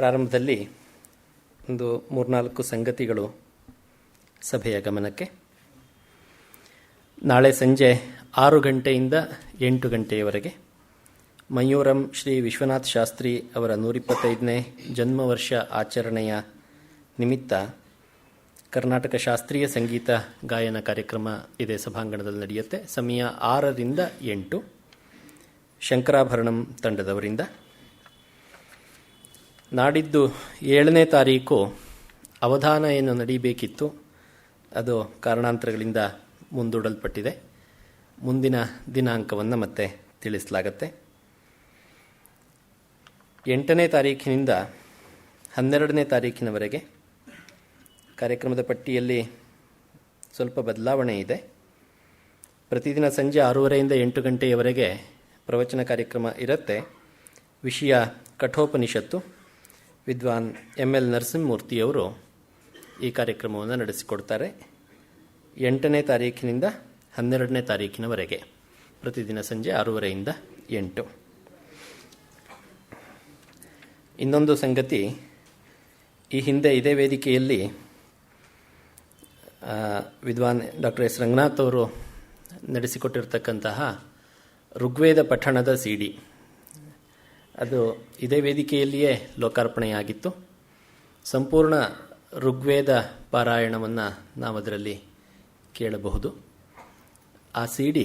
ಪ್ರಾರಂಭದಲ್ಲಿ ಒಂದು 3-4 ಸಂಗತಿಗಳು ಸಭೆಯ ಗಮನಕ್ಕೆ. ನಾಳೆ ಸಂಜೆ 6 ಗಂಟೆಯಿಂದ 8 ಗಂಟೆಯವರೆಗೆ ಮಯೂರಂ ಶ್ರೀ ವಿಶ್ವನಾಥ ಶಾಸ್ತ್ರಿ ಅವರ 125ನೇ ಜನ್ಮವರ್ಷ ಆಚರಣೆಯ ನಿಮಿತ್ತ ಕರ್ನಾಟಕ ಶಾಸ್ತ್ರೀಯ ಸಂಗೀತ ಗಾಯನ ಕಾರ್ಯಕ್ರಮ ಇದೇ ಸಭಾಂಗಣದಲ್ಲಿ ನಡೆಯುತ್ತೆ. ಸಮಯ 6ರಿಂದ 8. ಶಂಕರಾಭರಣಂ ತಂಡದವರಿಂದ. ನಾಡಿದ್ದು 7ನೇ ತಾರೀಕು ಅವಧಾನ ಏನು ನಡೀಬೇಕಿತ್ತು, ಅದು ಕಾರಣಾಂತರಗಳಿಂದ ಮುಂದೂಡಲ್ಪಟ್ಟಿದೆ. ಮುಂದಿನ ದಿನಾಂಕವನ್ನು ಮತ್ತೆ ತಿಳಿಸಲಾಗತ್ತೆ. 8ನೇ ತಾರೀಖಿನಿಂದ 12ನೇ ತಾರೀಖಿನವರೆಗೆ ಕಾರ್ಯಕ್ರಮದ ಪಟ್ಟಿಯಲ್ಲಿ ಸ್ವಲ್ಪ ಬದಲಾವಣೆ ಇದೆ. ಪ್ರತಿದಿನ ಸಂಜೆ 6:30ರಿಂದ 8 ಗಂಟೆಯವರೆಗೆ ಪ್ರವಚನ ಕಾರ್ಯಕ್ರಮ ಇರುತ್ತೆ. ವಿಷಯ ಕಠೋಪನಿಷತ್ತು. ವಿದ್ವಾನ್ ML ನರಸಿಂಹಮೂರ್ತಿಯವರು ಈ ಕಾರ್ಯಕ್ರಮವನ್ನು ನಡೆಸಿಕೊಡ್ತಾರೆ. 8ನೇ ತಾರೀಖಿನಿಂದ 12ನೇ ತಾರೀಖಿನವರೆಗೆ ಪ್ರತಿದಿನ ಸಂಜೆ 6:30ರಿಂದ 8. ಇನ್ನೊಂದು ಸಂಗತಿ, ಈ ಹಿಂದೆ ಇದೇ ವೇದಿಕೆಯಲ್ಲಿ ವಿದ್ವಾನ್ ಡಾಕ್ಟರ್ ಎಸ್ ರಂಗನಾಥ್ ಅವರು ನಡೆಸಿಕೊಟ್ಟಿರ್ತಕ್ಕಂತಹ ಋಗ್ವೇದ ಪಠಣದ CD ಅದು ಇದೇ ವೇದಿಕೆಯಲ್ಲಿಯೇ ಲೋಕಾರ್ಪಣೆಯಾಗಿತ್ತು. ಸಂಪೂರ್ಣ ಋಗ್ವೇದ ಪಾರಾಯಣವನ್ನು ನಾವು ಅದರಲ್ಲಿ ಕೇಳಬಹುದು. ಆ CD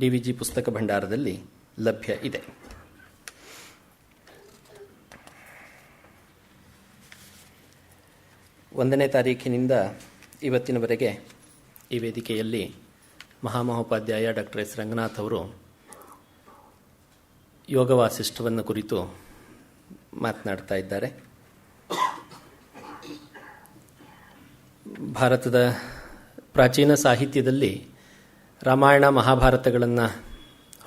DVG ಪುಸ್ತಕ ಭಂಡಾರದಲ್ಲಿ ಲಭ್ಯ ಇದೆ. ಒಂದನೇ ತಾರೀಖಿನಿಂದ ಇವತ್ತಿನವರೆಗೆ ಈ ವೇದಿಕೆಯಲ್ಲಿ ಮಹಾಮಹೋಪಾಧ್ಯಾಯ ಡಾಕ್ಟರ್ ಎಸ್ ರಂಗನಾಥ್ ಅವರು ಯೋಗ ವಾಸಿಷ್ಠವನ್ನು ಕುರಿತು ಮಾತನಾಡ್ತಾ ಇದ್ದಾರೆ. ಭಾರತದ ಪ್ರಾಚೀನ ಸಾಹಿತ್ಯದಲ್ಲಿ ರಾಮಾಯಣ ಮಹಾಭಾರತಗಳನ್ನು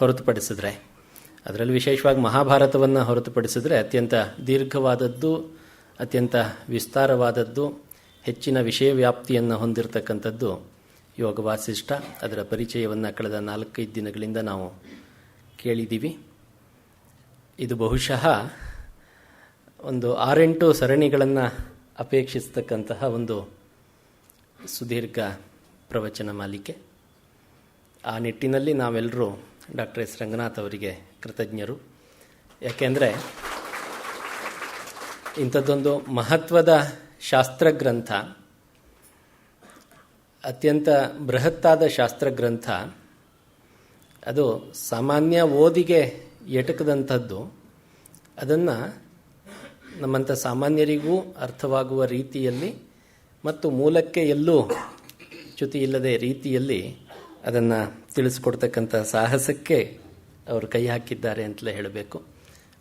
ಹೊರತುಪಡಿಸಿದ್ರೆ, ಅದರಲ್ಲಿ ವಿಶೇಷವಾಗಿ ಮಹಾಭಾರತವನ್ನು ಹೊರತುಪಡಿಸಿದ್ರೆ ಅತ್ಯಂತ ದೀರ್ಘವಾದದ್ದು, ಅತ್ಯಂತ ವಿಸ್ತಾರವಾದದ್ದು, ಹೆಚ್ಚಿನ ವಿಷಯ ವ್ಯಾಪ್ತಿಯನ್ನು ಹೊಂದಿರತಕ್ಕಂಥದ್ದು ಯೋಗ ವಾಸಿಷ್ಠ. ಅದರ ಪರಿಚಯವನ್ನು ಕಳೆದ 4-5 ದಿನಗಳಿಂದ ನಾವು ಕೇಳಿದ್ದೀವಿ. ಇದು ಬಹುಶಃ ಒಂದು 6-8 ಸರಣಿಗಳನ್ನು ಅಪೇಕ್ಷಿಸತಕ್ಕಂತಹ ಒಂದು ಸುದೀರ್ಘ ಪ್ರವಚನ ಮಾಲಿಕೆ. ಆ ನಿಟ್ಟಿನಲ್ಲಿ ನಾವೆಲ್ಲರೂ ಡಾಕ್ಟರ್ ಎಸ್ ರಂಗನಾಥ್ ಅವರಿಗೆ ಕೃತಜ್ಞರು. ಯಾಕೆಂದರೆ ಇಂಥದ್ದೊಂದು ಮಹತ್ವದ ಶಾಸ್ತ್ರಗ್ರಂಥ, ಅತ್ಯಂತ ಬೃಹತ್ತಾದ ಶಾಸ್ತ್ರಗ್ರಂಥ, ಅದು ಸಾಮಾನ್ಯ ಓದಿಗೆ ಎಟಕದಂಥದ್ದು. ಅದನ್ನು ನಮ್ಮಂಥ ಸಾಮಾನ್ಯರಿಗೂ ಅರ್ಥವಾಗುವ ರೀತಿಯಲ್ಲಿ ಮತ್ತು ಮೂಲಕ್ಕೆ ಎಲ್ಲೂ ಚ್ಯುತಿ ಇಲ್ಲದೆ ರೀತಿಯಲ್ಲಿ ಅದನ್ನು ತಿಳಿಸ್ಕೊಡ್ತಕ್ಕಂಥ ಸಾಹಸಕ್ಕೆ ಅವರು ಕೈ ಹಾಕಿದ್ದಾರೆ ಅಂತಲೇ ಹೇಳಬೇಕು.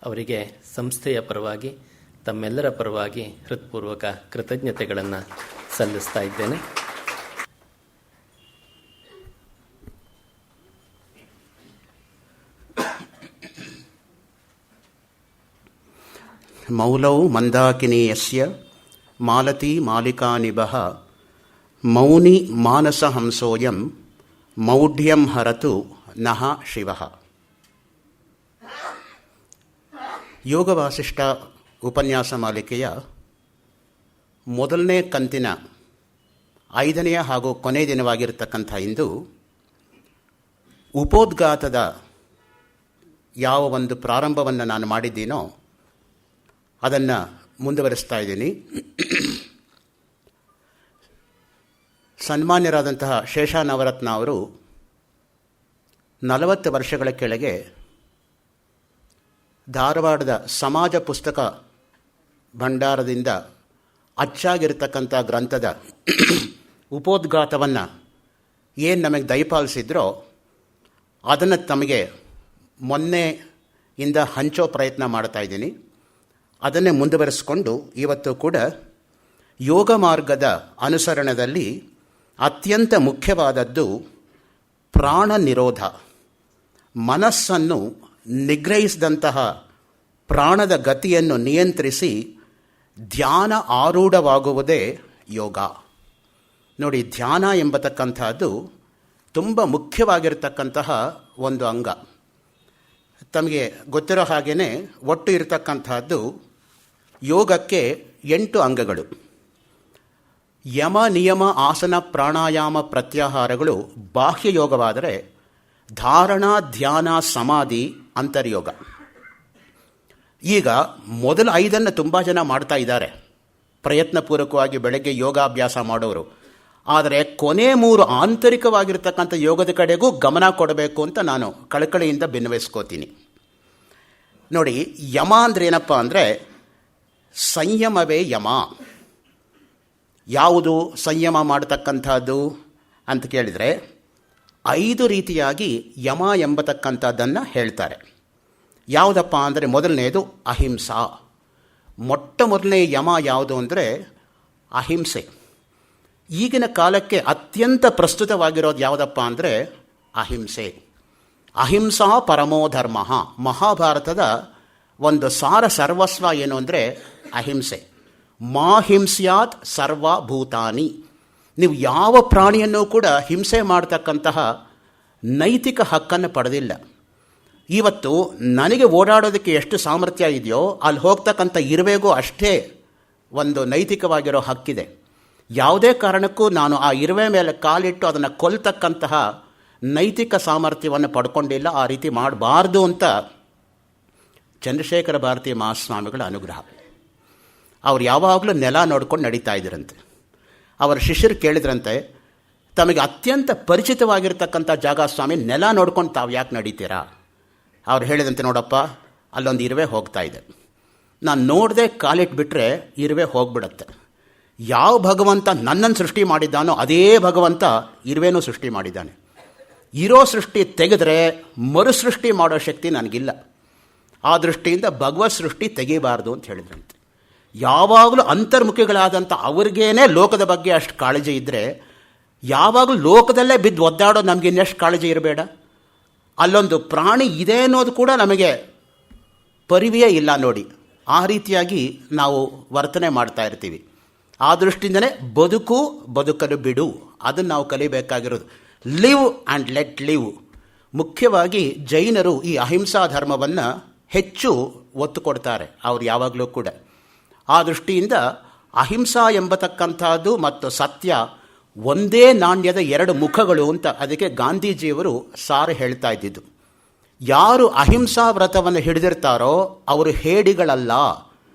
ಅವರಿಗೆ ಸಂಸ್ಥೆಯ ಪರವಾಗಿ, ತಮ್ಮೆಲ್ಲರ ಪರವಾಗಿ ಹೃತ್ಪೂರ್ವಕ ಕೃತಜ್ಞತೆಗಳನ್ನು ಸಲ್ಲಿಸ್ತಾ ಇದ್ದೇನೆ. ಮೌಲೌ ಮಂದಾಕಿನೀಯಸ್ಯ ಮಾಲತಿ ಮಾಲಿಕಾನಿಭಃ ಮೌನಿ ಮಾನಸಹಂಸೋಯಂ ಮೌಢ್ಯಂ ಹರತು ನಃ ಶಿವಃ. ಯೋಗ ವಾಸಿಷ್ಠ ಉಪನ್ಯಾಸ ಮಾಲಿಕೆಯ ಮೊದಲನೇ ಕಂತಿನ 5ನೇ ಹಾಗೂ ಕೊನೆ ದಿನವಾಗಿರತಕ್ಕಂಥ ಇಂದು ಉಪೋದ್ಘಾತದ ಯಾವ ಒಂದು ಪ್ರಾರಂಭವನ್ನು ನಾನು ಮಾಡಿದ್ದೀನೋ ಅದನ್ನು ಮುಂದುವರಿಸ್ತಾ ಇದ್ದೀನಿ. ಸನ್ಮಾನ್ಯರಾದಂತಹ ಶೇಷ ನವರತ್ನ ಅವರು 40 ವರ್ಷಗಳ ಕೆಳಗೆ ಧಾರವಾಡದ ಸಮಾಜ ಪುಸ್ತಕ ಭಂಡಾರದಿಂದ ಅಚ್ಚಾಗಿರ್ತಕ್ಕಂಥ ಗ್ರಂಥದ ಉಪೋದ್ಘಾತವನ್ನು ಏನು ನಮಗೆ ದಯಪಾಲಿಸಿದ್ರೋ ಅದನ್ನು ತಮಗೆ ಮೊನ್ನೆಯಿಂದ ಹಂಚೋ ಪ್ರಯತ್ನ ಮಾಡ್ತಾ ಇದ್ದೀನಿ. ಅದನ್ನೇ ಮುಂದುವರಿಸಿಕೊಂಡು ಇವತ್ತು ಕೂಡ ಯೋಗ ಮಾರ್ಗದ ಅನುಸರಣದಲ್ಲಿ ಅತ್ಯಂತ ಮುಖ್ಯವಾದದ್ದು ಪ್ರಾಣ ನಿರೋಧ. ಮನಸ್ಸನ್ನು ನಿಗ್ರಹಿಸಿದಂತಹ ಪ್ರಾಣದ ಗತಿಯನ್ನು ನಿಯಂತ್ರಿಸಿ ಧ್ಯಾನ ಆರೂಢವಾಗುವುದೇ ಯೋಗ. ನೋಡಿ, ಧ್ಯಾನ ಎಂಬತಕ್ಕಂಥದ್ದು ತುಂಬ ಮುಖ್ಯವಾಗಿರತಕ್ಕಂತಹ ಒಂದು ಅಂಗ. ತಮಗೆ ಗೊತ್ತಿರೋ ಹಾಗೆಯೇ ಒಟ್ಟು ಇರತಕ್ಕಂಥದ್ದು ಯೋಗಕ್ಕೆ 8 ಅಂಗಗಳು. ಯಮ, ನಿಯಮ, ಆಸನ, ಪ್ರಾಣಾಯಾಮ, ಪ್ರತ್ಯಾಹಾರಗಳು ಬಾಹ್ಯ ಯೋಗವಾದರೆ, ಧಾರಣ, ಧ್ಯಾನ, ಸಮಾಧಿ ಅಂತರ್ಯೋಗ. ಈಗ ಮೊದಲ 5 ತುಂಬ ಜನ ಮಾಡ್ತಾ ಇದ್ದಾರೆ, ಪ್ರಯತ್ನಪೂರ್ವಕವಾಗಿ ಬೆಳಗ್ಗೆ ಯೋಗಾಭ್ಯಾಸ ಮಾಡೋರು. ಆದರೆ ಕೊನೆ 3 ಆಂತರಿಕವಾಗಿರ್ತಕ್ಕಂಥ ಯೋಗದ ಕಡೆಗೂ ಗಮನ ಕೊಡಬೇಕು ಅಂತ ನಾನು ಕಳಕಳಿಯಿಂದ ಭಿನ್ನವಿಸ್ಕೋತೀನಿ. ನೋಡಿ, ಯಮ ಅಂದರೆ ಏನಪ್ಪ ಅಂದರೆ ಸಂಯಮವೇ ಯಮ. ಯಾವುದು ಸಂಯಮ ಮಾಡತಕ್ಕಂಥದ್ದು ಅಂತ ಕೇಳಿದರೆ 5 ರೀತಿಯಾಗಿ ಯಮ ಎಂಬತಕ್ಕಂಥದ್ದನ್ನು ಹೇಳ್ತಾರೆ. ಯಾವುದಪ್ಪ ಅಂದರೆ ಮೊದಲನೇದು ಅಹಿಂಸಾ. ಮೊಟ್ಟಮೊದಲನೇ ಯಮ ಯಾವುದು ಅಂದರೆ ಅಹಿಂಸೆ. ಈಗಿನ ಕಾಲಕ್ಕೆ ಅತ್ಯಂತ ಪ್ರಸ್ತುತವಾಗಿರೋದು ಯಾವುದಪ್ಪ ಅಂದರೆ ಅಹಿಂಸೆ. ಅಹಿಂಸಾ ಪರಮೋ ಧರ್ಮ. ಮಹಾಭಾರತದ ಒಂದು ಸಾರ ಸರ್ವಸ್ವ ಏನು ಅಂದರೆ ಅಹಿಂಸೆ. ಮಾ ಹಿಂಸ್ಯಾತ್ ಸರ್ವಭೂತಾನಿ. ನೀವು ಯಾವ ಪ್ರಾಣಿಯನ್ನೂ ಕೂಡ ಹಿಂಸೆ ಮಾಡತಕ್ಕಂತಹ ನೈತಿಕ ಹಕ್ಕನ್ನು ಪಡೆದಿಲ್ಲ. ಇವತ್ತು ನನಗೆ ಓಡಾಡೋದಕ್ಕೆ ಎಷ್ಟು ಸಾಮರ್ಥ್ಯ ಇದೆಯೋ ಅಲ್ಲಿ ಹೋಗ್ತಕ್ಕಂಥ ಇರುವೆಗೂ ಅಷ್ಟೇ ಒಂದು ನೈತಿಕವಾಗಿರೋ ಹಕ್ಕಿದೆ. ಯಾವುದೇ ಕಾರಣಕ್ಕೂ ನಾನು ಆ ಇರುವೆ ಮೇಲೆ ಕಾಲಿಟ್ಟು ಅದನ್ನು ಕೊಲ್ತಕ್ಕಂತಹ ನೈತಿಕ ಸಾಮರ್ಥ್ಯವನ್ನು ಪಡ್ಕೊಂಡಿಲ್ಲ. ಆ ರೀತಿ ಮಾಡಬಾರ್ದು ಅಂತ ಚಂದ್ರಶೇಖರ ಭಾರತಿ ಮಹಾಸ್ವಾಮಿಗಳ ಅನುಗ್ರಹ. ಅವ್ರು ಯಾವಾಗಲೂ ನೆಲ ನೋಡ್ಕೊಂಡು ನಡೀತಾ ಇದ್ರಂತೆ. ಅವರ ಶಿಷ್ಯರು ಕೇಳಿದ್ರಂತೆ, ತಮಗೆ ಅತ್ಯಂತ ಪರಿಚಿತವಾಗಿರ್ತಕ್ಕಂಥ ಜಾಗ ಸ್ವಾಮಿ, ನೆಲ ನೋಡ್ಕೊಂಡು ತಾವು ಯಾಕೆ ನಡೀತೀರಾ? ಅವ್ರು ಹೇಳಿದಂತೆ, ನೋಡಪ್ಪ, ಅಲ್ಲೊಂದು ಇರುವೆ ಹೋಗ್ತಾ ಇದೆ, ನಾನು ನೋಡದೆ ಕಾಲಿಟ್ಬಿಟ್ರೆ ಇರುವೆ ಹೋಗ್ಬಿಡತ್ತೆ. ಯಾವ ಭಗವಂತ ನನ್ನನ್ನು ಸೃಷ್ಟಿ ಮಾಡಿದ್ದಾನೋ ಅದೇ ಭಗವಂತ ಇರುವೆನೂ ಸೃಷ್ಟಿ ಮಾಡಿದ್ದಾನೆ. ಇರೋ ಸೃಷ್ಟಿ ತೆಗೆದ್ರೆ ಮರುಸೃಷ್ಟಿ ಮಾಡೋ ಶಕ್ತಿ ನನಗಿಲ್ಲ. ಆ ದೃಷ್ಟಿಯಿಂದ ಭಗವತ್ ಸೃಷ್ಟಿ ತೆಗಿಬಾರ್ದು ಅಂತ ಹೇಳಿದ್ರಂತೆ. ಯಾವಾಗಲೂ ಅಂತರ್ಮುಖಿಗಳಾದಂಥ ಅವ್ರಿಗೇನೆ ಲೋಕದ ಬಗ್ಗೆ ಅಷ್ಟು ಕಾಳಜಿ ಇದ್ದರೆ, ಯಾವಾಗಲೂ ಲೋಕದಲ್ಲೇ ಬಿದ್ದು ಒದ್ದಾಡೋ ನಮಗೆ ಇನ್ನೆಷ್ಟು ಕಾಳಜಿ ಇರಬೇಡ? ಅಲ್ಲೊಂದು ಪ್ರಾಣಿ ಇದೆ ಅನ್ನೋದು ಕೂಡ ನಮಗೆ ಪರಿವೆಯೇ ಇಲ್ಲ ನೋಡಿ. ಆ ರೀತಿಯಾಗಿ ನಾವು ವರ್ತನೆ ಮಾಡ್ತಾ ಇರ್ತೀವಿ. ಆ ದೃಷ್ಟಿಯಿಂದಲೇ ಬದುಕಲು ಬಿಡು, ಅದನ್ನು ನಾವು ಕಲಿಬೇಕಾಗಿರೋದು. Live and let live. ಮುಖ್ಯವಾಗಿ ಜೈನರು ಈ ಅಹಿಂಸಾ ಧರ್ಮವನ್ನು ಹೆಚ್ಚು ಒತ್ತು ಕೊಡ್ತಾರೆ, ಅವ್ರು ಯಾವಾಗಲೂ ಕೂಡ. ಆ ದೃಷ್ಟಿಯಿಂದ ಅಹಿಂಸಾ ಎಂಬತಕ್ಕಂಥದ್ದು ಮತ್ತು ಸತ್ಯ ಒಂದೇ ನಾಣ್ಯದ 2 ಮುಖಗಳು ಅಂತ ಅದಕ್ಕೆ ಗಾಂಧೀಜಿಯವರು ಸಾರಿ ಹೇಳ್ತಾ ಇದ್ದಿದ್ದು. ಯಾರು ಅಹಿಂಸಾ ವ್ರತವನ್ನು ಹಿಡಿದಿರ್ತಾರೋ ಅವರು ಹೇಡಿಗಳಲ್ಲ.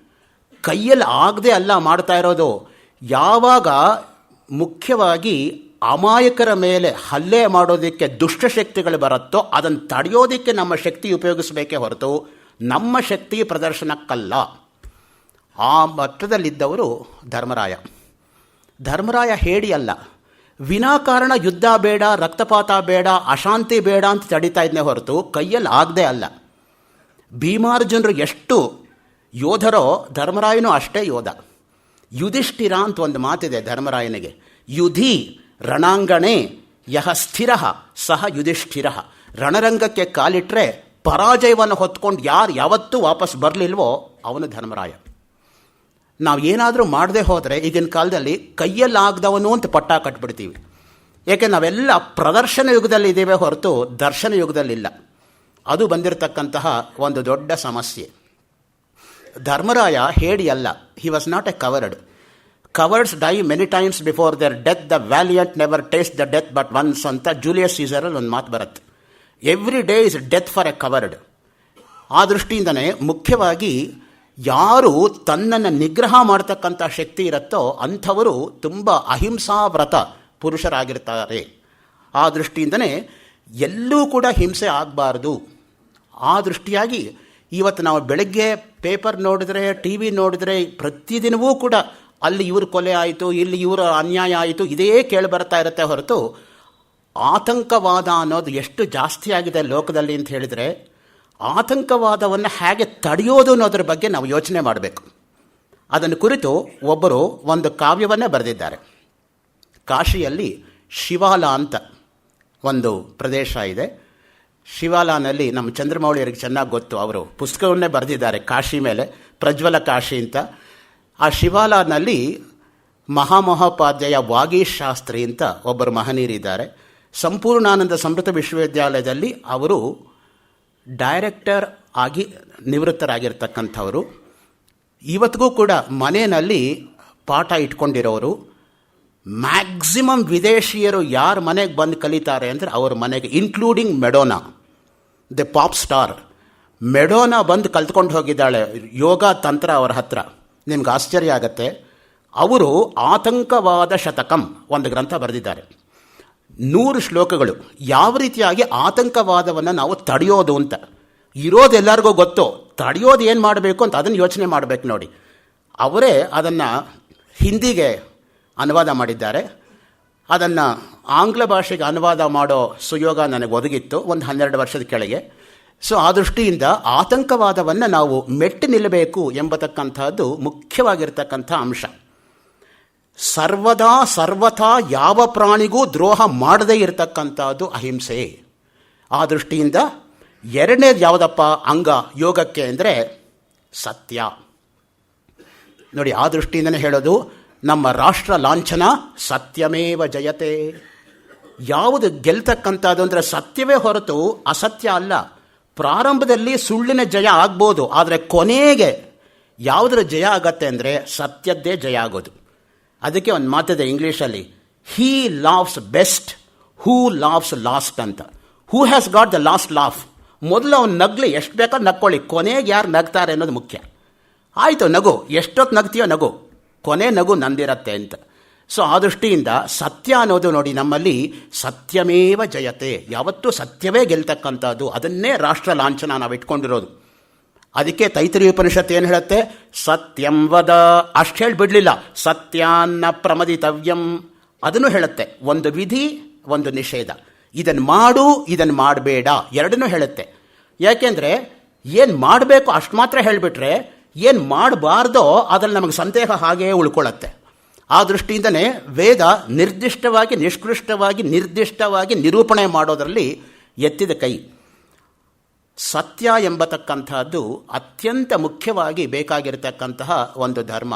ಕೈಯಲ್ಲಿ ಆಗದೆ ಅಲ್ಲ ಮಾಡ್ತಾ ಇರೋದು. ಯಾವಾಗ ಮುಖ್ಯವಾಗಿ ಅಮಾಯಕರ ಮೇಲೆ ಹಲ್ಲೆ ಮಾಡೋದಕ್ಕೆ ದುಷ್ಟಶಕ್ತಿಗಳು ಬರುತ್ತೋ ಅದನ್ನು ತಡೆಯೋದಕ್ಕೆ ನಮ್ಮ ಶಕ್ತಿ ಉಪಯೋಗಿಸಬೇಕೇ ಹೊರತು ನಮ್ಮ ಶಕ್ತಿ ಪ್ರದರ್ಶನಕ್ಕಲ್ಲ. ಆ ಮಟ್ಟದಲ್ಲಿದ್ದವರು ಧರ್ಮರಾಯ ಹೇಡಿ ಅಲ್ಲ. ವಿನಾಕಾರಣ ಯುದ್ಧ ಬೇಡ, ರಕ್ತಪಾತ ಬೇಡ, ಅಶಾಂತಿ ಬೇಡ ಅಂತ ತಡೀತಾ ಇದ್ನೇ ಹೊರತು ಕೈಯಲ್ಲಿ ಆಗದೆ ಅಲ್ಲ. ಭೀಮಾರ್ಜುನರು ಎಷ್ಟು ಯೋಧರೋ ಧರ್ಮರಾಯನೂ ಅಷ್ಟೇ ಯೋಧ. ಯುಧಿಷ್ಠಿರ ಅಂತ ಒಂದು ಮಾತಿದೆ ಧರ್ಮರಾಯನಿಗೆ, ಯುಧಿ ರಣಾಂಗಣೆ ಯಹ ಸ್ಥಿರ ಸಹ ಯುಧಿಷ್ಠಿರ. ರಣರಂಗಕ್ಕೆ ಕಾಲಿಟ್ಟರೆ ಪರಾಜಯವನ್ನು ಹೊತ್ಕೊಂಡು ಯಾರು ಯಾವತ್ತೂ ವಾಪಸ್ ಬರಲಿಲ್ವೋ ಅವನು ಧರ್ಮರಾಯ. ನಾವು ಏನಾದರೂ ಮಾಡದೆ ಹೋದರೆ ಈಗಿನ ಕಾಲದಲ್ಲಿ ಕೈಯಲ್ಲಾಗ್ದವನು ಅಂತ ಪಟ್ಟ ಕಟ್ಬಿಡ್ತೀವಿ. ಏಕೆ ನಾವೆಲ್ಲ ಪ್ರದರ್ಶನ ಯುಗದಲ್ಲಿ ಇದ್ದೇವೆ ಹೊರತು ದರ್ಶನ ಯುಗದಲ್ಲಿಲ್ಲ. ಅದು ಬಂದಿರತಕ್ಕಂತಹ ಒಂದು ದೊಡ್ಡ ಸಮಸ್ಯೆ. ಧರ್ಮರಾಯ ಹೇಡಿ ಅಲ್ಲ. He was not a coward. Cowards die many times before their death, the valiant never taste the death but once ಅಂತ ಜೂಲಿಯಸ್ ಸೀಸರಲ್ಲಿ ಒಂದು ಮಾತು ಬರುತ್ತೆ. Every day is death for a coward. ಆ ದೃಷ್ಟಿಯಿಂದನೇ ಮುಖ್ಯವಾಗಿ ಯಾರು ತನ್ನನ್ನು ನಿಗ್ರಹ ಮಾಡ್ತಕ್ಕಂಥ ಶಕ್ತಿ ಇರುತ್ತೋ ಅಂಥವರು ತುಂಬ ಅಹಿಂಸಾ ವ್ರತ ಪುರುಷರಾಗಿರ್ತಾರೆ. ಆ ದೃಷ್ಟಿಯಿಂದನೇ ಎಲ್ಲೂ ಕೂಡ ಹಿಂಸೆ ಆಗಬಾರ್ದು. ಆ ದೃಷ್ಟಿಯಾಗಿ ಇವತ್ತು ನಾವು ಬೆಳಗ್ಗೆ ಪೇಪರ್ ನೋಡಿದ್ರೆ, ಟಿ ವಿ ನೋಡಿದ್ರೆ, ಪ್ರತಿದಿನವೂ ಕೂಡ ಅಲ್ಲಿ ಇವರು ಕೊಲೆ ಆಯಿತು, ಇಲ್ಲಿ ಇವರ ಅನ್ಯಾಯ ಆಯಿತು, ಇದೇ ಕೇಳಿ ಬರ್ತಾ ಇರುತ್ತೆ ಹೊರತು ಆತಂಕವಾದ ಅನ್ನೋದು ಎಷ್ಟು ಜಾಸ್ತಿ ಆಗಿದೆ ಲೋಕದಲ್ಲಿ ಅಂತ ಹೇಳಿದರೆ, ಆತಂಕವಾದವನ್ನು ಹೇಗೆ ತಡೆಯೋದು ಅನ್ನೋದ್ರ ಬಗ್ಗೆ ನಾವು ಯೋಚನೆ ಮಾಡಬೇಕು. ಅದನ್ನು ಕುರಿತು ಒಬ್ಬರು ಒಂದು ಕಾವ್ಯವನ್ನೇ ಬರೆದಿದ್ದಾರೆ. ಕಾಶಿಯಲ್ಲಿ ಶಿವಾಲ ಅಂತ ಒಂದು ಪ್ರದೇಶ ಇದೆ. ಶಿವಾಲಾನಲ್ಲಿ ನಮ್ಮ ಚಂದ್ರಮೌಳಿಯವರಿಗೆ ಚೆನ್ನಾಗಿ ಗೊತ್ತು, ಅವರು ಪುಸ್ತಕವನ್ನೇ ಬರೆದಿದ್ದಾರೆ ಕಾಶಿ ಮೇಲೆ, ಪ್ರಜ್ವಲ ಕಾಶಿ ಅಂತ. ಆ ಶಿವಾಲಾನಲ್ಲಿ ಮಹಾಮಹೋಪಾಧ್ಯಾಯ ವಾಗೀಶ್ ಶಾಸ್ತ್ರಿ ಅಂತ ಒಬ್ಬರು ಮಹನೀಯರಿದ್ದಾರೆ. ಸಂಪೂರ್ಣಾನಂದ ಸಮೃತ ವಿಶ್ವವಿದ್ಯಾಲಯದಲ್ಲಿ ಅವರು ಡೈರೆಕ್ಟರ್ ಆಗಿ ನಿವೃತ್ತರಾಗಿರ್ತಕ್ಕಂಥವರು. ಇವತ್ತಿಗೂ ಕೂಡ ಮನೆಯಲ್ಲಿ ಪಾಠ ಇಟ್ಕೊಂಡಿರೋರು ಮ್ಯಾಕ್ಸಿಮಮ್ ವಿದೇಶಿಯರು ಯಾರ ಮನೆಗೆ ಬಂದು ಕಲಿತಾರೆ ಅಂದರೆ ಅವ್ರ ಮನೆಗೆ, ಇನ್ಕ್ಲೂಡಿಂಗ್ ಮೆಡೋನಾ, ದ ಪಾಪ್ ಸ್ಟಾರ್ ಮೆಡೋನಾ ಬಂದು ಕಲ್ತ್ಕೊಂಡು ಹೋಗಿದ್ದಾಳೆ ಯೋಗ ತಂತ್ರ ಅವರ ಹತ್ರ. ನಿಮ್ಗೆ ಆಶ್ಚರ್ಯ ಆಗತ್ತೆ, ಅವರು ಆತಂಕವಾದ ಶತಕಂ ಒಂದು ಗ್ರಂಥ ಬರೆದಿದ್ದಾರೆ. 100 ಶ್ಲೋಕಗಳು, ಯಾವ ರೀತಿಯಾಗಿ ಆತಂಕವಾದವನ್ನು ನಾವು ತಡೆಯೋದು ಅಂತ. ಇರೋದೆಲ್ಲರಿಗೂ ಗೊತ್ತು, ತಡೆಯೋದು ಏನು ಮಾಡಬೇಕು ಅಂತ ಅದನ್ನು ಯೋಚನೆ ಮಾಡಬೇಕು ನೋಡಿ. ಅವರೇ ಅದನ್ನು ಹಿಂದಿಗೆ ಅನುವಾದ ಮಾಡಿದ್ದಾರೆ. ಅದನ್ನು ಆಂಗ್ಲ ಭಾಷೆಗೆ ಅನುವಾದ ಮಾಡೋ ಸುಯೋಗ ನನಗೆ ಒದಗಿತ್ತು ಒಂದು 12 ವರ್ಷದ ಕೆಳಗೆ. ಸೊ ಆ ದೃಷ್ಟಿಯಿಂದ ಆತಂಕವಾದವನ್ನು ನಾವು ಮೆಟ್ಟಿ ನಿಲ್ಲಬೇಕು ಎಂಬತಕ್ಕಂಥದ್ದು ಮುಖ್ಯವಾಗಿರ್ತಕ್ಕಂಥ ಅಂಶ. ಸರ್ವದಾ ಸರ್ವಥಾ ಯಾವ ಪ್ರಾಣಿಗೂ ದ್ರೋಹ ಮಾಡದೇ ಇರತಕ್ಕಂಥದ್ದು ಅಹಿಂಸೆ. ಆ ದೃಷ್ಟಿಯಿಂದ ಎರಡನೇದು ಯಾವುದಪ್ಪ ಅಂಗ ಯೋಗಕ್ಕೆ ಅಂದರೆ ಸತ್ಯ. ನೋಡಿ, ಆ ದೃಷ್ಟಿಯಿಂದನೇ ಹೇಳೋದು ನಮ್ಮ ರಾಷ್ಟ್ರ ಲಾಂಛನ ಸತ್ಯಮೇವ ಜಯತೆ. ಯಾವುದು ಗೆಲ್ತಕ್ಕಂಥದ್ದು ಅಂದರೆ ಸತ್ಯವೇ ಹೊರತು ಅಸತ್ಯ ಅಲ್ಲ. ಪ್ರಾರಂಭದಲ್ಲಿ ಸುಳ್ಳಿನ ಜಯ ಆಗ್ಬೋದು, ಆದರೆ ಕೊನೆಗೆ ಯಾವುದರ ಜಯ ಆಗತ್ತೆ ಅಂದರೆ ಸತ್ಯದ್ದೇ ಜಯ ಆಗೋದು. ಅದಕ್ಕೆ ಒಂದು ಮಾತಿದೆ ಇಂಗ್ಲೀಷಲ್ಲಿ, he laughs best who laughs last ಅಂತ. Who has got the last laugh. ಮೊದಲು ಅವ್ನು ನಗ್ಲಿ, ಎಷ್ಟು ಬೇಕಾದ್ರೂ ನಕ್ಕೊಳ್ಳಿ, ಕೊನೆಗೆ ಯಾರು ನಗ್ತಾರೆ ಅನ್ನೋದು ಮುಖ್ಯ. ಆಯಿತು, ನಗು, ಎಷ್ಟೊತ್ತು ನಗ್ತೀಯೋ ನಗು, ಕೊನೆ ನಗು ನಂದಿರತ್ತೆ ಅಂತ. ಸೊ ಆ ದೃಷ್ಟಿಯಿಂದ ಸತ್ಯ ಅನ್ನೋದು ನೋಡಿ, ನಮ್ಮಲ್ಲಿ ಸತ್ಯಮೇವ ಜಯತೆ, ಯಾವತ್ತೂ ಸತ್ಯವೇ ಗೆಲ್ತಕ್ಕಂಥದ್ದು. ಅದನ್ನೇ ರಾಷ್ಟ್ರ ಲಾಂಛನ ನಾವು ಇಟ್ಕೊಂಡಿರೋದು. ಅದಕ್ಕೆ ತೈತ್ರಿಯ ಉಪನಿಷತ್ತು ಏನು ಹೇಳುತ್ತೆ, ಸತ್ಯಂ ವದ, ಅಷ್ಟು ಹೇಳಿಬಿಡಲಿಲ್ಲ, ಸತ್ಯಾನ್ನ ಪ್ರಮದಿತವ್ಯಂ ಅದನ್ನು ಹೇಳುತ್ತೆ. ಒಂದು ವಿಧಿ, ಒಂದು ನಿಷೇಧ, ಇದನ್ನು ಮಾಡು, ಇದನ್ನು ಮಾಡಬೇಡ, ಎರಡನ್ನೂ ಹೇಳುತ್ತೆ. ಯಾಕೆಂದರೆ ಏನು ಮಾಡಬೇಕು ಅಷ್ಟು ಮಾತ್ರ ಹೇಳಿಬಿಟ್ರೆ ಏನು ಮಾಡಬಾರ್ದೋ ಅದ್ರಲ್ಲಿ ನಮಗೆ ಸಂದೇಹ ಹಾಗೆಯೇ ಉಳ್ಕೊಳ್ಳುತ್ತೆ. ಆ ದೃಷ್ಟಿಯಿಂದನೇ ವೇದ ನಿರ್ದಿಷ್ಟವಾಗಿ ನಿರ್ದಿಷ್ಟವಾಗಿ ನಿರೂಪಣೆ ಮಾಡೋದರಲ್ಲಿ ಎತ್ತಿದ ಕೈ. ಸತ್ಯ ಎಂಬತಕ್ಕಂಥದ್ದು ಅತ್ಯಂತ ಮುಖ್ಯವಾಗಿ ಬೇಕಾಗಿರತಕ್ಕಂತಹ ಒಂದು ಧರ್ಮ.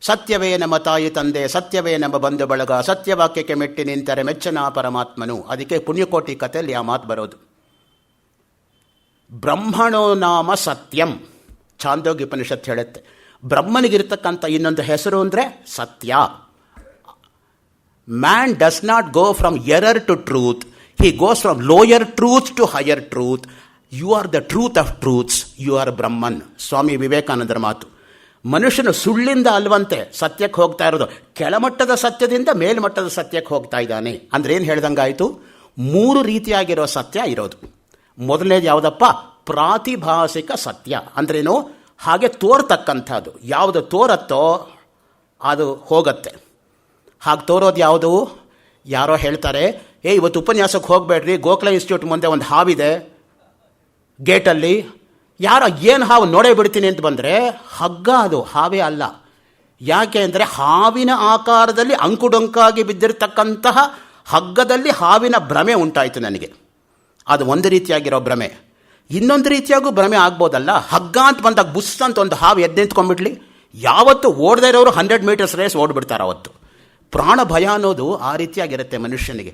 ಸತ್ಯವೇ ನಮ್ಮ ತಾಯಿ ತಂದೆ, ಸತ್ಯವೇ ನಮ್ಮ ಬಂಧು ಬಳಗ, ಸತ್ಯವಾಕ್ಯಕ್ಕೆ ಮೆಟ್ಟಿ ನಿಂತರೆ ಮೆಚ್ಚನ ಪರಮಾತ್ಮನು. ಅದಕ್ಕೆ ಪುಣ್ಯಕೋಟಿ ಕಥೆಯಲ್ಲಿ ಆ ಮಾತು ಬರೋದು. ಬ್ರಹ್ಮಣೋ ನಾಮ ಸತ್ಯಂ, ಛಾಂದೋಗ್ಯ ಉಪನಿಷತ್ತು ಹೇಳುತ್ತೆ. ಬ್ರಹ್ಮನಿಗಿರ್ತಕ್ಕಂಥ ಇನ್ನೊಂದು ಹೆಸರು ಅಂದರೆ ಸತ್ಯ. Man does not go from error to truth, he goes from lower truth to higher truth. You are the truth of truths, you are Brahman. Swami ವಿವೇಕಾನಂದರ ಮಾತು. ಮನುಷ್ಯನು ಸುಳ್ಳಿಂದ ಅಲ್ವಂತೆ ಸತ್ಯಕ್ಕೆ ಹೋಗ್ತಾ ಇರೋದು, ಕೆಳಮಟ್ಟದ ಸತ್ಯದಿಂದ ಮೇಲ್ಮಟ್ಟದ ಸತ್ಯಕ್ಕೆ ಹೋಗ್ತಾ ಇದ್ದಾನೆ. ಅಂದ್ರೆ ಏನು ಹೇಳ್ದಂಗಾಯಿತು, 3 ರೀತಿಯಾಗಿರೋ ಸತ್ಯ ಇರೋದು. ಮೊದಲನೇದು ಯಾವುದಪ್ಪ, ಪ್ರಾತಿಭಾಸಿಕ ಸತ್ಯ. ಅಂದ್ರೇನು, ಹಾಗೆ ತೋರ್ತಕ್ಕಂಥದ್ದು. ಯಾವುದು ತೋರತ್ತೋ ಅದು ಹೋಗತ್ತೆ. ಹಾಗೆ ತೋರೋದು ಯಾವುದು, ಯಾರೋ ಹೇಳ್ತಾರೆ, ಇವತ್ತು ಉಪನ್ಯಾಸಕ್ಕೆ ಹೋಗಬೇಡ್ರಿ, ಗೋಖಲೆ ಇನ್ಸ್ಟಿಟ್ಯೂಟ್ ಮುಂದೆ ಒಂದು ಹಾವಿದೆ ಗೇಟಲ್ಲಿ, ಯಾರೋ ಏನು ಹಾವು ನೋಡೇ ಬಿಡ್ತೀನಿ ಅಂತ ಬಂದರೆ ಹಗ್ಗ, ಅದು ಹಾವೇ ಅಲ್ಲ. ಯಾಕೆ ಅಂದರೆ ಹಾವಿನ ಆಕಾರದಲ್ಲಿ ಅಂಕುಡೊಂಕಾಗಿ ಬಿದ್ದಿರತಕ್ಕಂತಹ ಹಗ್ಗದಲ್ಲಿ ಹಾವಿನ ಭ್ರಮೆ ಉಂಟಾಯಿತು ನನಗೆ. ಅದು ಒಂದು ರೀತಿಯಾಗಿರೋ ಭ್ರಮೆ. ಇನ್ನೊಂದು ರೀತಿಯಾಗೂ ಭ್ರಮೆ ಆಗ್ಬೋದಲ್ಲ. ಹಗ್ಗ ಅಂತ ಬಂದಾಗ ಬುಸ್ ಅಂತ ಒಂದು ಹಾವು ಎದ್ದು ನಿಂತ್ಕೊಂಡ್ಬಿಡ್ಲಿ, ಯಾವತ್ತು ಓಡದೇ ಇರೋರು 100 ಮೀಟರ್ಸ್ ರೇಸ್ ಓಡ್ಬಿಡ್ತಾರೆ ಅವತ್ತು. ಪ್ರಾಣ ಭಯ ಅನ್ನೋದು ಆ ರೀತಿಯಾಗಿರುತ್ತೆ ಮನುಷ್ಯನಿಗೆ.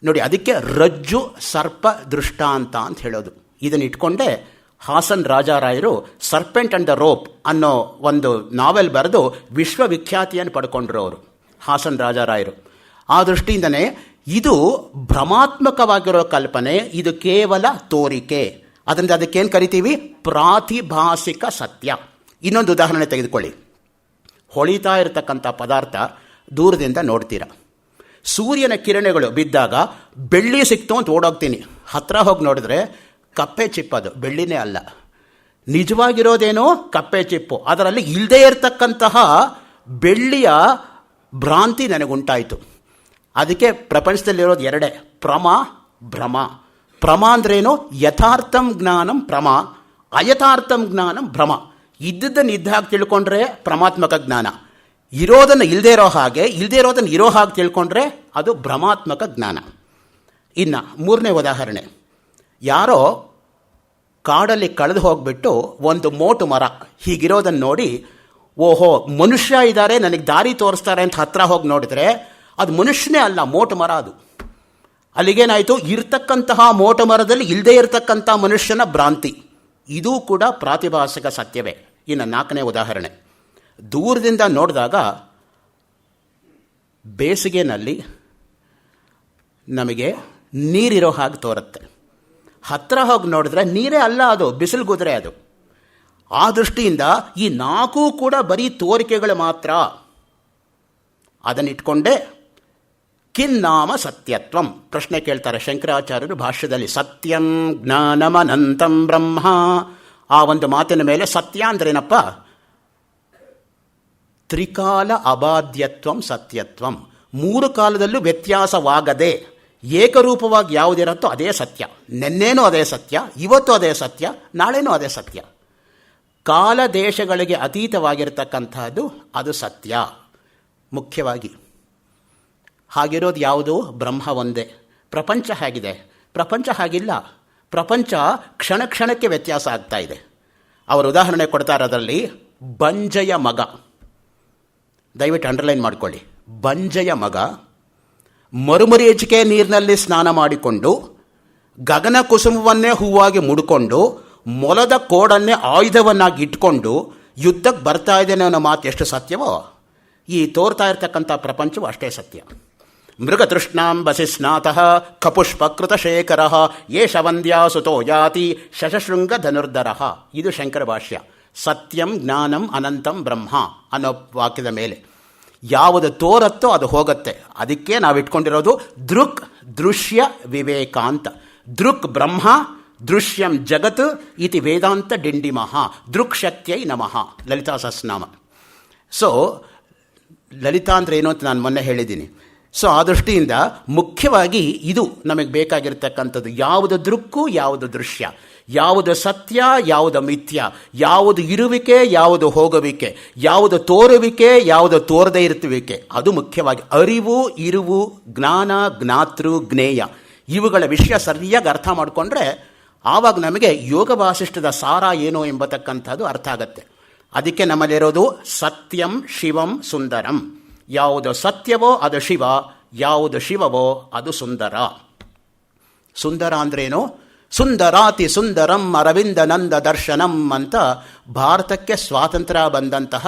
ನೋಡಿ, ಅದಕ್ಕೆ ರಜ್ಜು ಸರ್ಪ ದೃಷ್ಟಾಂತ ಅಂತ ಹೇಳೋದು. ಇದನ್ನು ಇಟ್ಕೊಂಡೇ ಹಾಸನ್ ರಾಜಾರಾಯರು ಸರ್ಪೆಂಟ್ ಅಂಡ್ ದ ರೋಪ್ ಅನ್ನೋ ಒಂದು ನಾವೆಲ್ ಬರೆದು ವಿಶ್ವವಿಖ್ಯಾತಿಯನ್ನು ಪಡ್ಕೊಂಡ್ರು ಅವರು, ಹಾಸನ್ ರಾಜಾರಾಯರು. ಆ ದೃಷ್ಟಿಯಿಂದನೇ ಇದು ಭ್ರಮಾತ್ಮಕವಾಗಿರೋ ಕಲ್ಪನೆ, ಇದು ಕೇವಲ ತೋರಿಕೆ. ಅದರಿಂದ ಅದಕ್ಕೇನು ಕರಿತೀವಿ, ಪ್ರಾತಿಭಾಸಿಕ ಸತ್ಯ. ಇನ್ನೊಂದು ಉದಾಹರಣೆ ತೆಗೆದುಕೊಳ್ಳಿ. ಹೊಳಿತಾ ಇರತಕ್ಕಂಥ ಪದಾರ್ಥ ದೂರದಿಂದ ನೋಡ್ತೀರ, ಸೂರ್ಯನ ಕಿರಣಗಳು ಬಿದ್ದಾಗ ಬೆಳ್ಳಿ ಸಿಕ್ತು ಅಂತ ಓಡೋಗ್ತೀನಿ, ಹತ್ರ ಹೋಗಿ ನೋಡಿದ್ರೆ ಕಪ್ಪೆ ಚಿಪ್ಪದು, ಬೆಳ್ಳಿನೇ ಅಲ್ಲ. ನಿಜವಾಗಿರೋದೇನೋ ಕಪ್ಪೆ ಚಿಪ್ಪು. ಅದರಲ್ಲಿ ಇಲ್ಲದೇ ಇರತಕ್ಕಂತಹ ಬೆಳ್ಳಿಯ ಭ್ರಾಂತಿ ನನಗುಂಟಾಯಿತು. ಅದಕ್ಕೆ ಪ್ರಪಂಚದಲ್ಲಿರೋದು ಎರಡೇ, ಪ್ರಮ ಭ್ರಮ. ಪ್ರಮ ಅಂದ್ರೇನು, ಯಥಾರ್ಥಂ ಜ್ಞಾನಂ ಪ್ರಮ, ಅಯಥಾರ್ಥಂ ಜ್ಞಾನಂ ಭ್ರಮ. ಇದ್ದದ್ದನ್ನು ಇದ್ದ ಹಾಗೆ ತಿಳ್ಕೊಂಡ್ರೆ ಪ್ರಮಾತ್ಮಕ ಜ್ಞಾನ, ಇರೋದನ್ನು ಇಲ್ಲದೇ ಇರೋ ಹಾಗೆ, ಇಲ್ಲದೇ ಇರೋದನ್ನು ಇರೋ ಹಾಗೆ ತಿಳ್ಕೊಂಡ್ರೆ ಅದು ಭ್ರಮಾತ್ಮಕ ಜ್ಞಾನ. ಇನ್ನು 3ನೇ ಉದಾಹರಣೆ, ಯಾರೋ ಕಾಡಲ್ಲಿ ಕಳೆದು ಹೋಗ್ಬಿಟ್ಟು ಒಂದು ಮೋಟು ಮರ ಹೀಗಿರೋದನ್ನು ನೋಡಿ, ಓಹೋ ಮನುಷ್ಯ ಇದ್ದಾರೆ ನನಗೆ ದಾರಿ ತೋರಿಸ್ತಾರೆ ಅಂತ ಹತ್ರ ಹೋಗಿ ನೋಡಿದ್ರೆ ಅದು ಮನುಷ್ಯನೇ ಅಲ್ಲ, ಮೋಟು ಮರ ಅದು. ಅಲ್ಲಿಗೇನಾಯಿತು, ಇರ್ತಕ್ಕಂತಹ ಮೋಟು ಮರದಲ್ಲಿ ಇಲ್ಲದೇ ಇರತಕ್ಕಂಥ ಮನುಷ್ಯನ ಭ್ರಾಂತಿ. ಇದೂ ಕೂಡ ಪ್ರಾತಿಭಾಸಿಕ ಸತ್ಯವೇ. ಇನ್ನು 4ನೇ ಉದಾಹರಣೆ. ದೂರದಿಂದ ನೋಡಿದಾಗ ಬೇಸಿಗೆನಲ್ಲಿ ನಮಗೆ ನೀರಿರೋ ಹಾಗೆ ತೋರುತ್ತೆ. ಹತ್ತಿರ ಹೋಗಿ ನೋಡಿದ್ರೆ ನೀರೇ ಅಲ್ಲ, ಅದು ಬಿಸಿಲುಗುದ್ರೆ ಅದು. ಆ ದೃಷ್ಟಿಯಿಂದ ಈ 4 ಕೂಡ ಬರೀ ತೋರಿಕೆಗಳು ಮಾತ್ರ. ಅದನ್ನಿಟ್ಕೊಂಡೇ ಕಿನ್ನಾಮ ಸತ್ಯತ್ವಂ ಪ್ರಶ್ನೆ ಕೇಳ್ತಾರೆ ಶಂಕರಾಚಾರ್ಯರು ಭಾಷ್ಯದಲ್ಲಿ. ಸತ್ಯಂ ಜ್ಞಾನಮನಂತಂ ಬ್ರಹ್ಮ. ಆ ಒಂದು ಮಾತಿನ ಮೇಲೆ ಸತ್ಯ ಅಂದ್ರೇನಪ್ಪ? ತ್ರಿಕಾಲ ಅಬಾಧ್ಯತ್ವಂ ಸತ್ಯತ್ವಂ. 3 ಕಾಲದಲ್ಲೂ ವ್ಯತ್ಯಾಸವಾಗದೆ ಏಕರೂಪವಾಗಿ ಯಾವುದಿರುತ್ತೋ ಅದೇ ಸತ್ಯ. ನೆನ್ನೇನೂ ಅದೇ ಸತ್ಯ, ಇವತ್ತು ಅದೇ ಸತ್ಯ, ನಾಳೆನೂ ಅದೇ ಸತ್ಯ. ಕಾಲ ದೇಶಗಳಿಗೆ ಅತೀತವಾಗಿರ್ತಕ್ಕಂಥದ್ದು ಅದು ಸತ್ಯ. ಮುಖ್ಯವಾಗಿ ಹಾಗಿರೋದು ಯಾವುದು? ಬ್ರಹ್ಮ ಒಂದೇ. ಪ್ರಪಂಚ ಹೇಗಿದೆ? ಪ್ರಪಂಚ ಹಾಗಿಲ್ಲ. ಪ್ರಪಂಚ ಕ್ಷಣ ಕ್ಷಣಕ್ಕೆ ವ್ಯತ್ಯಾಸ ಆಗ್ತಾ ಇದೆ. ಅವರು ಉದಾಹರಣೆ ಕೊಡ್ತಾರೆ ಅದರಲ್ಲಿ. ಬಂಜೆಯ ಮಗ, ದಯವಿಟ್ಟು ಅಂಡರ್ಲೈನ್ ಮಾಡ್ಕೊಳ್ಳಿ. ಬಂಜೆಯ ಮಗ ಮರುಮರೀಚಿಕೆ ನೀರಿನಲ್ಲಿ ಸ್ನಾನ ಮಾಡಿಕೊಂಡು, ಗಗನ ಕುಸುಮವನ್ನೇ ಹೂವಾಗಿ ಮುಡ್ಕೊಂಡು, ಮೊಲದ ಕೋಡನ್ನೇ ಆಯುಧವನ್ನಾಗಿ ಇಟ್ಕೊಂಡು ಯುದ್ಧಕ್ಕೆ ಬರ್ತಾ ಇದ್ದೇನೆ ಅನ್ನೋ ಮಾತು ಎಷ್ಟು ಸತ್ಯವೋ, ಈ ತೋರ್ತಾ ಇರ್ತಕ್ಕಂಥ ಪ್ರಪಂಚವು ಅಷ್ಟೇ ಸತ್ಯ. ಮೃಗತೃಷ್ಣಾಂ ಬಸಿಸ್ನಾತಃ ಕಪುಷ್ಪಕೃತ ಶೇಖರ ಯೇಷ ವಂದ್ಯಾಸುತೋ ಯಾತಿ ಶಶಶೃಂಗ ಧನುರ್ಧರ. ಇದು ಶಂಕರ ಭಾಷ್ಯ. ಸತ್ಯಂ ಜ್ಞಾನಂ ಅನಂತಂ ಬ್ರಹ್ಮ ಅನ್ನೋ ವಾಕ್ಯದ ಮೇಲೆ ಯಾವುದು ತೋರತ್ತೋ ಅದು ಹೋಗುತ್ತೆ. ಅದಕ್ಕೆ ನಾವು ಇಟ್ಕೊಂಡಿರೋದು ದೃಕ್ ದೃಶ್ಯ ವಿವೇಕ ಅಂತ. ದೃಕ್ ಬ್ರಹ್ಮ, ದೃಶ್ಯಂ ಜಗತ್ ಇತಿ ವೇದಾಂತ ಡಿಂಡಿಮಃ. ದೃಕ್ ಶಕ್ತಿಯೈ ನಮಃ. ಲಲಿತಾ ಸಹಸ್ರನಾಮ. ಸೊ ಲಲಿತಾ ಅಂದರೆ ಏನು ಅಂತ ನಾನು ಮೊನ್ನೆ ಹೇಳಿದ್ದೀನಿ. ಸೊ ಆ ದೃಷ್ಟಿಯಿಂದ ಮುಖ್ಯವಾಗಿ ಇದು ನಮಗೆ ಬೇಕಾಗಿರ್ತಕ್ಕಂಥದ್ದು. ಯಾವುದು ದೃಕ್ಕು, ಯಾವುದು ದೃಶ್ಯ, ಯಾವುದು ಸತ್ಯ, ಯಾವುದು ಮಿಥ್ಯ, ಯಾವುದು ಇರುವಿಕೆ, ಯಾವುದು ಹೋಗುವಿಕೆ, ಯಾವುದು ತೋರುವಿಕೆ, ಯಾವುದು ತೋರದೇ ಇರುತ್ತುವಿಕೆ, ಅದು ಮುಖ್ಯವಾಗಿ. ಅರಿವು, ಇರುವು, ಜ್ಞಾನ, ಜ್ಞಾತೃ, ಜ್ಞೇಯ, ಇವುಗಳ ವಿಷಯ ಸರಿಯಾಗಿ ಅರ್ಥ ಮಾಡಿಕೊಂಡ್ರೆ ಆವಾಗ ನಮಗೆ ಯೋಗ ವಾಸಿಷ್ಠದ ಸಾರ ಏನು ಎಂಬತಕ್ಕಂಥದ್ದು ಅರ್ಥ ಆಗತ್ತೆ. ಅದಕ್ಕೆ ನಮ್ಮಲ್ಲಿರೋದು ಸತ್ಯಂ ಶಿವಂ ಸುಂದರಂ. ಯಾವುದು ಸತ್ಯವೋ ಅದು ಶಿವ, ಯಾವುದು ಶಿವವೋ ಅದು ಸುಂದರ. ಸುಂದರ ಅಂದ್ರೇನು? ಸುಂದರಾತಿ ಸುಂದರಂ ಅರವಿಂದ ನಂದ ದರ್ಶನಂ ಅಂತ ಭಾರತಕ್ಕೆ ಸ್ವಾತಂತ್ರ್ಯ ಬಂದಂತಹ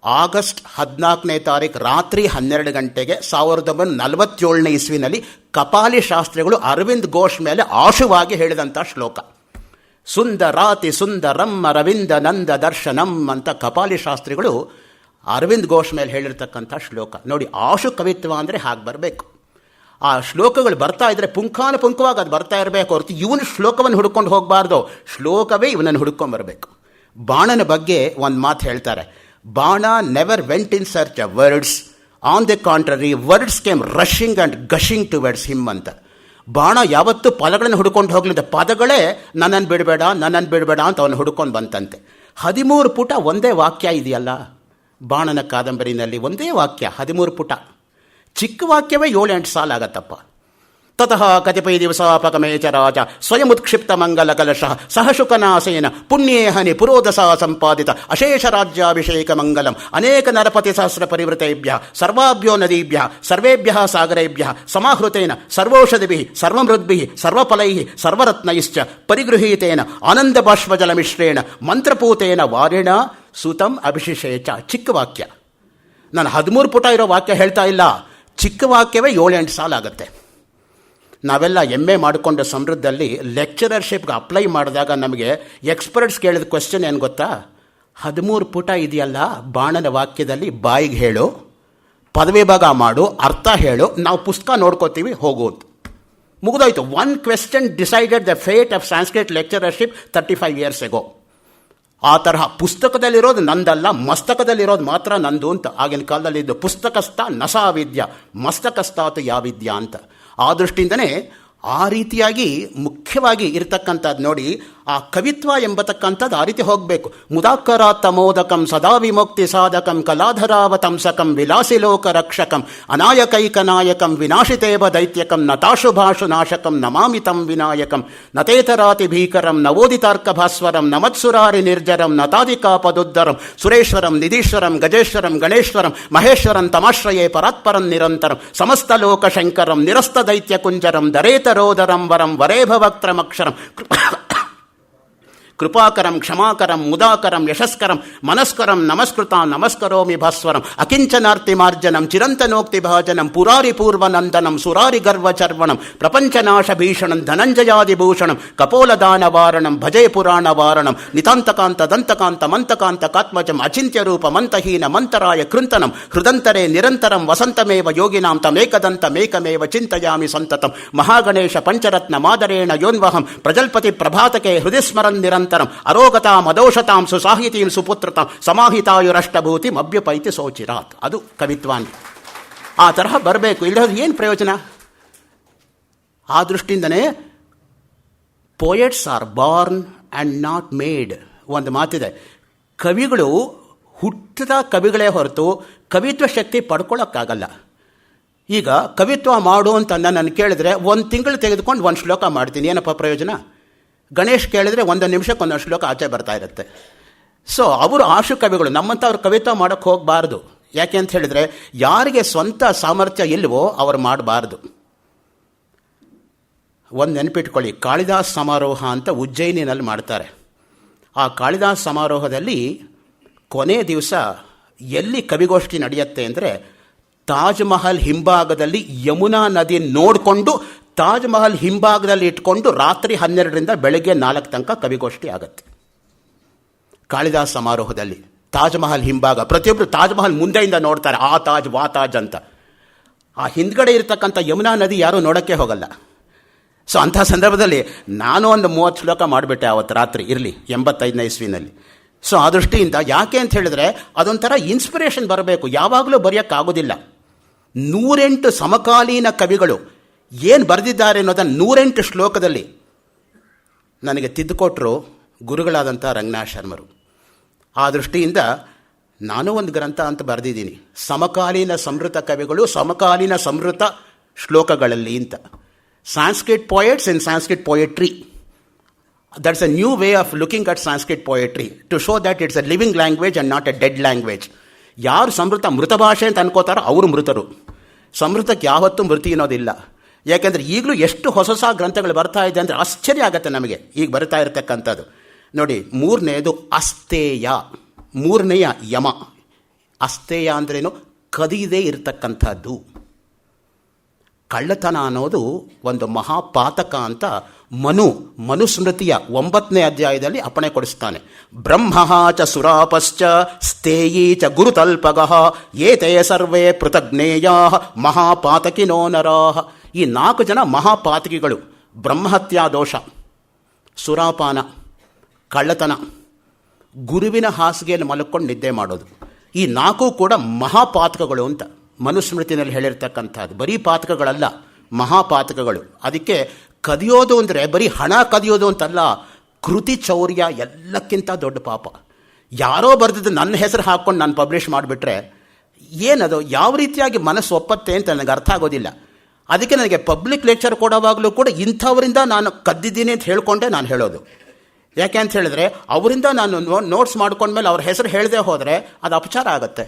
ಆಗಸ್ಟ್ 14ನೇ ತಾರೀಕು ರಾತ್ರಿ 12 ಗಂಟೆಗೆ 1947ನೇ ಇಸ್ವಿನಲ್ಲಿ ಕಪಾಲಿ ಶಾಸ್ತ್ರಿಗಳು ಅರವಿಂದ್ ಘೋಷ್ ಮೇಲೆ ಆಶುವಾಗಿ ಹೇಳಿದಂಥ ಶ್ಲೋಕ. ಸುಂದರಾತಿ ಸುಂದರಂ ಅರವಿಂದ ನಂದ ದರ್ಶನಂ ಅಂತ ಕಪಾಲಿ ಶಾಸ್ತ್ರಿಗಳು ಅರವಿಂದ್ ಘೋಷ್ ಮೇಲೆ ಹೇಳಿರ್ತಕ್ಕಂಥ ಶ್ಲೋಕ ನೋಡಿ. ಆಶು ಕವಿತ್ವ ಅಂದರೆ ಹಾಗೆ ಬರಬೇಕು. ಆ ಶ್ಲೋಕಗಳು ಬರ್ತಾ ಇದ್ರೆ ಪುಂಖಾನುಪುಂಖವಾಗಿ ಅದು ಬರ್ತಾ ಇರಬೇಕು ಹೊರತು ಇವನು ಶ್ಲೋಕವನ್ನು ಹುಡ್ಕೊಂಡು ಹೋಗಬಾರ್ದು, ಶ್ಲೋಕವೇ ಇವನನ್ನು ಹುಡ್ಕೊಂಡ್ಬರ್ಬೇಕು. ಬಾಣನ ಬಗ್ಗೆ ಒಂದು ಮಾತು ಹೇಳ್ತಾರೆ. Bana never went in search of words, on the contrary words came rushing and gushing towards him ಅಂತ. ಬಾಣ ಯಾವತ್ತೂ ಪದಗಳನ್ನು ಹುಡ್ಕೊಂಡು ಹೋಗ್ಲಿಲ್ಲ, ಪದಗಳೇ ನನ್ನನ್ನು ಬಿಡಬೇಡ ನನ್ನನ್ನು ಬಿಡಬೇಡ ಅಂತ ಅವನು ಹುಡ್ಕೊಂಡು ಬಂತಂತೆ. 13 ಪುಟ ಒಂದೇ ವಾಕ್ಯ ಇದೆಯಲ್ಲ ಬಾಣನ ಕಾದಂಬರಿನಲ್ಲಿ, ಒಂದೇ ವಾಕ್ಯ 13 ಪುಟ. ಚಿಕ್ಕ ವಾಕ್ಯವೇ 7-8 ಸಾಲ ಆಗತ್ತಪ್ಪ. ತತಃ ಕತಿಪಯ ದಿವಸಾಪಕಮೇ ಚ ರಾಜ ಸ್ವಯಮುತ್ಕ್ಷಿಪ್ತ ಮಂಗಲ ಕಲಶಃ ಸಹಶುಕನಾಸೇನ ಪುಣ್ಯೇಹನಿ ಪುರೋದಸ ಸಂಪಾದಿತ ಅಶೇಷ ರಾಜ್ಯಾಭಿಷೇಕ ಮಂಗಲಂ ಅನೇಕ ನರಪತಿ ಸಹಸ್ರ ಪರಿವೃತೇಭ್ಯ ಸರ್ವಾಭ್ಯೋ ನದೀಭ್ಯ ಸರ್ವೇಭ್ಯ ಸಾಗರೇಭ್ಯ ಸಮಾಹೃತೇನ ಸರ್ವೌಷಧಿಭಿಃ ಸರ್ವಮೃದ್ಭಿಃ ಸರ್ವಫಲೈಃ ಸರ್ವರತ್ನೈಶ್ಚ ಪರಿಗೃಹೀತೇನ ಆನಂದ ಬಾಷ್ಪಜಲ ಮಿಶ್ರೇಣ ಮಂತ್ರಪೂತೇನ ವಾರಿಣ ಸುತಂ ಅಭಿಷೇಚ. ಚಿಕ್ಕ ವಾಕ್ಯ. ನಾನು 13 ಪುಟ ಇರೋ ವಾಕ್ಯ ಹೇಳ್ತಾ ಇಲ್ಲ, ಚಿಕ್ಕ ವಾಕ್ಯವೇ 7-8 ಸಾಲ ಆಗುತ್ತೆ. ನಾವೆಲ್ಲ MA ಮಾಡಿಕೊಂಡು ಸಮೃದ್ಧಲ್ಲಿ ಲೆಕ್ಚರರ್ಶಿಪ್ಗೆ ಅಪ್ಲೈ ಮಾಡಿದಾಗ ನಮಗೆ ಎಕ್ಸ್ಪರ್ಟ್ಸ್ ಕೇಳಿದ ಕ್ವೆಶ್ಚನ್ ಏನು ಗೊತ್ತಾ? 13 ಪುಟ ಇದೆಯಲ್ಲ ಬಾಣನ ವಾಕ್ಯದಲ್ಲಿ ಬಾಯಿಗೆ ಹೇಳು, ಪದವಿ ಭಾಗ ಮಾಡು, ಅರ್ಥ ಹೇಳು, ನಾವು ಪುಸ್ತಕ ನೋಡ್ಕೋತೀವಿ ಹೋಗೋದು. ಮುಗಿದೋಯ್ತು. 1 question decided the fate of Sanskrit lecturership 35 years ago. ಆ ತರಹ ಪುಸ್ತಕದಲ್ಲಿರೋದು ನಂದಲ್ಲ, ಮಸ್ತಕದಲ್ಲಿರೋದು ಮಾತ್ರ ನಂದು ಅಂತ ಆಗಿನ ಕಾಲದಲ್ಲಿ ಇದ್ದು. ಪುಸ್ತಕಸ್ಥ ನಸಾ ವಿದ್ಯ ಮಸ್ತಕಸ್ಥಾತು ಯಾ ವಿದ್ಯಾ ಅಂತ. ಆ ದೃಷ್ಟಿಯಿಂದನೇ ಆ ರೀತಿಯಾಗಿ ಮುಖ್ಯವಾಗಿ ಇರತಕ್ಕಂಥದ್ದು ನೋಡಿ. ಆ ಕವಿತ್ವ ಎಂಬತಕ್ಕಂಥದ್ದು ಆ ರೀತಿ ಹೋಗಬೇಕು. ಮುದಾಕರಾತ್ತ ಮೋದಕಂ ಸದಾ ವಿಮುಕ್ತಿ ಸಾಧಕಂ ಕಲಾಧರಾವತಂಸಕಂ ವಿಲಾಸಿ ಲೋಕ ರಕ್ಷಕಂ ಅನಾಯಕೈಕ ನಾಯಕಂ ವಿನಾಶಿತೇವ ದೈತ್ಯಕಂ ನತಾಶುಭಾಷು ನಾಶಕಂ ನಮಾಮಿತಂ ವಿನಾಯಕಂ ನತೇತರಾತಿ ಭೀಕರಂ ನವೋದಿತಾರ್ಕ ಭಾಸ್ವರಂ ನಮತ್ಸುರಾರಿ ನಿರ್ಜರಂ ನತಾದಿಕಾಪದುದ್ದರಂ ಸುರೇಶ್ವರಂ ನಿಧೀಶ್ವರಂ ಗಜೇಶ್ವರಂ ಗಣೇಶ್ವರಂ ಮಹೇಶ್ವರಂ ತಮಾಶ್ರಯೇ ಪರಾತ್ಪರಂ ನಿರಂತರಂ ಸಮಸ್ತ ಲೋಕ ಶಂಕರಂ ನಿರಸ್ತ ದೈತ್ಯ ಕುಂಜರಂ ದರೇತರೋದರಂ ವರಂ ವರೇಭವಕ್ತ್ರಮಕ್ಷರಂ ಕೃಪಾಕರಂ ಕ್ಷಮಾಕರಂ ಮುದಾಕರಂ ಯಶಸ್ಕರಂ ಮನಸ್ಕರಂ ನಮಸ್ಕೃತ ನಮಸ್ಕರೋಮಿ ಭಾಸ್ವರಂ ಅಕಿಂಚನಾರ್ತಿ ಮಾರ್ಜನಂ ಚಿರಂತನೋಕ್ತಿ ಭಾಜನಂ ಪುರಾರಿ ಪೂರ್ವನಂದನಂ ಸುರಾರಿ ಗರ್ವಚರ್ವಣಂ ಪ್ರಪಂಚನಾಶ ಭೀಷಣಂ ಧನಂಜಯಾದಿಭೂಷಣಂ ಕಪೋಲದಾನ ವಾರಣಂ ಭಜೆ ಪುರಾಣ ವಾರಣಂ ನಿತಾಂತಕಾಂತ ದಂತಕಾಂತ ಮಂತಕಾಂತ ಕಾತ್ಮಜಂ ಅಚಿಂತ್ಯ ರೂಪ ಮಂತಹೀನ ಮಂತರಾಯ ಕೃಂತನಂ ಹೃದಂತರೇ ನಿರಂತರಂ ವಸಂತಮೇವ ಯೋಗಿನಾಂ ತಮೇಕದಂತಮೇಕಮೇವ ಚಿಂತಯಾಮಿ ಸಂತತಂ ಮಹಾಗಣೇಶ ಪಂಚರತ್ನ ಮಾದರೇಣ ಯೋನ್ವಹಂ ಪ್ರಜಲ್ಪತಿ ಪ್ರಭಾತಕೆ ಹೃದಯ ಸ್ಮರನ್ ನಿರಂತರಂ ಅರೋಗತಾಂ ಅದೋಷತಾಂ ಸುಸಾಹಿತೀಂ ಸುಪುತ್ರತಾಂ ಸಮಾಹಿತಾಯುರಷ್ಟಭೂತಿ ಮಭ್ಯುಪೈತಿ ಸೋಚಿರಾತ್. ಅದು ಕವಿತ್ವಾನ್. ಆ ತರಹ ಬರಬೇಕು, ಇಲ್ಲದ್ರೆ ಏನು ಪ್ರಯೋಜನ? ಆ ದೃಷ್ಟಿಯಿಂದನೇ poets are born and not made. ಒಂದು ಮಾತಿದೆ, ಕವಿಗಳು ಹುಟ್ಟಿದ ಕವಿಗಳೇ ಹೊರತು ಕವಿತ್ವ ಶಕ್ತಿ ಪಡ್ಕೊಳ್ಳೋಕ್ಕಾಗಲ್ಲ. ಈಗ ಕವಿತ್ವ ಮಾಡು ಅಂತ ನಾನು ಕೇಳಿದ್ರೆ 1 ತಿಂಗಳು ತೆಗೆದುಕೊಂಡು 1 ಶ್ಲೋಕ ಮಾಡ್ತೀನಿ, ಏನಪ್ಪ ಪ್ರಯೋಜನ? ಗಣೇಶ್ ಕೇಳಿದ್ರೆ 1 ನಿಮಿಷಕ್ಕೆ 1 ಶ್ಲೋಕ ಆಚೆ ಬರ್ತಾ ಇರುತ್ತೆ. ಸೊ ಅವರು ಆಶು ಕವಿಗಳು, ನಮ್ಮಂಥವ್ರು ಕವಿತ್ವ ಮಾಡೋಕ್ಕೆ ಹೋಗಬಾರ್ದು. ಯಾಕೆ ಅಂತ ಹೇಳಿದ್ರೆ, ಯಾರಿಗೆ ಸ್ವಂತ ಸಾಮರ್ಥ್ಯ ಇಲ್ವೋ ಅವರು ಮಾಡಬಾರ್ದು. ಒಂದು ನೆನಪಿಟ್ಕೊಳ್ಳಿ, ಕಾಳಿದಾಸ್ ಸಮಾರೋಹ ಅಂತ ಉಜ್ಜಯಿನಿನಲ್ಲಿ ಮಾಡ್ತಾರೆ. ಆ ಕಾಳಿದಾಸ್ ಸಮಾರೋಹದಲ್ಲಿ ಕೊನೆ ದಿವಸ ಎಲ್ಲಿ ಕವಿಗೋಷ್ಠಿ ನಡೆಯುತ್ತೆ ಅಂದರೆ, ತಾಜ್ ಮಹಲ್ ಹಿಂಭಾಗದಲ್ಲಿ ಯಮುನಾ ನದಿ ನೋಡಿಕೊಂಡು ತಾಜ್ ಮಹಲ್ ಹಿಂಭಾಗದಲ್ಲಿ ಇಟ್ಕೊಂಡು ರಾತ್ರಿ 12ರಿಂದ ಬೆಳಗ್ಗೆ 4 ತನಕ ಕವಿಗೋಷ್ಠಿ ಆಗುತ್ತೆ. ಕಾಳಿದಾಸ್ ಸಮಾರೋಹದಲ್ಲಿ ತಾಜ್ ಮಹಲ್ ಹಿಂಭಾಗ, ಪ್ರತಿಯೊಬ್ಬರು ತಾಜ್ ಮಹಲ್ ಮುಂದೆಯಿಂದ ನೋಡ್ತಾರೆ, ಆ ತಾಜ್ ವಾ ತಾಜ್ ಅಂತ. ಆ ಹಿಂದ್ಗಡೆ ಇರತಕ್ಕಂಥ ಯಮುನಾ ನದಿ ಯಾರೂ ನೋಡೋಕ್ಕೆ ಹೋಗಲ್ಲ. ಸೊ ಅಂಥ ಸಂದರ್ಭದಲ್ಲಿ ನಾನು ಒಂದು 30 ಶ್ಲೋಕ ಮಾಡಿಬಿಟ್ಟೆ ಆವತ್ತು ರಾತ್ರಿ, ಇರಲಿ 85ನೇ ಇಸ್ವಿನಲ್ಲಿ. ಸೊ ಆ ದೃಷ್ಟಿಯಿಂದ ಯಾಕೆ ಅಂತ ಹೇಳಿದ್ರೆ, ಅದೊಂಥರ ಇನ್ಸ್ಪಿರೇಷನ್ ಬರಬೇಕು. ಯಾವಾಗಲೂ ಬರೆಯೋಕ್ಕಾಗೋದಿಲ್ಲ. 108 ಸಮಕಾಲೀನ ಕವಿಗಳು ಏನು ಬರೆದಿದ್ದಾರೆ ಅನ್ನೋದನ್ನು 108 ಶ್ಲೋಕದಲ್ಲಿ ನನಗೆ ತಿದ್ದುಕೊಟ್ಟರು ಗುರುಗಳಾದಂಥ ರಂಗನಾಥ್ ಶರ್ಮರು. ಆ ದೃಷ್ಟಿಯಿಂದ ನಾನು ಒಂದು ಗ್ರಂಥ ಅಂತ ಬರೆದಿದ್ದೀನಿ, ಸಮಕಾಲೀನ ಸಮೃತ ಕವಿಗಳು ಸಮಕಾಲೀನ ಸಮೃತ ಶ್ಲೋಕಗಳಲ್ಲಿ ಅಂತ. Sanskrit poets and Sanskrit poetry. That's a new way of looking at Sanskrit poetry to show that it's a living language and not a dead language. ಯಾರು ಸಮೃತ ಮೃತ ಭಾಷೆ ಅಂತ ಅನ್ಕೋತಾರೋ ಅವರು ಮೃತರು. ಸಮೃತಕ್ಕೆ ಯಾವತ್ತೂ ಮೃತಿ ಅನ್ನೋದಿಲ್ಲ. ಯಾಕೆಂದರೆ ಈಗಲೂ ಎಷ್ಟು ಹೊಸ ಹೊಸ ಗ್ರಂಥಗಳು ಬರ್ತಾ ಇದೆ ಅಂದರೆ ಆಶ್ಚರ್ಯ ಆಗುತ್ತೆ ನಮಗೆ ಈಗ ಬರ್ತಾ ಇರತಕ್ಕಂಥದ್ದು. ನೋಡಿ, 3ನೇದು ಅಸ್ತೇಯ, 3ನೇಯ ಯಮ. ಅಸ್ತೇಯ ಅಂದ್ರೇನು? ಕದಿಯದೇ ಇರತಕ್ಕಂಥದ್ದು. ಕಳ್ಳತನ ಅನ್ನೋದು ಒಂದು ಮಹಾಪಾತಕ ಅಂತ ಮನುಸ್ಮೃತಿಯ 9ನೇ ಅಧ್ಯಾಯದಲ್ಲಿ ಅಪ್ಪಣೆ ಕೊಡಿಸ್ತಾನೆ. ಬ್ರಹ್ಮ ಚ ಸುರಾಪಶ್ಚ ಸ್ಥೇಯೀ ಚ ಗುರುತಲ್ಪಗಃ ಏತೇ ಸರ್ವೇ ಪೃಥಗ್ನೇಯಾ ಮಹಾಪಾತಕಿನೋ ನರಾಃ. ಈ 4 ಜನ ಮಹಾಪಾತಕಿಗಳು: ಬ್ರಹ್ಮಹತ್ಯಾ ದೋಷ, ಸುರಾಪಾನ, ಕಳ್ಳತನ, ಗುರುವಿನ ಹಾಸಿಗೆಯಲ್ಲಿ ಮಲ್ಕೊಂಡು ನಿದ್ದೆ ಮಾಡೋದು. ಈ 4 ಕೂಡ ಮಹಾಪಾತಕಗಳು ಅಂತ ಮನುಸ್ಮೃತಿನಲ್ಲಿ ಹೇಳಿರ್ತಕ್ಕಂಥದ್ದು. ಬರೀ ಪಾತಕಗಳಲ್ಲ, ಮಹಾಪಾತಕಗಳು. ಅದಕ್ಕೆ ಕದಿಯೋದು ಅಂದರೆ ಬರೀ ಹಣ ಕದಿಯೋದು ಅಂತಲ್ಲ, ಕೃತಿ ಚೌರ್ಯ ಎಲ್ಲಕ್ಕಿಂತ ದೊಡ್ಡ ಪಾಪ. ಯಾರೋ ಬರೆದಿದ್ದು ನನ್ನ ಹೆಸರು ಹಾಕ್ಕೊಂಡು ನಾನು ಪಬ್ಲಿಷ್ ಮಾಡಿಬಿಟ್ರೆ ಏನದು, ಯಾವ ರೀತಿಯಾಗಿ ಮನಸ್ಸು ಒಪ್ಪತ್ತೆ ಅಂತ ನನಗೆ ಅರ್ಥ ಆಗೋದಿಲ್ಲ. ಅದಕ್ಕೆ ನನಗೆ ಪಬ್ಲಿಕ್ ಲೆಕ್ಚರ್ ಕೊಡೋವಾಗಲೂ ಕೂಡ ಇಂಥವರಿಂದ ನಾನು ಕದ್ದಿದ್ದೀನಿ ಅಂತ ಹೇಳ್ಕೊಂಡೆ ನಾನು ಹೇಳೋದು. ಯಾಕೆ ಅಂತ ಹೇಳಿದ್ರೆ, ಅವರಿಂದ ನಾನು ನೋಟ್ಸ್ ಮಾಡ್ಕೊಂಡ್ಮೇಲೆ ಅವ್ರ ಹೆಸರು ಹೇಳದೆ ಹೋದರೆ ಅದು ಅಪಚಾರ ಆಗುತ್ತೆ.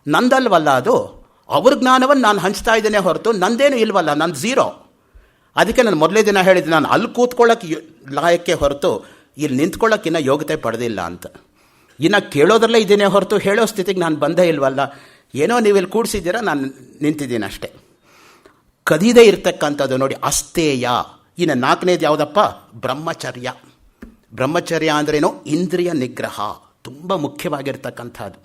ನಂದಲ್ವಲ್ಲ ಅದು, ಅವ್ರ ಜ್ಞಾನವನ್ನು ನಾನು ಹಂಚ್ತಾ ಇದ್ದೇನೆ ಹೊರತು ನಂದೇನು ಇಲ್ವಲ್ಲ, ನಂದು ಝೀರೋ. ಅದಕ್ಕೆ ನಾನು ಮೊದಲೇ ದಿನ ಹೇಳಿದ್ದೆ, ನಾನು ಅಲ್ಲಿ ಕೂತ್ಕೊಳ್ಳೋಕ್ಕೆ ಲಾಯಕ್ಕೆ ಹೊರತು ಇಲ್ಲಿ ನಿಂತ್ಕೊಳ್ಳೋಕ್ಕಿನ್ನ ಯೋಗ್ಯತೆ ಪಡೆದಿಲ್ಲ ಅಂತ. ಇನ್ನು ಕೇಳೋದ್ರಲ್ಲೇ ಇದ್ದೇನೆ ಹೊರತು ಹೇಳೋ ಸ್ಥಿತಿಗೆ ನಾನು ಬಂದೇ ಇಲ್ವಲ್ಲ. ಏನೋ ನೀವು ಇಲ್ಲಿ ಕೂಡಿಸಿದ್ದೀರಾ, ನಾನು ನಿಂತಿದ್ದೀನಿ ಅಷ್ಟೇ. ಕದಿದೇ ಇರ್ತಕ್ಕಂಥದ್ದು ನೋಡಿ, ಅಸ್ತೇಯ. ಇನ್ನು 4ನೇದು ಯಾವುದಪ್ಪ? ಬ್ರಹ್ಮಚರ್ಯ. ಬ್ರಹ್ಮಚರ್ಯ ಅಂದ್ರೇನು? ಇಂದ್ರಿಯ ನಿಗ್ರಹ. ತುಂಬ ಮುಖ್ಯವಾಗಿರ್ತಕ್ಕಂಥದ್ದು.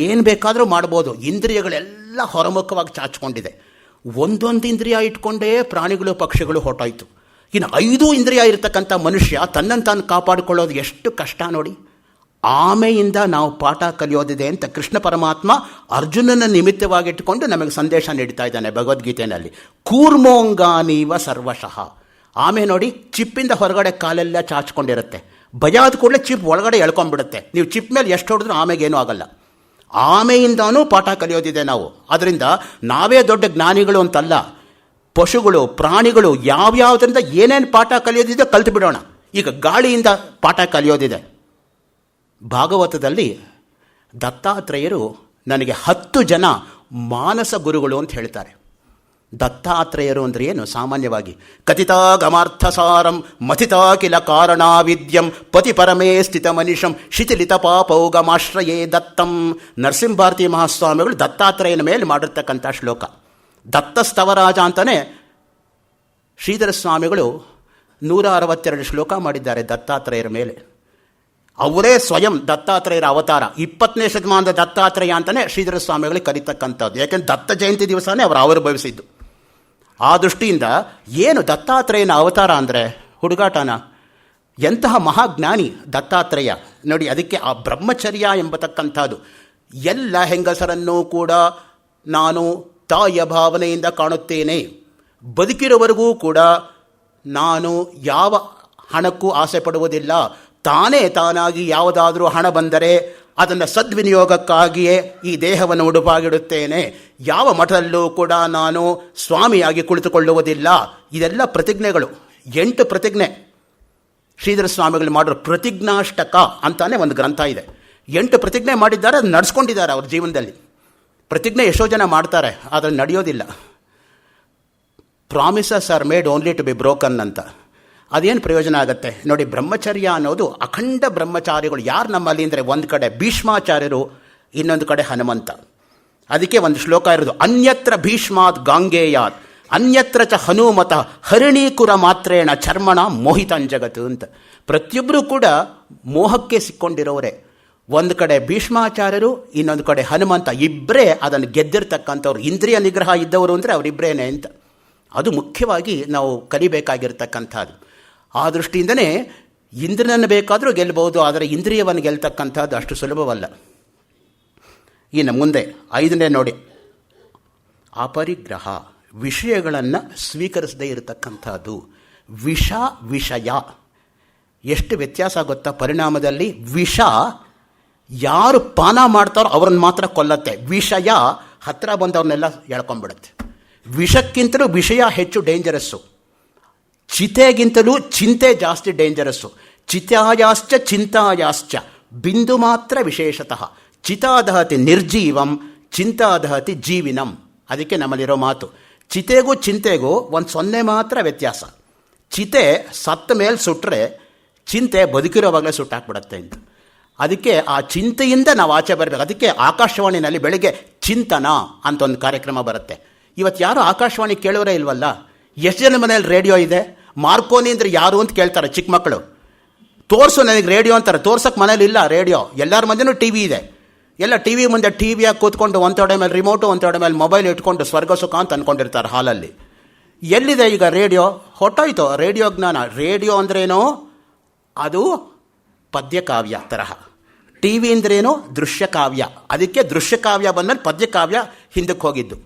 ಏನು ಬೇಕಾದರೂ ಮಾಡ್ಬೋದು. ಇಂದ್ರಿಯಗಳೆಲ್ಲ ಹೊರಮುಖವಾಗಿ ಚಾಚಿಕೊಂಡಿದೆ. ಒಂದೊಂದು ಇಂದ್ರಿಯ ಇಟ್ಕೊಂಡೇ ಪ್ರಾಣಿಗಳು ಪಕ್ಷಿಗಳು ಹೊರಟೋಯ್ತು. ಇನ್ನು 5 ಇಂದ್ರಿಯ ಇರತಕ್ಕಂಥ ಮನುಷ್ಯ ತನ್ನನ್ನು ತಾನು ಕಾಪಾಡಿಕೊಳ್ಳೋದು ಎಷ್ಟು ಕಷ್ಟ ನೋಡಿ. ಆಮೆಯಿಂದ ನಾವು ಪಾಠ ಕಲಿಯೋದಿದೆ ಅಂತ ಕೃಷ್ಣ ಪರಮಾತ್ಮ ಅರ್ಜುನನ ನಿಮಿತ್ತವಾಗಿಟ್ಟುಕೊಂಡು ನಮಗೆ ಸಂದೇಶ ನೀಡ್ತಾ ಇದ್ದಾನೆ ಭಗವದ್ಗೀತೆಯಲ್ಲಿ. ಕೂರ್ಮೋಂಗಾನೀವ ಸರ್ವಶಃ. ಆಮೆ ನೋಡಿ, ಚಿಪ್ಪಿಂದ ಹೊರಗಡೆ ಕಾಲೆಲ್ಲ ಚಾಚ್ಕೊಂಡಿರುತ್ತೆ. ಭಯ ಆದ ಕೂಡಲೇ ಚಿಪ್ ಒಳಗಡೆ ಎಳ್ಕೊಂಡ್ಬಿಡುತ್ತೆ. ನೀವು ಚಿಪ್ ಮೇಲೆ ಎಷ್ಟು ಹೊಡೆದ್ರೂ ಆಮೆಗೇನೂ ಆಗಲ್ಲ. ಆಮೆಯಿಂದಾನೂ ಪಾಠ ಕಲಿಯೋದಿದೆ ನಾವು. ಅದರಿಂದ ನಾವೇ ದೊಡ್ಡ ಜ್ಞಾನಿಗಳು ಅಂತಲ್ಲ, ಪಶುಗಳು ಪ್ರಾಣಿಗಳು ಯಾವ್ಯಾವುದರಿಂದ ಏನೇನು ಪಾಠ ಕಲಿಯೋದಿದೆ ಕಲ್ತು ಬಿಡೋಣ. ಈಗ ಗಾಳಿಯಿಂದ ಪಾಠ ಕಲಿಯೋದಿದೆ. ಭಾಗವತದಲ್ಲಿ ದತ್ತಾತ್ರೇಯರು ನನಗೆ 10 ಜನ ಮಾನಸ ಗುರುಗಳು ಅಂತ ಹೇಳ್ತಾರೆ. ದತ್ತಾತ್ರೇಯರು ಅಂದರೆ ಏನು? ಸಾಮಾನ್ಯವಾಗಿ ಕಥಿತಾಗಮಾರ್ಥಸಾರಂ ಮಥಿತಾಕಿಲ ಕಾರಣಾವಿದ್ಯಂ ಪತಿ ಪರಮೇ ಸ್ಥಿತ ಮನಿಷಂ ಶಿಥಿಲಿತ ಪಾಪೌಗಮಾಶ್ರಯೇ ದತ್ತಂ. ನರಸಿಂಹಭಾರತಿ ಮಹಾಸ್ವಾಮಿಗಳು ದತ್ತಾತ್ರೇಯನ ಮೇಲೆ ಮಾಡಿರ್ತಕ್ಕಂಥ ಶ್ಲೋಕ. ದತ್ತಸ್ತವರಾಜ ಅಂತಲೇ ಶ್ರೀಧರ ಸ್ವಾಮಿಗಳು 162 ಶ್ಲೋಕ ಮಾಡಿದ್ದಾರೆ ದತ್ತಾತ್ರೇಯರ ಮೇಲೆ. ಅವರೇ ಸ್ವಯಂ ದತ್ತಾತ್ರೇಯರ ಅವತಾರ. 20ನೇ ಶತಮಾನದ ದತ್ತಾತ್ರೇಯ ಅಂತಲೇ ಶ್ರೀಧರ ಸ್ವಾಮಿಗಳಿಗೆ ಕರೀತಕ್ಕಂಥದ್ದು. ಯಾಕೆಂದ್ರೆ ದತ್ತ ಜಯಂತಿ ದಿವಸನೇ ಅವರು ಆವಿರ್ಭವಿಸಿದ್ದು. ಆ ದೃಷ್ಟಿಯಿಂದ ಏನು ದತ್ತಾತ್ರೇಯನ ಅವತಾರ ಅಂದರೆ ಹುಡುಗಾಟನ? ಎಂತಹ ಮಹಾಜ್ಞಾನಿ ದತ್ತಾತ್ರೇಯ ನೋಡಿ. ಅದಕ್ಕೆ ಆ ಬ್ರಹ್ಮಚರ್ಯ ಎಂಬತಕ್ಕಂಥದ್ದು. ಎಲ್ಲ ಹೆಂಗಸರನ್ನೂ ಕೂಡ ನಾನು ತಾಯಿಯ ಭಾವನೆಯಿಂದ ಕಾಣುತ್ತೇನೆ, ಬದುಕಿರೋವರೆಗೂ ಕೂಡ ನಾನು ಯಾವ ಹಣಕ್ಕೂ ಆಸೆ ಪಡುವುದಿಲ್ಲ, ತಾನೇ ತಾನಾಗಿ ಯಾವುದಾದ್ರೂ ಹಣ ಬಂದರೆ ಅದನ್ನು ಸದ್ವಿನಿಯೋಗಕ್ಕಾಗಿಯೇ ಈ ದೇಹವನ್ನು ಉಡುಪಾಗಿಡುತ್ತೇನೆ, ಯಾವ ಮಠದಲ್ಲೂ ಕೂಡ ನಾನು ಸ್ವಾಮಿಯಾಗಿ ಕುಳಿತುಕೊಳ್ಳುವುದಿಲ್ಲ. ಇದೆಲ್ಲ ಪ್ರತಿಜ್ಞೆಗಳು. 8 ಪ್ರತಿಜ್ಞೆ ಶ್ರೀಧರ ಸ್ವಾಮಿಗಳು ಮಾಡಿರೋ ಪ್ರತಿಜ್ಞಾಷ್ಟಕ ಅಂತಾನೆ ಒಂದು ಗ್ರಂಥ ಇದೆ. 8 ಪ್ರತಿಜ್ಞೆ ಮಾಡಿದ್ದಾರೆ, ಅದು ನಡೆಸ್ಕೊಂಡಿದ್ದಾರೆ ಅವ್ರ ಜೀವನದಲ್ಲಿ. ಪ್ರತಿಜ್ಞೆ ಎಷ್ಟೋ ಜನ ಮಾಡ್ತಾರೆ, ಆದರೆ ನಡೆಯೋದಿಲ್ಲ. Promises are made only to be broken ಅಂತ. ಅದೇನು ಪ್ರಯೋಜನ ಆಗುತ್ತೆ ನೋಡಿ. ಬ್ರಹ್ಮಚರ್ಯ ಅನ್ನೋದು ಅಖಂಡ ಬ್ರಹ್ಮಚಾರಿಗಳು ಯಾರು ನಮ್ಮಲ್ಲಿ ಅಂದರೆ, ಒಂದು ಕಡೆ ಭೀಷ್ಮಾಚಾರ್ಯರು, ಇನ್ನೊಂದು ಕಡೆ ಹನುಮಂತ. ಅದಕ್ಕೆ ಒಂದು ಶ್ಲೋಕ ಇರೋದು, ಅನ್ಯತ್ರ ಭೀಷ್ಮಾತ್ ಗಾಂಗೇಯಾತ್ ಅನ್ಯತ್ರ ಚ ಹನುಮತ ಹರಿಣೀಕುರ ಮಾತ್ರೇಣ ಚರ್ಮಣ ಮೋಹಿತಾಂಜಗತ್ತು ಅಂತ. ಪ್ರತಿಯೊಬ್ಬರೂ ಕೂಡ ಮೋಹಕ್ಕೆ ಸಿಕ್ಕೊಂಡಿರೋರೆ. ಒಂದು ಕಡೆ ಭೀಷ್ಮಾಚಾರ್ಯರು, ಇನ್ನೊಂದು ಕಡೆ ಹನುಮಂತ. ಇಬ್ಬರೇ ಅದನ್ನು ಗೆದ್ದಿರ್ತಕ್ಕಂಥವ್ರು. ಇಂದ್ರಿಯ ನಿಗ್ರಹ ಇದ್ದವರು ಅಂದರೆ ಅವರಿಬ್ಬರೇನೆ ಅಂತ. ಅದು ಮುಖ್ಯವಾಗಿ ನಾವು ಕಲಿಬೇಕಾಗಿರ್ತಕ್ಕಂಥದ್ದು. ಆ ದೃಷ್ಟಿಯಿಂದನೇ ಇಂದ್ರನನ್ನು ಬೇಕಾದರೂ ಗೆಲ್ಲಬಹುದು, ಆದರೆ ಇಂದ್ರಿಯವನ್ನು ಗೆಲ್ತಕ್ಕಂಥದ್ದು ಅಷ್ಟು ಸುಲಭವಲ್ಲ. ಇನ್ನು ಮುಂದೆ 5ನೇ ನೋಡಿ, ಅಪರಿಗ್ರಹ, ವಿಷಯಗಳನ್ನು ಸ್ವೀಕರಿಸದೇ ಇರತಕ್ಕಂಥದ್ದು. ವಿಷಯ ಎಷ್ಟು ವ್ಯತ್ಯಾಸ ಗೊತ್ತಾ ಪರಿಣಾಮದಲ್ಲಿ? ವಿಷ ಯಾರು ಪಾನ ಮಾಡ್ತಾರೋ ಅವ್ರನ್ನ ಮಾತ್ರ ಕೊಲ್ಲತ್ತೆ. ವಿಷಯ ಹತ್ತಿರ ಬಂದವ್ರನ್ನೆಲ್ಲ ಎಳ್ಕೊಂಡ್ಬಿಡುತ್ತೆ. ವಿಷಕ್ಕಿಂತಲೂ ವಿಷಯ ಹೆಚ್ಚು ಡೇಂಜರಸ್ಸು. ಚಿತೆಗಿಂತಲೂ ಚಿಂತೆ ಜಾಸ್ತಿ ಡೇಂಜರಸ್ಸು. ಚಿತಾಯಾಶ್ಚ ಚಿಂತಾಯಾಶ್ಚ ಬಿಂದು ಮಾತ್ರ ವಿಶೇಷತಃ. ಚಿತಾದಹತಿ ನಿರ್ಜೀವಂ ಚಿಂತಾದಹತಿ ಜೀವಿನಂ. ಅದಕ್ಕೆ ನಮ್ಮಲ್ಲಿರೋ ಮಾತು, ಚಿತೆಗೂ ಚಿಂತೆಗೂ 0 ಮಾತ್ರ ವ್ಯತ್ಯಾಸ. ಚಿತೆ ಸತ್ತ ಮೇಲೆ ಸುಟ್ಟರೆ, ಚಿಂತೆ ಬದುಕಿರೋವಾಗಲೇ ಸುಟ್ಟಾಕ್ಬಿಡತ್ತೆ ಅಂತ. ಅದಕ್ಕೆ ಆ ಚಿಂತೆಯಿಂದ ನಾವು ಆಚೆ ಬರಬೇಕು. ಅದಕ್ಕೆ ಆಕಾಶವಾಣಿನಲ್ಲಿ ಬೆಳಗ್ಗೆ ಚಿಂತನ ಅಂತ ಒಂದು ಕಾರ್ಯಕ್ರಮ ಬರುತ್ತೆ. ಇವತ್ತು ಯಾರು ಆಕಾಶವಾಣಿ ಕೇಳೋರೇ ಇಲ್ವಲ್ಲ. ಎಷ್ಟು ಜನ ಮನೇಲಿ ರೇಡಿಯೋ ಇದೆ? ಮಾರ್ಕೋನಿ ಅಂದರೆ ಯಾರು ಅಂತ ಕೇಳ್ತಾರೆ ಚಿಕ್ಕ ಮಕ್ಕಳು. ತೋರಿಸು ನನಗೆ ರೇಡಿಯೋ ಅಂತಾರೆ. ತೋರ್ಸೋಕ್ಕೆ ಮನೇಲಿ ಇಲ್ಲ ರೇಡಿಯೋ. ಎಲ್ಲರ ಮಧ್ಯೆನೂ ಟಿ ವಿ ಇದೆ. ಎಲ್ಲ ಟಿ ವಿ ಮುಂದೆ ಟಿವಿಯಾಗಿ ಕೂತ್ಕೊಂಡು ಒಂದೊಡೆ ಮೇಲೆ ರಿಮೋಟು, ಒಂದೊಡೆ ಮೇಲೆ ಮೊಬೈಲ್ ಇಟ್ಕೊಂಡು ಸ್ವರ್ಗ ಸುಖ ಅಂತ ಅಂದ್ಕೊಂಡಿರ್ತಾರೆ ಹಾಲಲ್ಲಿ. ಎಲ್ಲಿದೆ ಈಗ ರೇಡಿಯೋ? ಹೊಟ್ಟೋಯ್ತು ರೇಡಿಯೋ ಜ್ಞಾನ. ರೇಡಿಯೋ ಅಂದ್ರೇನೋ ಅದು ಪದ್ಯಕಾವ್ಯ ತರಹ. ಟಿ ವಿ ಅಂದ್ರೇನು? ದೃಶ್ಯಕಾವ್ಯ. ಅದಕ್ಕೆ ದೃಶ್ಯಕಾವ್ಯ ಬಂದಮೇಲೆ ಪದ್ಯಕಾವ್ಯ ಹಿಂದಕ್ಕೆ ಹೋಗಿದ್ದು.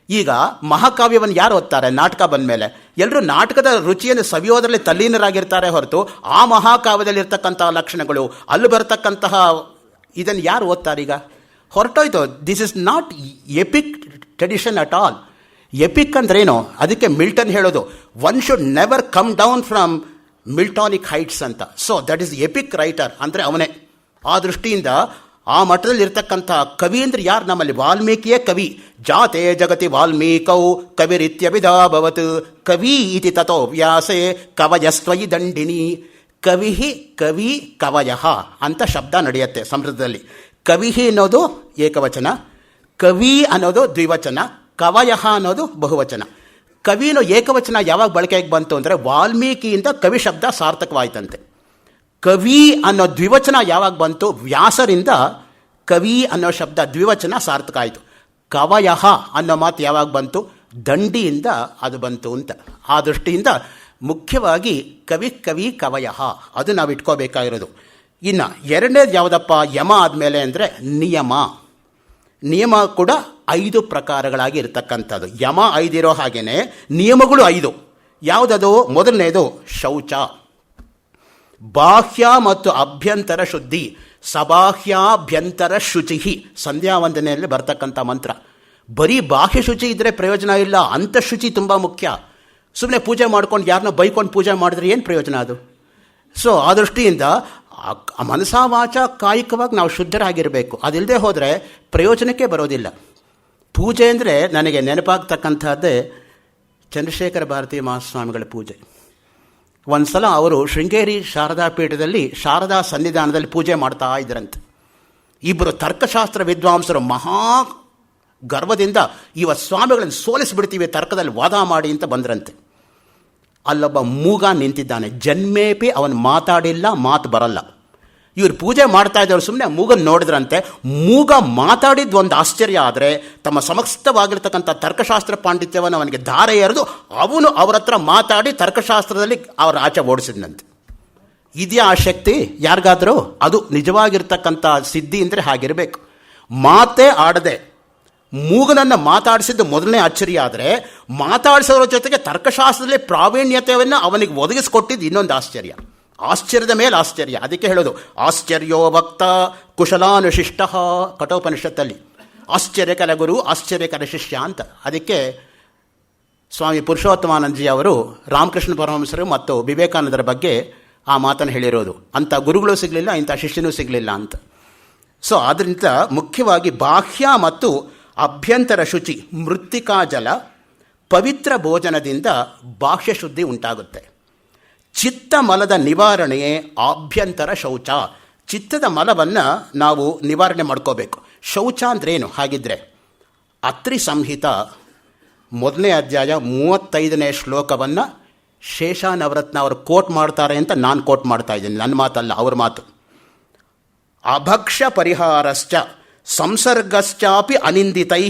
ಈಗ ಮಹಾಕಾವ್ಯವನ್ನು ಯಾರು ಓದ್ತಾರೆ? ನಾಟಕ ಬಂದ ಮೇಲೆ ಎಲ್ಲರೂ ನಾಟಕದ ರುಚಿಯನ್ನು ಸವಿಯೋದರಲ್ಲಿ ತಲ್ಲೀನರಾಗಿರ್ತಾರೆ ಹೊರತು ಆ ಮಹಾಕಾವ್ಯದಲ್ಲಿರ್ತಕ್ಕಂಥ ಲಕ್ಷಣಗಳು, ಅಲ್ಲಿ ಬರತಕ್ಕಂತಹ ಇದನ್ನು ಯಾರು ಓದ್ತಾರೆ? ಈಗ ಹೊರಟೋಯ್ತು. This is not epic tradition at all. Epic ಅಂದ್ರೇನು? ಅದಕ್ಕೆ ಮಿಲ್ಟನ್ ಹೇಳೋದು, one should never come down from Miltonic heights ಅಂತ. So that is epic writer ಅಂದರೆ ಅವನೇ. ಆ ದೃಷ್ಟಿಯಿಂದ ಆ ಮಠದಲ್ಲಿ ಇರ್ತಕ್ಕಂಥ ಕವಿ ಅಂದ್ರೆ ಯಾರು? ನಮ್ಮಲ್ಲಿ ವಾಲ್ಮೀಕಿಯೇ ಕವಿ. ಜಾತೆ ಜಗತಿ ವಾಲ್ಮೀಕೌ ಕವಿರಿತ್ಯಭಿಧಾಭವತ್ ಕವಿ ಇತಿ ತಥೋ ವ್ಯಾಸೇ ಕವಯಸ್ತ್ವಯಿ ದಂಡಿನಿ. ಕವಿ ಕವಯಃ ಅಂತ ಶಬ್ದ ನಡೆಯುತ್ತೆ ಸಂಸ್ಕೃತದಲ್ಲಿ. ಕವಿಹಿ ಅನ್ನೋದು ಏಕವಚನ, ಕವಿ ಅನ್ನೋದು ದ್ವಿವಚನ, ಕವಯಃ ಅನ್ನೋದು ಬಹುವಚನ. ಕವಿನೋ ಏಕವಚನ ಯಾವಾಗ ಬಳಕೆಗೆ ಬಂತು ಅಂದರೆ ವಾಲ್ಮೀಕಿಯಿಂದ ಕವಿ ಶಬ್ದ ಸಾರ್ಥಕವಾಯ್ತಂತೆ. ಕವಿ ಅನ್ನೋ ದ್ವಿವಚನ ಯಾವಾಗ ಬಂತು? ವ್ಯಾಸರಿಂದ ಕವಿ ಅನ್ನೋ ಶಬ್ದ ದ್ವಿವಚನ ಸಾರ್ಥಕ ಆಯಿತು. ಕವಯಃ ಅನ್ನೋ ಮಾತು ಯಾವಾಗ ಬಂತು? ದಂಡಿಯಿಂದ ಅದು ಬಂತು ಅಂತ. ಆ ದೃಷ್ಟಿಯಿಂದ ಮುಖ್ಯವಾಗಿ ಕವಿ ಕವಯಃ ಅದು ನಾವು ಇಟ್ಕೋಬೇಕಾಗಿರೋದು. ಇನ್ನು 2ನೇದು ಯಾವುದಪ್ಪ? ಯಮ ಆದಮೇಲೆ ಅಂದರೆ ನಿಯಮ. ನಿಯಮ ಕೂಡ 5 ಪ್ರಕಾರಗಳಾಗಿ ಇರತಕ್ಕಂಥದ್ದು. ಯಮ 5 ಇರೋ ಹಾಗೇನೆ ನಿಯಮಗಳು 5. ಯಾವುದದು? ಮೊದಲನೇದು ಶೌಚ. ಬಾಹ್ಯ ಮತ್ತು ಅಭ್ಯಂತರ ಶುದ್ಧಿ. ಸಬಾಹ್ಯಾಭ್ಯಂತರ ಶುಚಿ ಸಂಧ್ಯಾ ವಂದನೆಯಲ್ಲಿ ಬರ್ತಕ್ಕಂಥ ಮಂತ್ರ. ಬರೀ ಬಾಹ್ಯ ಶುಚಿ ಇದ್ದರೆ ಪ್ರಯೋಜನ ಇಲ್ಲ, ಅಂತಃಶುಚಿ ತುಂಬ ಮುಖ್ಯ. ಸುಮ್ಮನೆ ಪೂಜೆ ಮಾಡ್ಕೊಂಡು ಯಾರನ್ನ ಬೈಕೊಂಡು ಪೂಜೆ ಮಾಡಿದ್ರೆ ಏನು ಪ್ರಯೋಜನ ಅದು? ಸೊ ಆ ದೃಷ್ಟಿಯಿಂದ ಮನಸಾ ವಾಚ ಕಾಯಿಕವಾಗಿ ನಾವು ಶುದ್ಧರಾಗಿರಬೇಕು. ಅದಿಲ್ಲದೆ ಹೋದರೆ ಪ್ರಯೋಜನಕ್ಕೆ ಬರೋದಿಲ್ಲ. ಪೂಜೆ ಅಂದರೆ ನನಗೆ ನೆನಪಾಗ್ತಕ್ಕಂಥದ್ದೇ ಚಂದ್ರಶೇಖರ ಭಾರತಿ ಮಹಾಸ್ವಾಮಿಗಳ ಪೂಜೆ. ಒಂದು ಸಲ ಅವರು ಶೃಂಗೇರಿ ಶಾರದಾ ಪೀಠದಲ್ಲಿ ಶಾರದಾ ಸನ್ನಿಧಾನದಲ್ಲಿ ಪೂಜೆ ಮಾಡ್ತಾ ಇದ್ರಂತೆ. ಇಬ್ಬರು ತರ್ಕಶಾಸ್ತ್ರ ವಿದ್ವಾಂಸರು ಮಹಾ ಗರ್ವದಿಂದ ಇವತ್ತು ಸ್ವಾಮಿಗಳನ್ನು ಸೋಲಿಸಿಬಿಡ್ತೀವಿ ತರ್ಕದಲ್ಲಿ ವಾದ ಮಾಡಿ ಅಂತ ಬಂದ್ರಂತೆ. ಅಲ್ಲೊಬ್ಬ ಮೂಗ ನಿಂತಿದ್ದಾನೆ. ಜನ್ಮೇಪಿ ಅವನು ಮಾತಾಡಿಲ್ಲ, ಮಾತು ಬರಲ್ಲ. ಇವರು ಪೂಜೆ ಮಾಡ್ತಾ ಇದ್ದವರು ಸುಮ್ಮನೆ ಮೂಗನ್ನು ನೋಡಿದ್ರಂತೆ. ಮೂಗ ಮಾತಾಡಿದ್ದು ಒಂದು ಆಶ್ಚರ್ಯ ಆದರೆ ತಮ್ಮ ಸಮಸ್ತವಾಗಿರ್ತಕ್ಕಂಥ ತರ್ಕಶಾಸ್ತ್ರ ಪಾಂಡಿತ್ಯವನ್ನು ಅವನಿಗೆ ಧಾರೆ ಎರೆದು ಅವನು ಅವರ ಹತ್ರ ಮಾತಾಡಿ ತರ್ಕಶಾಸ್ತ್ರದಲ್ಲಿ ಅವರ ಆಚೆ ಓಡಿಸಿದ್ನಂತೆ. ಇದೆಯಾ ಆ ಶಕ್ತಿ ಯಾರಿಗಾದರೂ? ಅದು ನಿಜವಾಗಿರ್ತಕ್ಕಂಥ ಸಿದ್ಧಿ ಅಂದರೆ ಹಾಗಿರಬೇಕು. ಮಾತೇ ಆಡದೆ ಮೂಗನನ್ನು ಮಾತಾಡಿಸಿದ್ದು ಮೊದಲನೇ ಆಶ್ಚರ್ಯ ಆದರೆ, ಮಾತಾಡಿಸೋರ ಜೊತೆಗೆ ತರ್ಕಶಾಸ್ತ್ರದಲ್ಲಿ ಪ್ರಾವೀಣ್ಯತೆಯನ್ನು ಅವನಿಗೆ ಒದಗಿಸಿಕೊಟ್ಟಿದ್ದು ಇನ್ನೊಂದು ಆಶ್ಚರ್ಯ. ಆಶ್ಚರ್ಯದ ಮೇಲೆ ಆಶ್ಚರ್ಯ. ಅದಕ್ಕೆ ಹೇಳೋದು ಆಶ್ಚರ್ಯೋ ಭಕ್ತ ಕುಶಲಾನುಶಿಷ್ಟ ಕಠೋಪನಿಷತ್ತಲ್ಲಿ. ಆಶ್ಚರ್ಯಕರ ಗುರು, ಆಶ್ಚರ್ಯಕರ ಶಿಷ್ಯ ಅಂತ. ಅದಕ್ಕೆ ಸ್ವಾಮಿ ಪುರುಷೋತ್ತಮಾನಂದಜಿ ಅವರು ರಾಮಕೃಷ್ಣ ಪರಮಹಂಸರು ಮತ್ತು ವಿವೇಕಾನಂದರ ಬಗ್ಗೆ ಆ ಮಾತನ್ನು ಹೇಳಿರೋದು. ಅಂಥ ಗುರುಗಳು ಸಿಗಲಿಲ್ಲ, ಇಂಥ ಶಿಷ್ಯನೂ ಸಿಗಲಿಲ್ಲ ಅಂತ. ಸೊ ಆದ್ದರಿಂದ ಮುಖ್ಯವಾಗಿ ಬಾಹ್ಯ ಮತ್ತು ಅಭ್ಯಂತರ ಶುಚಿ, ಮೃತ್ತಿಕಾ ಜಲ, ಪವಿತ್ರ ಭೋಜನದಿಂದ ಬಾಹ್ಯ ಶುದ್ಧಿ ಉಂಟಾಗುತ್ತೆ. ಚಿತ್ತ ಮಲದ ನಿವಾರಣೆಯೇ ಆಭ್ಯಂತರ ಶೌಚ. ಚಿತ್ತದ ಮಲವನ್ನು ನಾವು ನಿವಾರಣೆ ಮಾಡ್ಕೋಬೇಕು. ಶೌಚ ಅಂದ್ರೇನು? ಹಾಗಿದ್ರೆ ಅತ್ರಿ ಸಂಹಿತ 1ನೇ ಅಧ್ಯಾಯ 35ನೇ ಶ್ಲೋಕವನ್ನು ಶೇಷಾನವರತ್ನ ಅವರು ಕೋಟ್ ಮಾಡ್ತಾರೆ ಅಂತ ನಾನು ಕೋಟ್ ಮಾಡ್ತಾ ಇದ್ದೀನಿ. ನನ್ನ ಮಾತಲ್ಲ, ಅವ್ರ ಮಾತು. ಅಭಕ್ಷ್ಯ ಪರಿಹಾರಶ್ಚ ಸಂಸರ್ಗಶ್ಚಾಪಿ ಅನಿಂದಿತೈ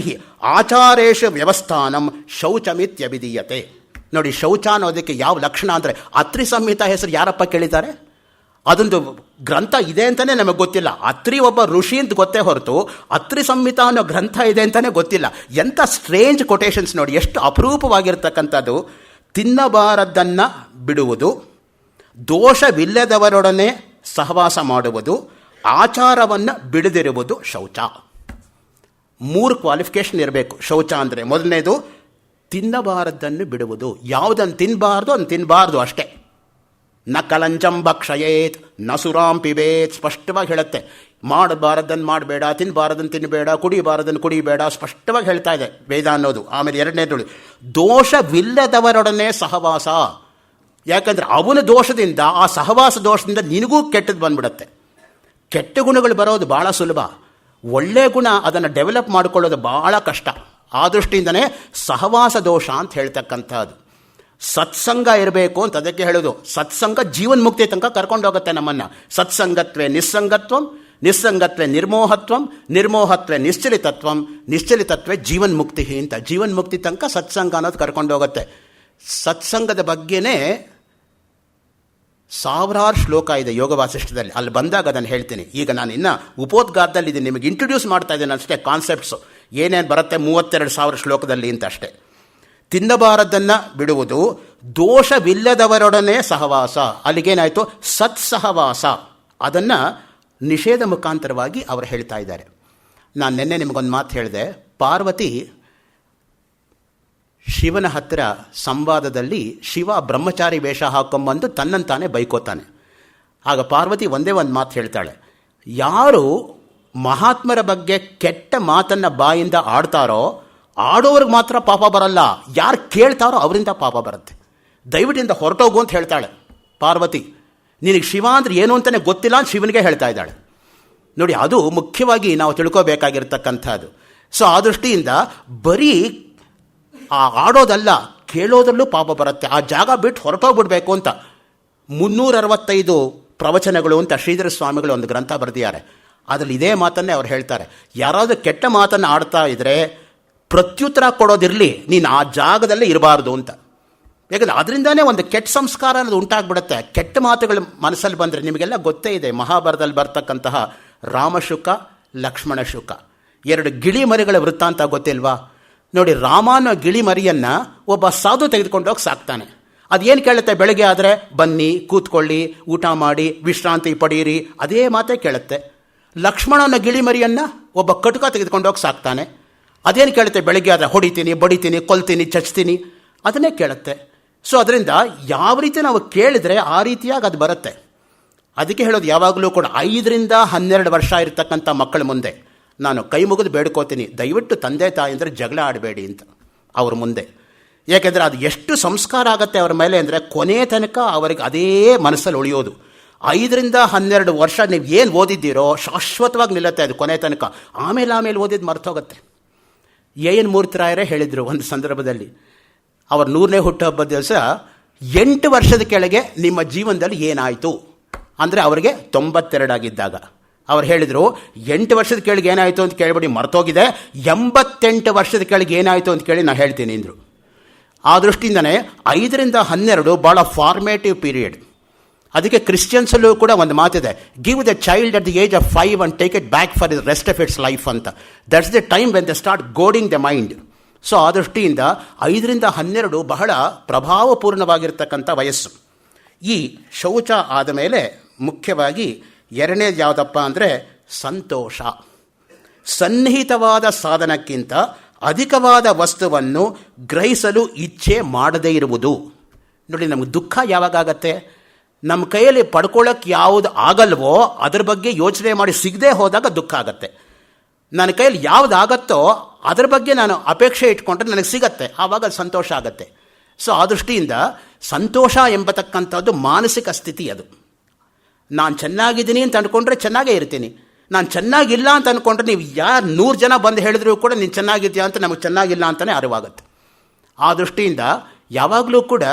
ಆಚಾರೇಶು ವ್ಯವಸ್ಥಾನಂ ಶೌಚಮಿತ್ಯಭಿಧೀಯತೆ. ನೋಡಿ, ಶೌಚ ಅನ್ನೋದಕ್ಕೆ ಯಾವ ಲಕ್ಷಣ ಅಂದರೆ, ಅತ್ರಿ ಸಂಹಿತ ಹೆಸರು ಯಾರಪ್ಪ ಕೇಳಿದ್ದಾರೆ? ಅದೊಂದು ಗ್ರಂಥ ಇದೆ ಅಂತಲೇ ನಮಗೆ ಗೊತ್ತಿಲ್ಲ. ಅತ್ರಿ ಒಬ್ಬ ಋಷಿ ಅಂತ ಗೊತ್ತೇ ಹೊರತು ಅತ್ರಿ ಸಂಹಿತ ಅನ್ನೋ ಗ್ರಂಥ ಇದೆ ಅಂತಲೇ ಗೊತ್ತಿಲ್ಲ. ಎಂಥ ಸ್ಟ್ರೇಂಜ್ ಕೊಟೇಶನ್ಸ್ ನೋಡಿ, ಎಷ್ಟು ಅಪರೂಪವಾಗಿರ್ತಕ್ಕಂಥದ್ದು. ತಿನ್ನಬಾರದ್ದನ್ನು ಬಿಡುವುದು, ದೋಷವಿಲ್ಲದವರೊಡನೆ ಸಹವಾಸ ಮಾಡುವುದು, ಆಚಾರವನ್ನು ಬಿಡದಿರುವುದು ಶೌಚ. 3 ಕ್ವಾಲಿಫಿಕೇಶನ್ ಇರಬೇಕು ಶೌಚ ಅಂದರೆ. ಮೊದಲನೇದು ತಿನ್ನಬಾರದ್ದನ್ನು ಬಿಡುವುದು. ಯಾವುದನ್ನು ತಿನ್ನಬಾರ್ದು ಅದನ್ನು ತಿನ್ನಬಾರ್ದು ಅಷ್ಟೇ. ನ ಕಲಂಚಂ ಭಕ್ಷಯೇತ್ ನ ಸುರಾಂ ಪಿಬೇತ್ ಸ್ಪಷ್ಟವಾಗಿ ಹೇಳುತ್ತೆ. ಮಾಡಬಾರದನ್ನು ಮಾಡಬೇಡ, ತಿನ್ನಬಾರದನ್ನು ತಿನ್ನಬೇಡ, ಕುಡಿಯಬಾರದನ್ನು ಕುಡಿಯಬೇಡ, ಸ್ಪಷ್ಟವಾಗಿ ಹೇಳ್ತಾ ಇದೆ ವೇದ ಅನ್ನೋದು. ಆಮೇಲೆ 2ನೇದು ದೋಷವಿಲ್ಲದವರೊಡನೆ ಸಹವಾಸ. ಯಾಕಂದರೆ ಅವನ ದೋಷದಿಂದ, ಆ ಸಹವಾಸ ದೋಷದಿಂದ ನಿನಗೂ ಕೆಟ್ಟದ್ದು ಬಂದ್ಬಿಡುತ್ತೆ. ಕೆಟ್ಟ ಗುಣಗಳು ಬರೋದು ಭಾಳ ಸುಲಭ, ಒಳ್ಳೆಯ ಗುಣ ಅದನ್ನು ಡೆವಲಪ್ ಮಾಡಿಕೊಳ್ಳೋದು ಭಾಳ ಕಷ್ಟ. ಆ ದೃಷ್ಟಿಯಿಂದನೇ ಸಹವಾಸ ದೋಷ ಅಂತ ಹೇಳ್ತಕ್ಕಂಥದ್ದು. ಸತ್ಸಂಗ ಇರಬೇಕು ಅಂತ ಅದಕ್ಕೆ ಹೇಳೋದು. ಸತ್ಸಂಗ ಜೀವನ್ಮುಕ್ತಿ ತನಕ ಕರ್ಕೊಂಡು ಹೋಗುತ್ತೆ ನಮ್ಮನ್ನು. ಸತ್ಸಂಗತ್ವೇ ನಿಸ್ಸಂಗತ್ವಂ, ನಿಸ್ಸಂಗತ್ವೇ ನಿರ್ಮೋಹತ್ವಂ, ನಿರ್ಮೋಹತ್ವೇ ನಿಶ್ಚಲಿತತ್ವಂ, ನಿಶ್ಚಲಿತತ್ವೇ ಜೀವನ್ಮುಕ್ತಿ ಅಂತ. ಜೀವನ್ಮುಕ್ತಿ ತನಕ ಸತ್ಸಂಗ ಅನ್ನೋದು ಕರ್ಕೊಂಡು ಹೋಗುತ್ತೆ. ಸತ್ಸಂಗದ ಬಗ್ಗೆನೇ ಸಾವಿರಾರು ಶ್ಲೋಕ ಇದೆ ಯೋಗ ವಾಸಿಷ್ಠದಲ್ಲಿ. ಅಲ್ಲಿ ಬಂದಾಗ ಅದನ್ನು ಹೇಳ್ತೀನಿ. ಈಗ ನಾನು ಇನ್ನು ಉಪೋದ್ಘಾತದಲ್ಲಿ ಇದನ್ನು ನಿಮಗೆ ಇಂಟ್ರೊಡ್ಯೂಸ್ ಮಾಡ್ತಾ ಇದ್ದೇನೆ ಅಷ್ಟೇ. ಕಾನ್ಸೆಪ್ಟ್ಸು ಏನೇನು ಬರುತ್ತೆ 32,000 ಶ್ಲೋಕದಲ್ಲಿ ಅಂತ ಅಷ್ಟೇ. ತಿನ್ನಬಾರದನ್ನು ಬಿಡುವುದು, ದೋಷವಿಲ್ಲದವರೊಡನೆ ಸಹವಾಸ. ಅಲ್ಲಿಗೇನಾಯಿತು? ಸತ್ಸಹವಾಸ. ಅದನ್ನು ನಿಷೇಧ ಮುಖಾಂತರವಾಗಿ ಅವರು ಹೇಳ್ತಾ ಇದ್ದಾರೆ. ನಾನು ನಿನ್ನೆ ನಿಮಗೊಂದು ಮಾತು ಹೇಳಿದೆ. ಪಾರ್ವತಿ ಶಿವನ ಹತ್ತಿರ ಸಂವಾದದಲ್ಲಿ ಶಿವ ಬ್ರಹ್ಮಚಾರಿ ವೇಷ ಹಾಕೊಂಬಂದು ತನ್ನಂತಾನೆ ಬೈಕೋತಾನೆ. ಆಗ ಪಾರ್ವತಿ ಒಂದೇ ಒಂದು ಮಾತು ಹೇಳ್ತಾಳೆ, ಯಾರು ಮಹಾತ್ಮರ ಬಗ್ಗೆ ಕೆಟ್ಟ ಮಾತನ್ನು ಬಾಯಿಂದ ಆಡ್ತಾರೋ ಆಡೋವ್ರಿಗೆ ಮಾತ್ರ ಪಾಪ ಬರಲ್ಲ, ಯಾರು ಕೇಳ್ತಾರೋ ಅವರಿಂದ ಪಾಪ ಬರುತ್ತೆ. ದಯವಿಟ್ಟಿಂದ ಹೊರಟೋಗು ಅಂತ ಹೇಳ್ತಾಳೆ ಪಾರ್ವತಿ. ನಿನಗೆ ಶಿವ ಅಂದರೆ ಏನು ಅಂತಲೇ ಗೊತ್ತಿಲ್ಲ ಅಂತ ಶಿವನಿಗೆ ಹೇಳ್ತಾ ಇದ್ದಾಳೆ. ನೋಡಿ, ಅದು ಮುಖ್ಯವಾಗಿ ನಾವು ತಿಳ್ಕೋಬೇಕಾಗಿರ್ತಕ್ಕಂಥದ್ದು. ಸೊ ಆ ದೃಷ್ಟಿಯಿಂದ ಬರೀ ಆ ಆಡೋದಲ್ಲ, ಕೇಳೋದಲ್ಲೂ ಪಾಪ ಬರುತ್ತೆ. ಆ ಜಾಗ ಬಿಟ್ಟು ಹೊರಟೋಗ್ಬಿಡ್ಬೇಕು ಅಂತ 365 ಪ್ರವಚನಗಳು ಅಂತ ಶ್ರೀಧರ ಸ್ವಾಮಿಗಳು ಒಂದು ಗ್ರಂಥ ಬರೆದಿದ್ದಾರೆ. ಅದರಲ್ಲಿ ಇದೇ ಮಾತನ್ನೇ ಅವ್ರು ಹೇಳ್ತಾರೆ. ಯಾರಾದರೂ ಕೆಟ್ಟ ಮಾತನ್ನು ಆಡ್ತಾ ಇದ್ದರೆ ಪ್ರತ್ಯುತ್ತರ ಕೊಡೋದಿರಲಿ, ನೀನು ಆ ಜಾಗದಲ್ಲೇ ಇರಬಾರ್ದು ಅಂತ. ಯಾಕಂದರೆ ಅದರಿಂದನೇ ಒಂದು ಕೆಟ್ಟ ಸಂಸ್ಕಾರ ಅನ್ನೋದು ಉಂಟಾಗ್ಬಿಡುತ್ತೆ. ಕೆಟ್ಟ ಮಾತುಗಳು ಮನಸ್ಸಲ್ಲಿ ಬಂದರೆ ನಿಮಗೆಲ್ಲ ಗೊತ್ತೇ ಇದೆ. ಮಹಾಭಾರತದಲ್ಲಿ ಬರ್ತಕ್ಕಂತಹ ರಾಮಶುಕ, ಲಕ್ಷ್ಮಣ ಶುಕ, 2 ಗಿಳಿ ಮರಿಗಳ ವೃತ್ತಾಂತ ಗೊತ್ತಿಲ್ವಾ? ನೋಡಿ, ರಾಮನ ಗಿಳಿ ಮರಿಯನ್ನು ಒಬ್ಬ ಸಾಧು ತೆಗೆದುಕೊಂಡು ಹೋಗಿ ಸಾಕ್ತಾನೆ. ಅದೇನು ಕೇಳುತ್ತೆ? ಬೆಳಗ್ಗೆ ಆದರೆ ಬನ್ನಿ, ಕೂತ್ಕೊಳ್ಳಿ, ಊಟ ಮಾಡಿ, ವಿಶ್ರಾಂತಿ ಪಡೀರಿ, ಅದೇ ಮಾತೇ ಕೇಳುತ್ತೆ. ಲಕ್ಷ್ಮಣನ ಗಿಳಿ ಮರಿಯನ್ನು ಒಬ್ಬ ಕಟುಕ ತೆಗೆದುಕೊಂಡು ಹೋಗಿ ಸಾಕ್ತಾನೆ. ಅದೇನು ಕೇಳುತ್ತೆ? ಬೆಳಗ್ಗೆ ಆದರೆ ಹೊಡಿತೀನಿ, ಬಡಿತೀನಿ, ಕೊಲ್ತೀನಿ, ಚಚ್ತೀನಿ, ಅದನ್ನೇ ಕೇಳುತ್ತೆ. ಸೊ ಅದರಿಂದ ಯಾವ ರೀತಿ ನಾವು ಕೇಳಿದರೆ ಆ ರೀತಿಯಾಗಿ ಅದು ಬರುತ್ತೆ. ಅದಕ್ಕೆ ಹೇಳೋದು ಯಾವಾಗಲೂ ಕೂಡ 5ರಿಂದ 12 ವರ್ಷ ಇರತಕ್ಕಂಥ ಮಕ್ಕಳ ಮುಂದೆ ನಾನು ಕೈ ಮುಗಿದು ಬೇಡ್ಕೋತೀನಿ, ದಯವಿಟ್ಟು ತಂದೆ ತಾಯಿ ಅಂದರೆ ಜಗಳ ಆಡಬೇಡಿ ಅಂತ. ಅವ್ರ ಮುಂದೆ ಏಕೆಂದರೆ ಅದು ಎಷ್ಟು ಸಂಸ್ಕಾರ ಆಗುತ್ತೆ ಅವರ ಮೇಲೆ ಅಂದರೆ ಕೊನೆ ತನಕ ಅವರಿಗೆ ಅದೇ ಮನಸ್ಸಲ್ಲಿ ಉಳಿಯೋದು. 5-12 ವರ್ಷ ನೀವು ಏನು ಓದಿದ್ದೀರೋ ಶಾಶ್ವತವಾಗಿ ನಿಲ್ಲತ್ತೆ ಅದು ಕೊನೆ ತನಕ. ಆಮೇಲೆ ಓದಿದ್ದು ಮರ್ತೋಗುತ್ತೆ. ಎನ್ ಮೂರ್ತಿರಾಯರೇ ಹೇಳಿದರು ಒಂದು ಸಂದರ್ಭದಲ್ಲಿ, ಅವರ 100ನೇ ಹುಟ್ಟುಹಬ್ಬದ ದಿವಸ 8 ವರ್ಷದ ಕೆಳಗೆ ನಿಮ್ಮ ಜೀವನದಲ್ಲಿ ಏನಾಯಿತು ಅಂದರೆ ಅವರಿಗೆ 92 ಆಗಿದ್ದಾಗ ಅವ್ರು ಹೇಳಿದರು, 8 ವರ್ಷದ ಕೆಳಗೆ ಏನಾಯಿತು ಅಂತ ಕೇಳಿಬಿಡಿ ಮರ್ತೋಗಿದೆ, 88 ವರ್ಷದ ಕೆಳಗೆ ಏನಾಯಿತು ಅಂತ ಕೇಳಿ ನಾನು ಹೇಳ್ತೀನಿ ಅಂದರು. ಆ ದೃಷ್ಟಿಯಿಂದನೇ 5-12 ಭಾಳ ಫಾರ್ಮೇಟಿವ್ ಪೀರಿಯಡ್. ಅದಕ್ಕೆ ಕ್ರಿಶ್ಚಿಯನ್ಸಲ್ಲೂ ಕೂಡ ಒಂದು ಮಾತಿದೆ, give the child at the age of 5 and take it back for the rest of its life ಅಂತ. That's the time when the start goading the mind. So ಆ ದೃಷ್ಟಿಯಿಂದ 5-12 ಬಹಳ ಪ್ರಭಾವಪೂರ್ಣವಾಗಿರ್ತಕ್ಕಂಥ ವಯಸ್ಸು. ಈ ಶೌಚ ಆದ ಮೇಲೆ ಮುಖ್ಯವಾಗಿ ಎರಡನೇದು ಯಾವುದಪ್ಪ ಅಂದರೆ ಸಂತೋಷ. ಸನ್ನಿಹಿತವಾದ ಸಾಧನಕ್ಕಿಂತ ಅಧಿಕವಾದ ವಸ್ತುವನ್ನು ಗ್ರಹಿಸಲು ಇಚ್ಛೆ ಮಾಡದೇ ಇರುವುದು. ನೋಡಿ, ನಮಗೆ ದುಃಖ ಯಾವಾಗತ್ತೆ? ನಮ್ಮ ಕೈಯಲ್ಲಿ ಪಡ್ಕೊಳ್ಳೋಕ್ಕೆ ಯಾವುದು ಆಗಲ್ವೋ ಅದ್ರ ಬಗ್ಗೆ ಯೋಚನೆ ಮಾಡಿ ಸಿಗದೆ ಹೋದಾಗ ದುಃಖ ಆಗತ್ತೆ. ನನ್ನ ಕೈಯಲ್ಲಿ ಯಾವುದಾಗತ್ತೋ ಅದ್ರ ಬಗ್ಗೆ ನಾನು ಅಪೇಕ್ಷೆ ಇಟ್ಕೊಂಡ್ರೆ ನನಗೆ ಸಿಗತ್ತೆ, ಆವಾಗ ಸಂತೋಷ ಆಗತ್ತೆ. ಸೊ ಆ ದೃಷ್ಟಿಯಿಂದ ಸಂತೋಷ ಎಂಬತಕ್ಕಂಥದ್ದು ಮಾನಸಿಕ ಸ್ಥಿತಿ. ಅದು ನಾನು ಚೆನ್ನಾಗಿದ್ದೀನಿ ಅಂತ ಅಂದ್ಕೊಂಡ್ರೆ ಚೆನ್ನಾಗೇ ಇರ್ತೀನಿ. ನಾನು ಚೆನ್ನಾಗಿಲ್ಲ ಅಂತ ಅಂದ್ಕೊಂಡ್ರೆ ನೀವು ಯಾರು 100 ಜನ ಬಂದು ಹೇಳಿದ್ರು ಕೂಡ ನೀನು ಚೆನ್ನಾಗಿದ್ದೀಯಾ ಅಂತ ನಮಗೆ ಚೆನ್ನಾಗಿಲ್ಲ ಅಂತಲೇ ಅರಿವಾಗುತ್ತೆ. ಆ ದೃಷ್ಟಿಯಿಂದ ಯಾವಾಗಲೂ ಕೂಡ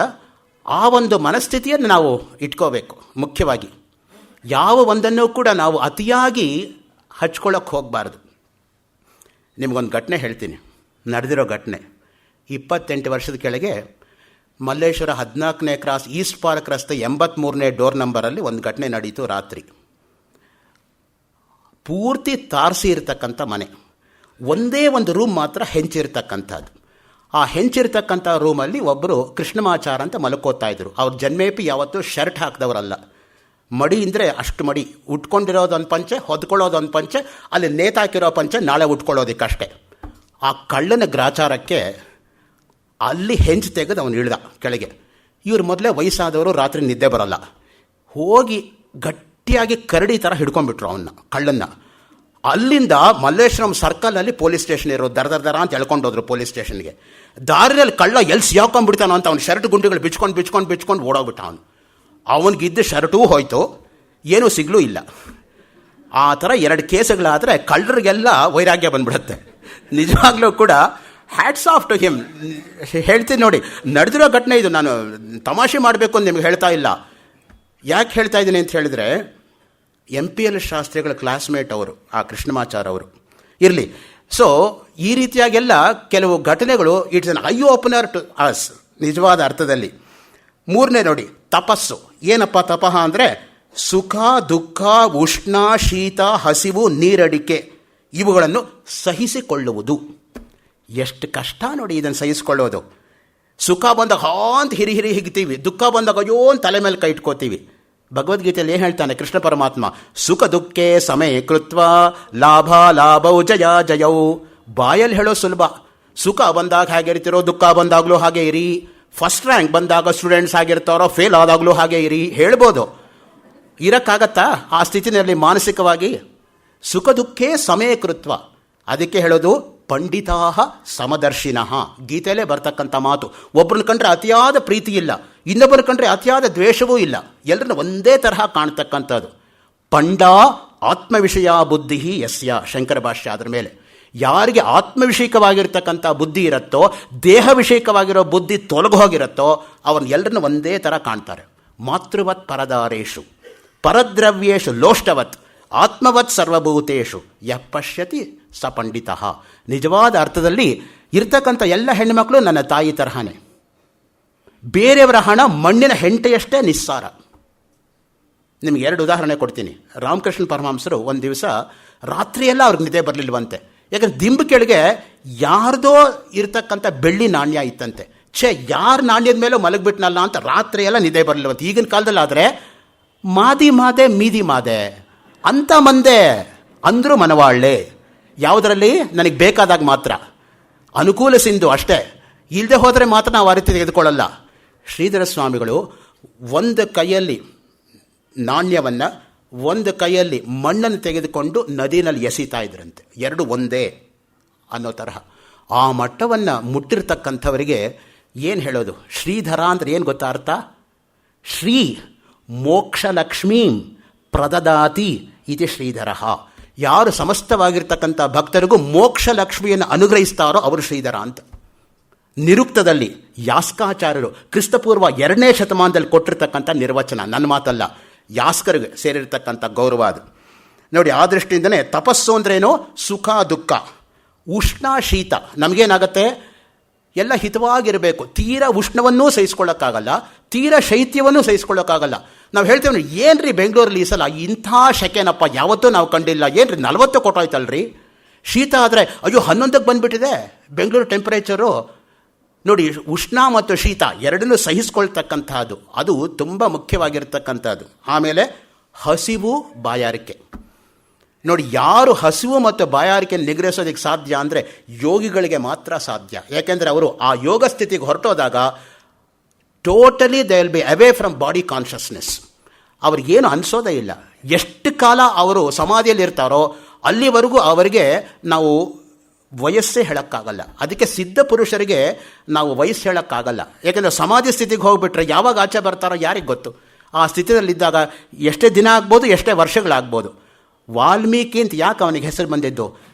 ಆ ಒಂದು ಮನಸ್ಥಿತಿಯನ್ನು ನಾವು ಇಟ್ಕೋಬೇಕು. ಮುಖ್ಯವಾಗಿ ಯಾವ ಒಂದನ್ನು ಕೂಡ ನಾವು ಅತಿಯಾಗಿ ಹಚ್ಕೊಳ್ಳೋಕ್ಕೆ ಹೋಗಬಾರ್ದು. ನಿಮಗೊಂದು ಘಟನೆ ಹೇಳ್ತೀನಿ, ನಡೆದಿರೋ ಘಟನೆ. 28 ವರ್ಷದ ಕೆಳಗೆ ಮಲ್ಲೇಶ್ವರ 14ನೇ ಕ್ರಾಸ್ ಈಸ್ಟ್ ಪಾರ್ಕ್ ರಸ್ತೆ 83ನೇ ಡೋರ್ ನಂಬರಲ್ಲಿ ಒಂದು ಘಟನೆ ನಡೀತು. ರಾತ್ರಿ ಪೂರ್ತಿ ತಾರಸಿ ಇರತಕ್ಕಂಥ ಮನೆ, ಒಂದೇ ಒಂದು ರೂಮ್ ಮಾತ್ರ ಹೆಂಚಿರ್ತಕ್ಕಂಥದ್ದು. ಆ ಹೆಂಚಿರ್ತಕ್ಕಂಥ ರೂಮಲ್ಲಿ ಒಬ್ಬರು ಕೃಷ್ಣಮಾಚಾರ ಅಂತ ಮಲ್ಕೋತಾ ಇದ್ರು. ಅವ್ರ ಜನ್ಮೇಪಿ ಯಾವತ್ತೂ ಶರ್ಟ್ ಹಾಕಿದವರಲ್ಲ. ಮಡಿ ಅಂದರೆ ಅಷ್ಟು ಮಡಿ, ಉಟ್ಕೊಂಡಿರೋದೊಂದು ಪಂಚೆ, ಹೊದ್ಕೊಳ್ಳೋದೊಂದು ಪಂಚೆ, ಅಲ್ಲಿ ನೇತಾಕಿರೋ ಪಂಚೆ ನಾಳೆ ಉಟ್ಕೊಳ್ಳೋದಕ್ಕಷ್ಟೇ. ಆ ಕಳ್ಳನ ಗ್ರಾಚಾರಕ್ಕೆ ಅಲ್ಲಿ ಹೆಂಚು ತೆಗೆದು ಅವನು ಇಳ್ದ ಕೆಳಗೆ. ಇವ್ರು ಮೊದಲೇ ವಯಸ್ಸಾದವರು, ರಾತ್ರಿ ನಿದ್ದೆ ಬರೋಲ್ಲ, ಹೋಗಿ ಗಟ್ಟಿಯಾಗಿ ಕರಡಿ ಥರ ಹಿಡ್ಕೊಂಡ್ಬಿಟ್ರು ಅವನ್ನ, ಕಳ್ಳನ್ನ. ಅಲ್ಲಿಂದ ಮಲ್ಲೇಶ್ವರಂ ಸರ್ಕಲಲ್ಲಿ ಪೊಲೀಸ್ ಸ್ಟೇಷನ್ ಇರೋದು, ದರ ಅಂತ ಎಳ್ಕೊಂಡೋದ್ರು ಪೊಲೀಸ್ ಸ್ಟೇಷನ್ಗೆ. ದಾರಿಯಲ್ಲಿ ಕಳ್ಳ ಎಲ್ಲಿ ಸಿಯಾಕೊಂಡ್ಬಿಡ್ತಾನೋ ಅಂತ ಅವ್ನು ಶರ್ಟ್ ಗುಂಡಿಗಳು ಬಿಚ್ಕೊಂಡು ಓಡೋಗ್ಬಿಟ್ಟ. ಅವನಿಗಿದ್ದ ಶರ್ಟೂ ಹೋಯ್ತು, ಏನೂ ಸಿಗ್ಲೂ ಇಲ್ಲ. ಆ ಥರ 2 ಕೇಸುಗಳಾದರೆ ಕಳ್ಳರಿಗೆಲ್ಲ ವೈರಾಗ್ಯ ಬಂದ್ಬಿಡುತ್ತೆ. ನಿಜವಾಗ್ಲೂ ಕೂಡ ಹ್ಯಾಟ್ಸ್ ಆಫ್ ಟು ಹಿಮ್. ಹೇಳ್ತೀನಿ ನೋಡಿ, ನಡೆದಿರೋ ಘಟನೆ ಇದು. ನಾನು ತಮಾಷೆ ಮಾಡಬೇಕು ಅಂತ ನಿಮ್ಗೆ ಹೇಳ್ತಾ ಇಲ್ಲ. ಯಾಕೆ ಹೇಳ್ತಾ ಇದ್ದೀನಿ ಅಂತ ಹೇಳಿದರೆ, MPL ಶಾಸ್ತ್ರಿಗಳ ಕ್ಲಾಸ್ಮೇಟ್ ಅವರು, ಆ ಕೃಷ್ಣಮಾಚಾರ್ ಅವರು. ಇರಲಿ. ಸೊ ಈ ರೀತಿಯಾಗೆಲ್ಲ ಕೆಲವು ಘಟನೆಗಳು it's an eye opener to us, ನಿಜವಾದ ಅರ್ಥದಲ್ಲಿ. 3ನೇ ನೋಡಿ, ತಪಸ್ಸು. ಏನಪ್ಪ ತಪಃ ಅಂದರೆ ಸುಖ, ದುಃಖ, ಉಷ್ಣ, ಶೀತ, ಹಸಿವು, ನೀರಡಿಕೆ ಇವುಗಳನ್ನು ಸಹಿಸಿಕೊಳ್ಳುವುದು. ಎಷ್ಟು ಕಷ್ಟ ನೋಡಿ ಇದನ್ನು ಸಹಿಸಿಕೊಳ್ಳೋದು. ಸುಖ ಬಂದಾಗ ಅಂತ ಹಿರಿ ಹಿಗ್ತೀವಿ, ದುಃಖ ಬಂದಾಗ ಅಯ್ಯೋ ತಲೆ ಮೇಲೆ ಕೈ ಇಟ್ಕೋತೀವಿ. ಭಗವದ್ಗೀತೆಯಲ್ಲಿ ಏನು ಹೇಳ್ತಾನೆ ಕೃಷ್ಣ ಪರಮಾತ್ಮ? ಸುಖ ದುಃಖೇ ಸಮೇ ಕೃತ್ವ ಲಾಭೌ ಜಯೌ. ಬಾಯಲ್ಲಿ ಹೇಳೋ ಸುಲಭ. ಸುಖ ಬಂದಾಗ ಹಾಗೆ ಇರ್ತಿರೋ, ದುಃಖ ಬಂದಾಗಲೂ ಹಾಗೆ ಇರಿ. ಫಸ್ಟ್ ರ್ಯಾಂಕ್ ಬಂದಾಗ ಸ್ಟೂಡೆಂಟ್ಸ್ ಆಗಿರ್ತಾರೋ, ಫೇಲ್ ಆದಾಗಲೂ ಹಾಗೆ ಇರಿ ಹೇಳ್ಬೋದು. ಇರೋಕ್ಕಾಗತ್ತಾ ಆ ಸ್ಥಿತಿನಲ್ಲಿ ಮಾನಸಿಕವಾಗಿ? ಸುಖ ದುಃಖೇ ಸಮೇ ಕೃತ್ವ. ಅದಕ್ಕೆ ಹೇಳೋದು ಪಂಡಿತಾ ಸಮದರ್ಶಿನಃ. ಗೀತೆಯಲ್ಲೇ ಬರ್ತಕ್ಕಂಥ ಮಾತು. ಒಬ್ಬರನ್ನ ಕಂಡ್ರೆ ಅತಿಯಾದ ಪ್ರೀತಿ ಇಲ್ಲ, ಇನ್ನೊಬ್ಬರ ಕಂಡ್ರೆ ಅತಿಯಾದ ದ್ವೇಷವೂ ಇಲ್ಲ, ಎಲ್ಲರನ್ನ ಒಂದೇ ತರಹ ಕಾಣ್ತಕ್ಕಂಥದ್ದು. ಪಂಡ ಆತ್ಮವಿಷಯ ಬುದ್ಧಿ ಯಸ್ಯ, ಶಂಕರ ಭಾಷ್ಯ ಅದರ ಮೇಲೆ. ಯಾರಿಗೆ ಆತ್ಮವಿಷಯಕವಾಗಿರ್ತಕ್ಕಂಥ ಬುದ್ಧಿ ಇರುತ್ತೋ, ದೇಹ ವಿಷಯಕವಾಗಿರೋ ಬುದ್ಧಿ ತೊಲಗು ಹೋಗಿರುತ್ತೋ, ಅವ್ರನ್ನ ಎಲ್ಲರನ್ನ ಒಂದೇ ಥರ ಕಾಣ್ತಾರೆ. ಮಾತೃವತ್ ಪರದಾರೇಶು ಪರದ್ರವ್ಯೇಶು ಲೋಷ್ಟವತ್ ಆತ್ಮವತ್ ಸರ್ವಭೂತೇಶು ಯಃ ಪಶ್ಯತಿ ಸ ಪಂಡಿತಃ. ನಿಜವಾದ ಅರ್ಥದಲ್ಲಿ ಇರ್ತಕ್ಕಂಥ ಎಲ್ಲ ಹೆಣ್ಣುಮಕ್ಕಳು ನನ್ನ ತಾಯಿ ತರಹನೇ. ಬೇರೆಯವರ ಹಣ ಮಣ್ಣಿನ ಹೆಂಟೆಯಷ್ಟೇ ನಿಸ್ಸಾರ. ನಿಮ್ಗೆ 2 ಉದಾಹರಣೆ ಕೊಡ್ತೀನಿ. ರಾಮಕೃಷ್ಣ ಪರಮಹಂಸರು ಒಂದು ದಿವಸ ರಾತ್ರಿಯೆಲ್ಲ ಅವ್ರಿಗೆ ನಿದ್ದೆ ಬರಲಿಲ್ವಂತೆ. ಯಾಕಂದ್ರೆ ದಿಂಬು ಕೆಳಗೆ ಯಾರ್ದೋ ಇರ್ತಕ್ಕಂಥ ಬೆಳ್ಳಿ ನಾಣ್ಯ ಇತ್ತಂತೆ. ಯಾರ ನಾಣ್ಯದ ಮೇಲೂ ಮಲಗಿಬಿಟ್ನಲ್ಲ ಅಂತ ರಾತ್ರಿಯೆಲ್ಲ ನಿದ್ದೆ ಬರಲಿಲ್ವಂತೆ. ಈಗಿನ ಕಾಲದಲ್ಲಿ ಆದರೆ ಮಾದಿ ಮಾದೆ ಮೀದಿ ಮಾದೆ ಅಂತ ಮಂದೆ ಅಂದರೂ ಮನವಾಳ್ಳೆ. ಯಾವುದರಲ್ಲಿ ನನಗೆ ಬೇಕಾದಾಗ ಮಾತ್ರ, ಅನುಕೂಲ ಸಿಂಧು ಅಷ್ಟೇ, ಇಲ್ಲದೆ ಹೋದರೆ ಮಾತ್ರ ನಾವು ಆ ರೀತಿ ತೆಗೆದುಕೊಳ್ಳಲ್ಲ. ಶ್ರೀಧರ ಸ್ವಾಮಿಗಳು ಒಂದು ಕೈಯಲ್ಲಿ ನಾಣ್ಯವನ್ನು, ಒಂದು ಕೈಯಲ್ಲಿ ಮಣ್ಣನ್ನು ತೆಗೆದುಕೊಂಡು ನದಿನಲ್ಲಿ ಎಸೀತಾ ಇದ್ರಂತೆ. 2 ಒಂದೇ ಅನ್ನೋ ತರಹ. ಆ ಮಟ್ಟವನ್ನು ಮುಟ್ಟಿರ್ತಕ್ಕಂಥವರಿಗೆ ಏನು ಹೇಳೋದು? ಶ್ರೀಧರ ಅಂದರೆ ಏನು ಗೊತ್ತಾ ಅರ್ಥ? ಶ್ರೀ ಮೋಕ್ಷಲಕ್ಷ್ಮೀಂ ಪ್ರದದಾತಿ ಇತಿ ಶ್ರೀಧರ. ಯಾರು ಸಮಸ್ತವಾಗಿರ್ತಕ್ಕಂಥ ಭಕ್ತರಿಗೂ ಮೋಕ್ಷ ಲಕ್ಷ್ಮಿಯನ್ನು ಅನುಗ್ರಹಿಸ್ತಾರೋ ಅವರು ಶ್ರೀಧರ ಅಂತ. ನಿರುಕ್ತದಲ್ಲಿ ಯಾಸ್ಕಾಚಾರ್ಯರು ಕ್ರಿಸ್ತಪೂರ್ವ 2ನೇ ಶತಮಾನದಲ್ಲಿ ಕೊಟ್ಟಿರ್ತಕ್ಕಂಥ ನಿರ್ವಚನ, ನನ್ನ ಮಾತಲ್ಲ, ಯಾಸ್ಕರಿಗೆ ಸೇರಿರ್ತಕ್ಕಂಥ ಗೌರವ ಅದು. ನೋಡಿ, ಆ ದೃಷ್ಟಿಯಿಂದನೇ ತಪಸ್ಸು ಅಂದ್ರೇನು? ಸುಖ ದುಃಖ, ಉಷ್ಣ ಶೀತ. ನಮಗೇನಾಗತ್ತೆ? ಎಲ್ಲ ಹಿತವಾಗಿರಬೇಕು. ತೀರ ಉಷ್ಣವನ್ನೂ ಸಹಿಸ್ಕೊಳ್ಳೋಕ್ಕಾಗಲ್ಲ, ತೀರ ಶೈತ್ಯವನ್ನೂ ಸಹಿಸ್ಕೊಳ್ಳೋಕ್ಕಾಗಲ್ಲ. ನಾವು ಹೇಳ್ತೇವೆ, ಏನ್ರಿ ಬೆಂಗಳೂರಲ್ಲಿ ಈ ಸಲ ಇಂಥ ಶೆಕೆನಪ್ಪ ಯಾವತ್ತೂ ನಾವು ಕಂಡಿಲ್ಲ, ಏನ್ರಿ 40 ಕೊಟ್ಟೋಯ್ತಲ್ರಿ. ಶೀತ ಆದರೆ ಅಯ್ಯೋ 11ಕ್ಕೆ ಬಂದುಬಿಟ್ಟಿದೆ ಬೆಂಗಳೂರು ಟೆಂಪರೇಚರು. ನೋಡಿ, ಉಷ್ಣ ಮತ್ತು ಶೀತ ಎರಡನ್ನೂ ಸಹಿಸ್ಕೊಳ್ತಕ್ಕಂಥದ್ದು ಅದು ತುಂಬ ಮುಖ್ಯವಾಗಿರ್ತಕ್ಕಂಥದ್ದು. ಆಮೇಲೆ ಹಸಿವು ಬಾಯಾರಿಕೆ. ನೋಡಿ, ಯಾರು ಹಸಿವು ಮತ್ತು ಬಾಯಾರಿಕೆ ನಿಗ್ರಹಿಸೋದಕ್ಕೆ ಸಾಧ್ಯ ಅಂದರೆ ಯೋಗಿಗಳಿಗೆ ಮಾತ್ರ ಸಾಧ್ಯ. ಯಾಕೆಂದರೆ ಅವರು ಆ ಯೋಗ ಸ್ಥಿತಿಗೆ ಹೊರಟೋದಾಗ totally they will be away from body consciousness. ಅವ್ರಿಗೇನು ಅನಿಸೋದೇ ಇಲ್ಲ. ಎಷ್ಟು ಕಾಲ ಅವರು ಸಮಾಧಿಯಲ್ಲಿ ಇರ್ತಾರೋ ಅಲ್ಲಿವರೆಗೂ ಅವರಿಗೆ ನಾವು ವಯಸ್ಸೇ ಹೇಳೋಕ್ಕಾಗಲ್ಲ. ಅದಕ್ಕೆ ಸಿದ್ಧ ಪುರುಷರಿಗೆ ನಾವು ವಯಸ್ಸು ಹೇಳೋಕ್ಕಾಗಲ್ಲ. ಯಾಕೆಂದರೆ ಸಮಾಧಿ ಸ್ಥಿತಿಗೆ ಹೋಗ್ಬಿಟ್ರೆ ಯಾವಾಗ ಆಚೆ ಬರ್ತಾರೋ ಯಾರಿಗೆ ಗೊತ್ತು. ಆ ಸ್ಥಿತಿಯಲ್ಲಿದ್ದಾಗ ಎಷ್ಟೇ ದಿನ ಆಗ್ಬೋದು, ಎಷ್ಟೇ ವರ್ಷಗಳಾಗ್ಬೋದು. ವಾಲ್ಮೀಕಿ ಅಂತ ಯಾಕೆ ಅವನಿಗೆ ಹೆಸರು ಬಂದಿದ್ದು?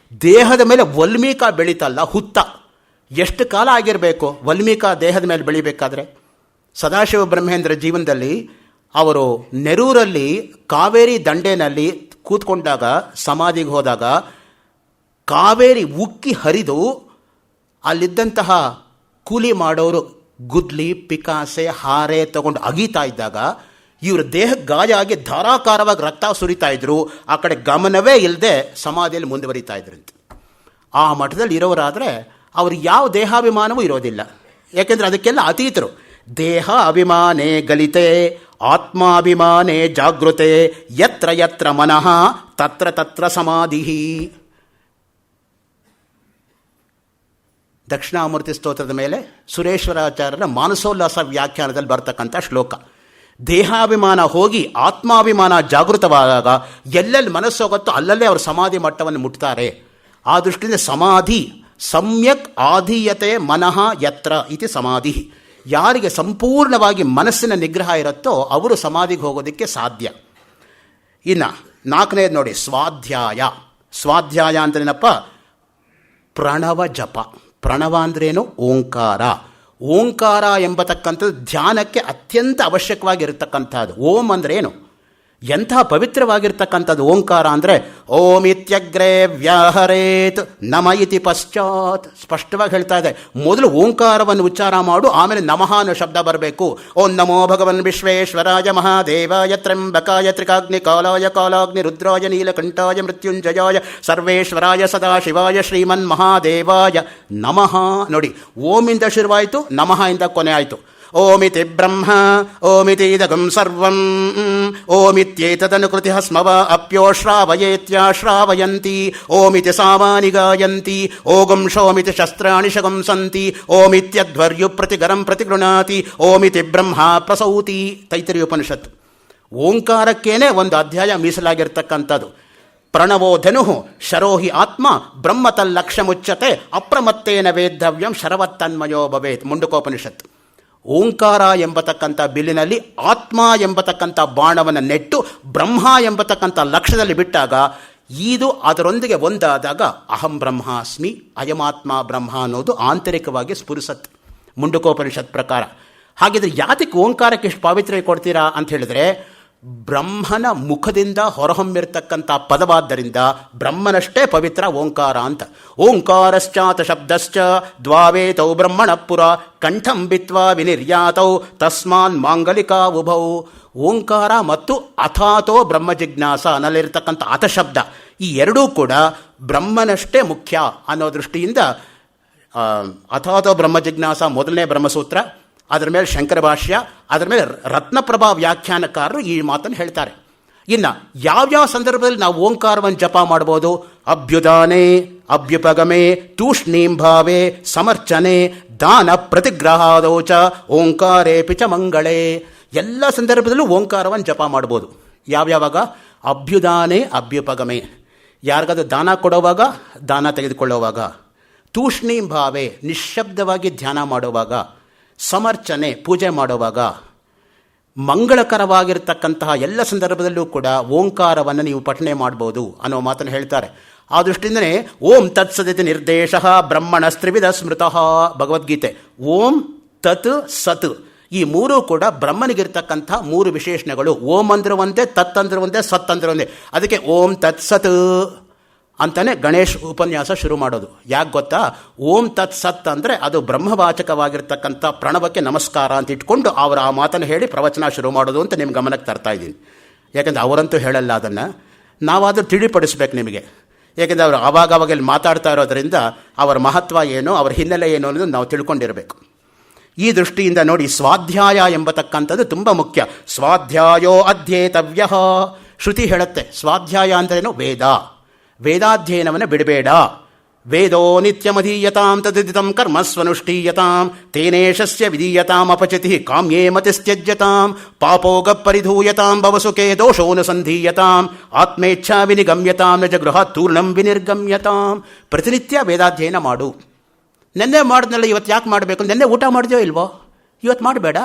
ದೇಹದ ಮೇಲೆ ವಲ್ಮೀಕ ಬೆಳೀತಲ್ಲ, ಹುತ್ತ. ಎಷ್ಟು ಕಾಲ ಆಗಿರಬೇಕು ವಲ್ಮೀಕ ದೇಹದ ಮೇಲೆ ಬೆಳಿಬೇಕಾದ್ರೆ? ಸದಾಶಿವ ಬ್ರಹ್ಮೇಂದ್ರ ಜೀವನದಲ್ಲಿ ಅವರು ನೆರೂರಲ್ಲಿ ಕಾವೇರಿ ದಂಡೆನಲ್ಲಿ ಕೂತ್ಕೊಂಡಾಗ, ಸಮಾಧಿಗೆ ಹೋದಾಗ ಕಾವೇರಿ ಉಕ್ಕಿ ಹರಿದು ಅಲ್ಲಿದ್ದಂತಹ ಕೂಲಿ ಮಾಡೋರು ಗುದ್ಲಿ ಪಿಕಾಸೆ ಹಾರೆ ತಗೊಂಡು ಅಗೀತಾ ಇದ್ದಾಗ ಇವ್ರ ದೇಹಕ್ಕೆ ಗಾಯ ಆಗಿ ಧಾರಾಕಾರವಾಗಿ ರಕ್ತ ಸುರಿತಾ ಇದ್ರು. ಆ ಕಡೆ ಗಮನವೇ ಇಲ್ಲದೆ ಸಮಾಧಿಯಲ್ಲಿ ಮುಂದುವರಿತಾ ಇದ್ರಂತೆ. ಆ ಮಠದಲ್ಲಿ ಇರೋರಾದರೆ ಅವ್ರಿಗೆ ಯಾವ ದೇಹಾಭಿಮಾನವೂ ಇರೋದಿಲ್ಲ. ಯಾಕೆಂದರೆ ಅದಕ್ಕೆಲ್ಲ ಅತೀತರು. ದೇಹ ಅಭಿಮಾನೇ ಗಲಿತೆ ಆತ್ಮಾಭಿಮಾನೇ ಜಾಗೃತೆ ಯತ್ರ ಯತ್ರ ಮನಃ ತತ್ರ ತತ್ರ ಸಮಾಧಿ. ದಕ್ಷಿಣಾಮೂರ್ತಿ ಸ್ತೋತ್ರದ ಮೇಲೆ ಸುರೇಶ್ವರಾಚಾರ್ಯರ ಮಾನಸೋಲ್ಲಾಸ ವ್ಯಾಖ್ಯಾನದಲ್ಲಿ ಬರ್ತಕ್ಕಂಥ ಶ್ಲೋಕ. ದೇಹಾಭಿಮಾನ ಹೋಗಿ ಆತ್ಮಾಭಿಮಾನ ಜಾಗೃತವಾದಾಗ ಎಲ್ಲೆಲ್ಲಿ ಮನಸ್ಸು ಹೋಗುತ್ತೋ ಅಲ್ಲಲ್ಲೇ ಅವರು ಸಮಾಧಿ ಮಟ್ಟವನ್ನು ಮುಟ್ತಾರೆ. ಆ ದೃಷ್ಟಿಯಿಂದ ಸಮಾಧಿ ಸಮ್ಯಕ್ ಆಧೀಯತೆ ಮನಃ ಯತ್ರ ಇತಿ ಸಮಾಧಿ. ಯಾರಿಗೆ ಸಂಪೂರ್ಣವಾಗಿ ಮನಸ್ಸಿನ ನಿಗ್ರಹ ಇರುತ್ತೋ ಅವರು ಸಮಾಧಿಗೆ ಹೋಗೋದಕ್ಕೆ ಸಾಧ್ಯ. ಇನ್ನು 4ನೇದು ನೋಡಿ, ಸ್ವಾಧ್ಯಾಯ. ಸ್ವಾಧ್ಯಾಯ ಅಂದ್ರೇನಪ್ಪ? ಪ್ರಣವ ಜಪ. ಪ್ರಣವ ಅಂದ್ರೇನು? ಓಂಕಾರ. ಓಂಕಾರ ಎಂಬತಕ್ಕಂಥದ್ದು ಧ್ಯಾನಕ್ಕೆ ಅತ್ಯಂತ ಅವಶ್ಯಕವಾಗಿರ್ತಕ್ಕಂಥದ್ದು. ಓಂ ಅಂದ್ರೇನು? ಎಂಥ ಪವಿತ್ರವಾಗಿರ್ತಕ್ಕಂಥದ್ದು ಓಂಕಾರ ಅಂದರೆ, ಓಂ ಇತ್ಯಗ್ರೇ ವ್ಯಾಹರೇತ್ ನಮ ಇತಿ ಪಶ್ಚಾತ್. ಸ್ಪಷ್ಟವಾಗಿ ಹೇಳ್ತಾ ಇದೆ, ಮೊದಲು ಓಂಕಾರವನ್ನು ಉಚ್ಚಾರ ಮಾಡು, ಆಮೇಲೆ ನಮಃ ಅನ್ನೋ ಶಬ್ದ ಬರಬೇಕು. ಓಂ ನಮೋ ಭಗವನ್ ವಿಶ್ವೇಶ್ವರಾಯ ಮಹಾದೇವಾಯ ತ್ರ್ಯಂಬಕಾಯ ತ್ರಿಕಾಗ್ನಿ ಕಾಲಾಯ ಕಾಲಾಗ್ನಿ ರುದ್ರಾಯ ನೀಲಕಂಠಾಯ ಮೃತ್ಯುಂಜಯಾಯ ಸರ್ವೇಶ್ವರಾಯ ಸದಾಶಿವಾಯ ಶ್ರೀಮನ್ ಮಹಾದೇವಾಯ ನಮಃ. ನೋಡಿ, ಓಮಿಂದ ಶುರುವಾಯಿತು, ನಮಃ ಇಂದ ಕೊನೆ ಆಯಿತು. ಓಮಿತಿ ಬ್ರಹ್ಮ ಓಮಿತಿ ಇದಗಂ ಸರ್ವಂ ಓಮಿತ್ಯೇತದನುಕೃತಿ ಸ್ಮವ ಅಪ್ಯೋ ಶ್ರಾವಯೇತ್ಯಾಶ್ರಾವಯಂತಿ ಓಮಿತಿ ಸಾಮಾನಿ ಗಾಯಂತಿ ಓಗಂ ಶೋಮಿತಿ ಶಸ್ತ್ರಾಣಿ ಶಗಂಸಂತಿ ಓಮಿತ್ಯಧ್ವರ್ಯು ಪ್ರತಿಗರಂ ಪ್ರತಿಗೃಣಾತಿ ಓಮಿತಿ ಬ್ರಹ್ಮ ಪ್ರಸೌತಿ. ತೈತರಿಯ ಉಪನಿಷತ್ತು. ಓಂಕಾರಕ್ಕೇನೆ ಒಂದು ಅಧ್ಯಾಯ ಮೀಸಲಾಗಿರ್ತಕ್ಕಂಥದ್ದು. ಪ್ರಣವೋ ಧನು ಶರೋಹಿ ಆತ್ಮ ಬ್ರಹ್ಮತಲ್ಲಕ್ಷ್ಯಮುಚ್ಯತೆ ಅಪ್ರಮತ್ತೇನ ವೇದ್ದವ್ಯಂ ಶರವತ್ತನ್ಮಯೋ ಭವೇತ್. ಮುಂಡಕೋಪನಿಷತ್ತು. ಓಂಕಾರ ಎಂಬತಕ್ಕಂಥ ಬಿಲ್ಲಿನಲ್ಲಿ ಆತ್ಮ ಎಂಬತಕ್ಕಂಥ ಬಾಣವನ್ನು ನೆಟ್ಟು ಬ್ರಹ್ಮ ಎಂಬತಕ್ಕಂಥ ಲಕ್ಷ್ಯದಲ್ಲಿ ಬಿಟ್ಟಾಗ ಇದು ಅದರೊಂದಿಗೆ ಒಂದಾದಾಗ ಅಹಂ ಬ್ರಹ್ಮಾಸ್ಮಿ ಅಯಮಾತ್ಮ ಬ್ರಹ್ಮ ಅನ್ನೋದು ಆಂತರಿಕವಾಗಿ ಸ್ಫುರಿಸತ್ ಮುಂಡಕೋಪನಿಷತ್ ಪ್ರಕಾರ. ಹಾಗಿದ್ರೆ ಯಾತಕ್ಕೆ ಓಂಕಾರಕ್ಕೆ ಎಷ್ಟು ಪಾವಿತ್ರ್ಯ ಕೊಡ್ತೀರಾ ಅಂತ ಹೇಳಿದ್ರೆ, ಬ್ರಹ್ಮನ ಮುಖದಿಂದ ಹೊರಹೊಮ್ಮಿರ್ತಕ್ಕಂಥ ಪದವಾದ್ದರಿಂದ ಬ್ರಹ್ಮನಷ್ಟೇ ಪವಿತ್ರ ಓಂಕಾರ ಅಂತ. ಓಂಕಾರಶ್ಚಾತ ಶಬ್ದಶ್ಚ ದ್ವಾವೇತೌ ಬ್ರಹ್ಮಣ ಪುರ ಕಂಠಂ ಬಿತ್ವಾ ವಿನಿರ್ಯಾತೌ ತಸ್ಮಾನ್ ಮಾಂಗಲಿಕಾ ಉಭೌ. ಓಂಕಾರ ಮತ್ತು ಅಥಾತೋ ಬ್ರಹ್ಮ ಜಿಜ್ಞಾಸ ಅನ್ನಲ್ಲಿರ್ತಕ್ಕಂಥ ಅಥಶಬ್ದ ಈ ಎರಡೂ ಕೂಡ ಬ್ರಹ್ಮನಷ್ಟೇ ಮುಖ್ಯ ಅನ್ನೋ ದೃಷ್ಟಿಯಿಂದ ಅಥಾತೋ ಬ್ರಹ್ಮ ಜಿಜ್ಞಾಸ ಮೊದಲನೇ ಬ್ರಹ್ಮಸೂತ್ರ, ಅದರ ಮೇಲೆ ಶಂಕರ ಭಾಷ್ಯ, ಅದರ ಮೇಲೆ ರತ್ನಪ್ರಭಾ ವ್ಯಾಖ್ಯಾನಕಾರರು ಈ ಮಾತನ್ನು ಹೇಳ್ತಾರೆ. ಇನ್ನು ಯಾವ್ಯಾವ ಸಂದರ್ಭದಲ್ಲಿ ನಾವು ಓಂಕಾರವನ್ನು ಜಪ ಮಾಡ್ಬೋದು? ಅಭ್ಯುದಾನೆ ಅಭ್ಯುಪಗಮೆ ತೂಷ್ಣೀಂ ಭಾವೆ ಸಮರ್ಚನೆ ದಾನ ಪ್ರತಿಗ್ರಹಾದೋಚ ಓಂಕಾರೇಪಿ ಚ ಮಂಗಳೇ. ಎಲ್ಲ ಸಂದರ್ಭದಲ್ಲೂ ಓಂಕಾರವನ್ನು ಜಪ ಮಾಡ್ಬೋದು. ಯಾವ್ಯಾವಾಗ? ಅಭ್ಯುದಾನೆ ಅಭ್ಯುಪಗಮೆ, ಯಾರಿಗಾದ್ರೂ ದಾನ ಕೊಡುವಾಗ, ದಾನ ತೆಗೆದುಕೊಳ್ಳುವಾಗ. ತೂಷ್ಣೀಂ ಭಾವೆ, ನಿಶ್ಶಬ್ದವಾಗಿ ಧ್ಯಾನ ಮಾಡುವಾಗ. ಸಮರ್ಚನೆ ಪೂಜೆ ಮಾಡುವಾಗ ಮಂಗಳಕರವಾಗಿರ್ತಕ್ಕಂತಹ ಎಲ್ಲ ಸಂದರ್ಭದಲ್ಲೂ ಕೂಡ ಓಂಕಾರವನ್ನು ನೀವು ಪಠನೆ ಮಾಡ್ಬೋದು ಅನ್ನೋ ಮಾತನ್ನು ಹೇಳ್ತಾರೆ. ಆ ದೃಷ್ಟಿಯಿಂದನೇ ಓಂ ತತ್ಸದಿತಿ ನಿರ್ದೇಶ ಬ್ರಹ್ಮಣಸ್ತ್ರಿವಿಧ ಸ್ಮೃತಃ ಭಗವದ್ಗೀತೆ. ಓಂ ತತ್ ಸತ್ ಈ ಮೂರೂ ಕೂಡ ಬ್ರಹ್ಮನಿಗಿರ್ತಕ್ಕಂಥ ಮೂರು ವಿಶೇಷಣಗಳು. ಓಂ ಅಂದ್ರೆ ಒಂದೇ, ತತ್ ಅಂದ್ರೆ ಒಂದೇ, ಸತ್ ಅಂದ್ರೆ ಒಂದೇ. ಅದಕ್ಕೆ ಓಂ ತತ್ ಸತ್ ಅಂತಾನೆ ಗಣೇಶ್ ಉಪನ್ಯಾಸ ಶುರು ಮಾಡೋದು. ಯಾಕೆ ಗೊತ್ತಾ? ಓಂ ತತ್ ಸತ್ ಅಂದರೆ ಅದು ಬ್ರಹ್ಮವಾಚಕವಾಗಿರ್ತಕ್ಕಂಥ ಪ್ರಣವಕ್ಕೆ ನಮಸ್ಕಾರ ಅಂತ ಇಟ್ಕೊಂಡು ಅವರು ಆ ಮಾತನ್ನು ಹೇಳಿ ಪ್ರವಚನ ಶುರು ಮಾಡೋದು ಅಂತ ನಿಮ್ಮ ಗಮನಕ್ಕೆ ತರ್ತಾ ಇದ್ದೀನಿ. ಯಾಕೆಂದರೆ ಅವರಂತೂ ಹೇಳಲ್ಲ, ಅದನ್ನು ನಾವಾದರೂ ತಿಳಿಪಡಿಸ್ಬೇಕು ನಿಮಗೆ. ಏಕೆಂದರೆ ಅವರು ಆವಾಗವಾಗ ಇಲ್ಲಿ ಮಾತಾಡ್ತಾ ಇರೋದರಿಂದ ಅವರ ಮಹತ್ವ ಏನು, ಅವರ ಹಿನ್ನೆಲೆ ಏನು ಅನ್ನೋದು ನಾವು ತಿಳ್ಕೊಂಡಿರಬೇಕು. ಈ ದೃಷ್ಟಿಯಿಂದ ನೋಡಿ, ಸ್ವಾಧ್ಯಾಯ ಎಂಬತಕ್ಕಂಥದ್ದು ತುಂಬ ಮುಖ್ಯ. ಸ್ವಾಧ್ಯಾಯೋ ಅಧ್ಯೇತವ್ಯ. ಶ್ರುತಿ ಹೇಳುತ್ತೆ ಸ್ವಾಧ್ಯಾಯ ಅಂದ್ರೇನು? ವೇದ. ವೇದಾಧ್ಯಯನವನ್ನು ಬಿಡಬೇಡ. ವೇದೋ ನಿತ್ಯಮಧೀಯತಾಂ ತದಿದಿತಂ ಕರ್ಮಸ್ವನುಷ್ಠೀಯತಾಂ ತೇನೇಶಸ್ಯ ವಿಧೀಯತಾಂ ಅಪಚಿತಿ ಕಾಮ್ಯೇ ಮತಿಸ್ತ್ಯಜ್ಯತಾಂ ಪಾಪೋಗ ಪರಿಧೂಯತಾಂ ಭವಸುಖೇ ದೋಷೋನುಸಂಧೀಯತಾಂ ಆತ್ಮೇಚ್ಛಾ ವಿನಿಗಮ್ಯತಾಂ ನ ಜಗೃಹಾತ್ ತೂರ್ಣಂ ವಿನಿರ್ಗಮ್ಯತಾಂ. ಪ್ರತಿನಿತ್ಯ ವೇದಾಧ್ಯಯನ ಮಾಡು. ನೆನ್ನೆ ಮಾಡಿದ್ನಲ್ಲ, ಇವತ್ತು ಯಾಕೆ ಮಾಡಬೇಕು? ನೆನ್ನೆ ಊಟ ಮಾಡಿದ್ಯೋ ಇಲ್ವೋ? ಇವತ್ತು ಮಾಡಬೇಡ.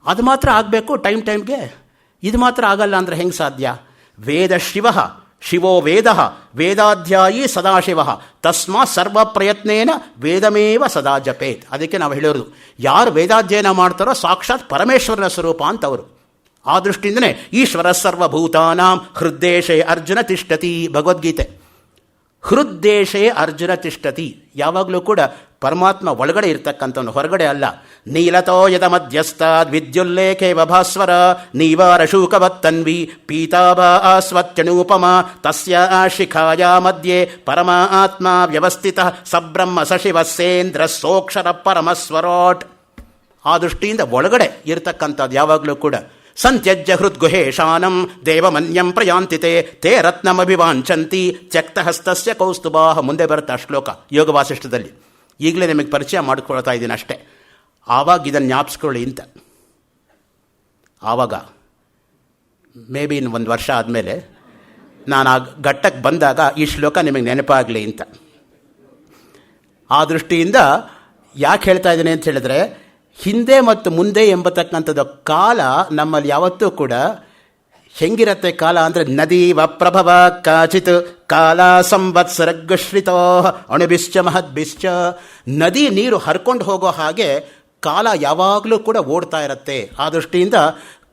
ಅದು ಮಾತ್ರ ಆಗಬೇಕು ಟೈಮ್ಗೆ. ಇದು ಮಾತ್ರ ಆಗಲ್ಲ ಅಂದರೆ ಹೆಂಗೆ ಸಾಧ್ಯ? ವೇದ ಶಿವ ಶಿವೋ ವೇದ ವೇದಾಧ್ಯಾಯಿ ಸದಾಶಿವ ತಸ್ಮಾತ್ ಸರ್ವ ಪ್ರಯತ್ನೇನ ವೇದಮೇವ ಸದಾ ಜಪೇತ್. ಅದಕ್ಕೆ ನಾವು ಹೇಳಿರೋದು, ಯಾರು ವೇದಾಧ್ಯಯನ ಮಾಡ್ತಾರೋ ಸಾಕ್ಷಾತ್ ಪರಮೇಶ್ವರನ ಸ್ವರೂಪ ಅಂತವರು. ಆ ದೃಷ್ಟಿಯಿಂದನೇ ಈಶ್ವರ ಸರ್ವಭೂತಾನಾಂ ಹೃದ್ದೇಶೇ ಅರ್ಜುನ ತಿಷ್ಠತಿ ಭಗವದ್ಗೀತೆ. ಹೃದ್ದೇಶೇ ಅರ್ಜುನ ತಿಷ್ಠತಿ. ಯಾವಾಗಲೂ ಕೂಡ ಪರಮಾತ್ಮ ಒಳಗಡೆ ಇರ್ತಕ್ಕಂಥವನು, ಹೊರಗಡೆ ಅಲ್ಲ. ನೀಲತೋ ಯದ ಮಧ್ಯಸ್ಥಾದ್ ವಿದ್ಯುಲ್ಲೇಖೇ ಭಾಸ್ವರ ನೀವಾರ ಶೂಕವತ್ತನ್ವಿ ಪೀತಾಭಾ ಸ್ವತ್ಯನೂಪಮ ತಸ್ಯ ಶಿಖಾಯ ಮಧ್ಯೆ ಪರಮಾತ್ಮ ವ್ಯವಸ್ಥಿತ ಸಬ್ರಹ್ಮ ಸಶಿವಸ್ಸೇಂದ್ರ ಸೋಕ್ಷರ ಪರಮಸ್ವರಾಟ್. ಆ ದೃಷ್ಟಿಯಿಂದ ಒಳಗಡೆ ಇರತಕ್ಕಂಥದ್ದು ಯಾವಾಗಲೂ ಕೂಡ ಸಂತ್ಯಜ್ಯ ಹೃದ್ಗುಹೇಶಾನಂ ದೇವಮನ್ಯಂ ಪ್ರಯಾಂತಿತೆ ತೇ ರತ್ನಮಭಿವಾಂಚಂತಿ ತ್ಯಕ್ತಹಸ್ತಸ್ಯ ಕೌಸ್ತುಭಾಹ. ಮುಂದೆ ಬರುತ್ತೆ ಆ ಶ್ಲೋಕ ಯೋಗ ವಾಸಿಷ್ಠದಲ್ಲಿ. ಈಗಲೇ ನಿಮಗೆ ಪರಿಚಯ ಮಾಡಿಕೊಳ್ತಾ ಇದ್ದೀನಿ ಅಷ್ಟೇ. ಆವಾಗ ಇದನ್ನು ಜ್ಞಾಪಿಸ್ಕೊಳ್ಳಿ ಅಂತ. ಆವಾಗ ಮೇ ಬಿ ಇನ್ನು 1 ವರ್ಷ ಆದಮೇಲೆ ನಾನು ಆ ಘಟ್ಟಕ್ಕೆ ಬಂದಾಗ ಈ ಶ್ಲೋಕ ನಿಮಗೆ ನೆನಪಾಗಲಿ ಅಂತ. ಆ ದೃಷ್ಟಿಯಿಂದ ಯಾಕೆ ಹೇಳ್ತಾ ಇದ್ದೀನಿ ಅಂತ ಹೇಳಿದ್ರೆ, ಹಿಂದೆ ಮತ್ತು ಮುಂದೆ ಎಂಬತಕ್ಕಂಥದ್ದು ಕಾಲ ನಮ್ಮಲ್ಲಿ ಯಾವತ್ತೂ ಕೂಡ ಹೆಂಗಿರತ್ತೆ ಕಾಲ ಅಂದರೆ, ನದೀವ ಪ್ರಭವ ಕಾಚಿತ್ ಕಾಲ ಸಂವತ್ಸರಗಶ್ರಿತೋ ಅಣುಬಿಶ್ಚ ಮಹದ್ಬಿಶ್ಚ. ನದಿ ನೀರು ಹರ್ಕೊಂಡು ಹೋಗೋ ಹಾಗೆ ಕಾಲ ಯಾವಾಗಲೂ ಕೂಡ ಓಡ್ತಾ ಇರುತ್ತೆ. ಆ ದೃಷ್ಟಿಯಿಂದ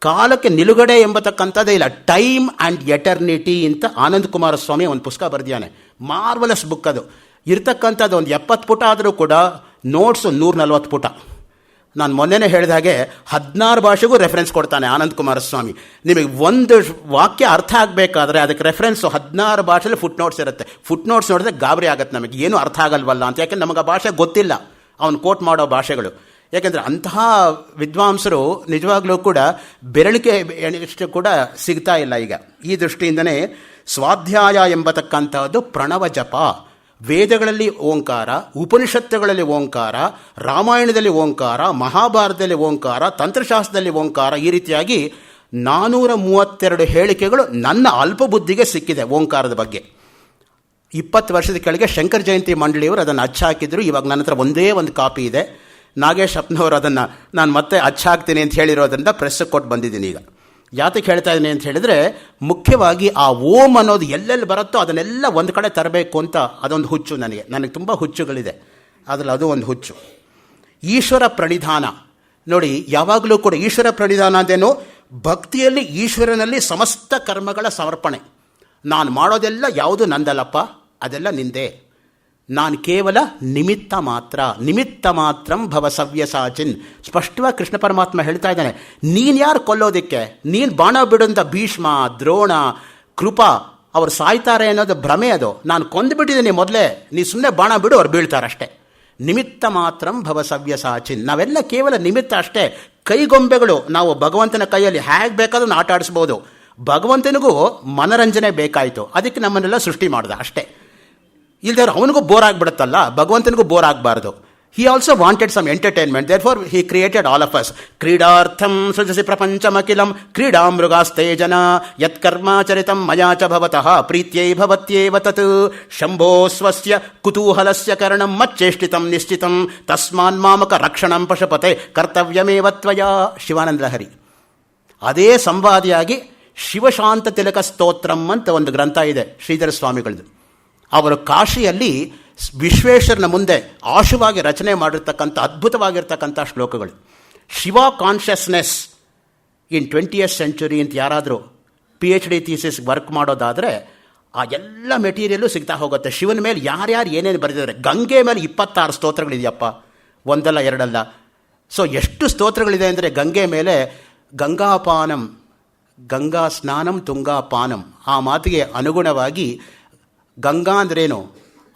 ಕಾಲಕ್ಕೆ ನಿಲುಗಡೆ ಎಂಬತಕ್ಕಂಥದ್ದೇ ಇಲ್ಲ. ಟೈಮ್ ಆ್ಯಂಡ್ ಎಟರ್ನಿಟಿ ಅಂತ ಆನಂದ್ ಕುಮಾರಸ್ವಾಮಿ ಒಂದು ಪುಸ್ತಕ ಬರೆದಿದ್ದಾನೆ. ಮಾರ್ವಲಸ್ ಬುಕ್ ಅದು. ಇರ್ತಕ್ಕಂಥದ್ದು ಒಂದು 70 ಪುಟ ಆದರೂ ಕೂಡ ನೋಟ್ಸು 140 ಪುಟ. ನಾನು ಮೊನ್ನೆನೇ ಹೇಳಿದ ಹಾಗೆ 16 ಭಾಷೆಗೂ ರೆಫರೆನ್ಸ್ ಕೊಡ್ತಾನೆ ಆನಂದ್ ಕುಮಾರಸ್ವಾಮಿ. ನಿಮಗೆ ಒಂದು ವಾಕ್ಯ ಅರ್ಥ ಆಗಬೇಕಾದ್ರೆ ಅದಕ್ಕೆ ರೆಫರೆನ್ಸು 16 ಭಾಷೆಯಲ್ಲಿ ಫುಟ್ ನೋಟ್ಸ್ ಇರುತ್ತೆ. ಫುಟ್ ನೋಟ್ಸ್ ನೋಡಿದ್ರೆ ಗಾಬರಿ ಆಗುತ್ತೆ ನಮಗೆ, ಏನು ಅರ್ಥ ಆಗಲ್ವಲ್ಲ ಅಂತ. ಯಾಕೆಂದ್ರೆ ನಮಗೆ ಆ ಭಾಷೆ ಗೊತ್ತಿಲ್ಲ, ಅವನು ಕೋಟ್ ಮಾಡೋ ಭಾಷೆಗಳು. ಯಾಕೆಂದರೆ ಅಂತಹ ವಿದ್ವಾಂಸರು ನಿಜವಾಗ್ಲೂ ಕೂಡ ಬೆರಳಿಕೆ ಎಷ್ಟು ಕೂಡ ಸಿಗ್ತಾ ಇಲ್ಲ ಈಗ. ಈ ದೃಷ್ಟಿಯಿಂದನೇ ಸ್ವಾಧ್ಯಾಯ ಎಂಬತಕ್ಕಂಥದ್ದು ಪ್ರಣವ ಜಪ. ವೇದಗಳಲ್ಲಿ ಓಂಕಾರ, ಉಪನಿಷತ್ತುಗಳಲ್ಲಿ ಓಂಕಾರ, ರಾಮಾಯಣದಲ್ಲಿ ಓಂಕಾರ, ಮಹಾಭಾರತದಲ್ಲಿ ಓಂಕಾರ, ತಂತ್ರಶಾಸ್ತ್ರದಲ್ಲಿ ಓಂಕಾರ, ಈ ರೀತಿಯಾಗಿ 432 ಹೇಳಿಕೆಗಳು ನನ್ನ ಅಲ್ಪ ಬುದ್ಧಿಗೆ ಸಿಕ್ಕಿದೆ ಓಂಕಾರದ ಬಗ್ಗೆ. 20 ವರ್ಷದ ಕೆಳಗೆ ಶಂಕರ ಜಯಂತಿ ಮಂಡಳಿಯವರು ಅದನ್ನು ಅಚ್ಚಾಕಿದ್ರು. ಇವಾಗ ನನ್ನ ಹತ್ರ ಒಂದೇ ಒಂದು ಕಾಪಿ ಇದೆ. ನಾಗೇಶ್ ಅಪ್ನವರು ಅದನ್ನು ನಾನು ಮತ್ತೆ ಅಚ್ಚಾಕ್ತೀನಿ ಅಂತ ಹೇಳಿರೋದ್ರಿಂದ ಪ್ರೆಸ್ಸಿಗೆ ಕೊಟ್ಟು ಬಂದಿದ್ದೀನಿ. ಈಗ ಯಾತಕ್ಕೆ ಹೇಳ್ತಾ ಇದ್ದೀನಿ ಅಂತ ಹೇಳಿದರೆ, ಮುಖ್ಯವಾಗಿ ಆ ಓಂ ಅನ್ನೋದು ಎಲ್ಲೆಲ್ಲಿ ಬರುತ್ತೋ ಅದನ್ನೆಲ್ಲ ಒಂದು ಕಡೆ ತರಬೇಕು ಅಂತ ಅದೊಂದು ಹುಚ್ಚು ನನಗೆ ತುಂಬ ಹುಚ್ಚುಗಳಿದೆ. ಅದರಲ್ಲಿ ಅದು ಒಂದು ಹುಚ್ಚು. ಈಶ್ವರ ಪ್ರಣಿಧಾನ ನೋಡಿ, ಯಾವಾಗಲೂ ಕೂಡ ಈಶ್ವರ ಪ್ರಣಿಧಾನ ಅಂದೇನು? ಭಕ್ತಿಯಲ್ಲಿ ಈಶ್ವರನಲ್ಲಿ ಸಮಸ್ತ ಕರ್ಮಗಳ ಸಮರ್ಪಣೆ. ನಾನು ಮಾಡೋದೆಲ್ಲ ಯಾವುದು ನಂದಲ್ಲಪ್ಪ, ಅದೆಲ್ಲ ನಿಂದೆ. ನಾನು ಕೇವಲ ನಿಮಿತ್ತ ಮಾತ್ರ. ನಿಮಿತ್ತ ಮಾತ್ರಂ ಭವ ಸವ್ಯಸಾಚಿನ್. ಸ್ಪಷ್ಟವಾಗಿ ಕೃಷ್ಣ ಪರಮಾತ್ಮ ಹೇಳ್ತಾ ಇದ್ದಾನೆ. ನೀನು ಯಾರು ಕೊಲ್ಲೋದಕ್ಕೆ? ನೀನು ಬಾಣ ಬಿಡೋಂಥ ಭೀಷ್ಮ, ದ್ರೋಣ, ಕೃಪಾ ಅವ್ರು ಸಾಯ್ತಾರೆ ಅನ್ನೋದು ಭ್ರಮೆ. ಅದು ನಾನು ಕೊಂದುಬಿಟ್ಟಿದ್ದೀನಿ ಮೊದಲೇ. ನೀ ಸುಮ್ಮನೆ ಬಾಣ ಬಿಡು, ಅವ್ರು ಬೀಳ್ತಾರಷ್ಟೇ. ನಿಮಿತ್ತ ಮಾತ್ರಂ ಭವ ಸವ್ಯಸಾಚಿನ್. ನಾವೆಲ್ಲ ಕೇವಲ ನಿಮಿತ್ತ ಅಷ್ಟೇ, ಕೈಗೊಂಬೆಗಳು. ನಾವು ಭಗವಂತನ ಕೈಯಲ್ಲಿ ಹೇಗೆ ಬೇಕಾದ್ರೂ ಆಟ ಆಡಿಸ್ಬೋದು. ಭಗವಂತನಿಗೂ ಮನರಂಜನೆ ಬೇಕಾಯಿತು, ಅದಕ್ಕೆ ನಮ್ಮನ್ನೆಲ್ಲ ಸೃಷ್ಟಿ ಮಾಡ್ದ ಅಷ್ಟೇ. ಇಲ್ದೇವ್ರು ಅವನಿಗೂ ಬೋರ್ ಆಗಿಬಿಡುತ್ತಲ್ಲ, ಭಗವಂತನಿಗೂ ಬೋರ್ ಆಗಬಾರ್ದು. He also wanted some entertainment. Therefore, he created all of us. Kridartham sujasi prapanchamakilam kridam mrugastejana yat karma charitam maya cha bhavatah prityai bhavatyeva tat shambho swasya kutuhalasya karanam machcheshtitam nishchitam tasman mamaka rakshanam pashapate kartavyameva tvaya. Shivananda Lahari. ಅದೇ ಸಂವಾದಿಯಾಗಿ ಶಿವಶಾಂತ ತಿಲಕ ಸ್ತೋತ್ರಂ ಅಂತ ಒಂದು ಗ್ರಂಥ ಇದೆ ಶ್ರೀಧರ ಸ್ವಾಮಿಗಳದ್ದು. ಅವರು ಕಾಶಿಯಲ್ಲಿ ವಿಶ್ವೇಶ್ವರನ ಮುಂದೆ ಆಶುವಾಗಿ ರಚನೆ ಮಾಡಿರ್ತಕ್ಕಂಥ ಅದ್ಭುತವಾಗಿರ್ತಕ್ಕಂಥ ಶ್ಲೋಕಗಳು. ಶಿವ ಕಾನ್ಷಿಯಸ್ನೆಸ್ ಇನ್ 20th century ಅಂತ ಯಾರಾದರೂ PhD ಥೀಸಿಸ್ ವರ್ಕ್ ಮಾಡೋದಾದರೆ ಆ ಎಲ್ಲ ಮೆಟೀರಿಯಲ್ಲು ಸಿಗ್ತಾ ಹೋಗುತ್ತೆ. ಶಿವನ ಮೇಲೆ ಯಾರ್ಯಾರು ಏನೇನು ಬರೆದಿದ್ದಾರೆ. ಗಂಗೆ ಮೇಲೆ 26 ಸ್ತೋತ್ರಗಳಿದೆಯಪ್ಪ, ಒಂದಲ್ಲ ಎರಡಲ್ಲ. ಸೊ ಎಷ್ಟು ಸ್ತೋತ್ರಗಳಿದೆ ಅಂದರೆ ಗಂಗೆ ಮೇಲೆ ಗಂಗಾಪಾನಂ, ಗಂಗಾ ಸ್ನಾನಂ ತುಂಗಾಪಾನಂ, ಆ ಮಾತಿಗೆ ಅನುಗುಣವಾಗಿ ಗಂಗಾ ಅಂದ್ರೇನು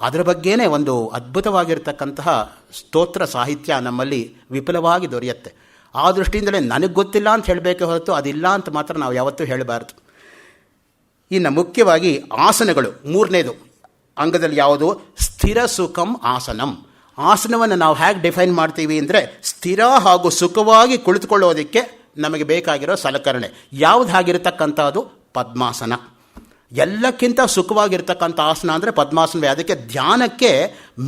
ಅದರ ಬಗ್ಗೆನೇ ಒಂದು ಅದ್ಭುತವಾಗಿರ್ತಕ್ಕಂತಹ ಸ್ತೋತ್ರ ಸಾಹಿತ್ಯ ನಮ್ಮಲ್ಲಿ ವಿಪುಲವಾಗಿ ದೊರೆಯುತ್ತೆ. ಆ ದೃಷ್ಟಿಯಿಂದಲೇ ನನಗೆ ಗೊತ್ತಿಲ್ಲ ಅಂತ ಹೇಳಬೇಕೆ ಹೊರತು ಅದಿಲ್ಲ ಅಂತ ಮಾತ್ರ ನಾವು ಯಾವತ್ತೂ ಹೇಳಬಾರ್ದು. ಇನ್ನು ಮುಖ್ಯವಾಗಿ ಆಸನಗಳು, ಮೂರನೇದು ಅಂಗದಲ್ಲಿ ಯಾವುದು? ಸ್ಥಿರ ಸುಖಂ ಆಸನಂ. ಆಸನವನ್ನು ನಾವು ಹೇಗೆ ಡಿಫೈನ್ ಮಾಡ್ತೀವಿ ಅಂದರೆ ಸ್ಥಿರ ಹಾಗೂ ಸುಖವಾಗಿ ಕುಳಿತುಕೊಳ್ಳೋದಕ್ಕೆ ನಮಗೆ ಬೇಕಾಗಿರೋ ಸಲಕರಣೆ ಯಾವುದು ಆಗಿರತಕ್ಕಂಥದ್ದು? ಪದ್ಮಾಸನ. ಎಲ್ಲಕ್ಕಿಂತ ಸುಖವಾಗಿರ್ತಕ್ಕಂಥ ಆಸನ ಅಂದರೆ ಪದ್ಮಾಸನವೇ. ಅದಕ್ಕೆ ಧ್ಯಾನಕ್ಕೆ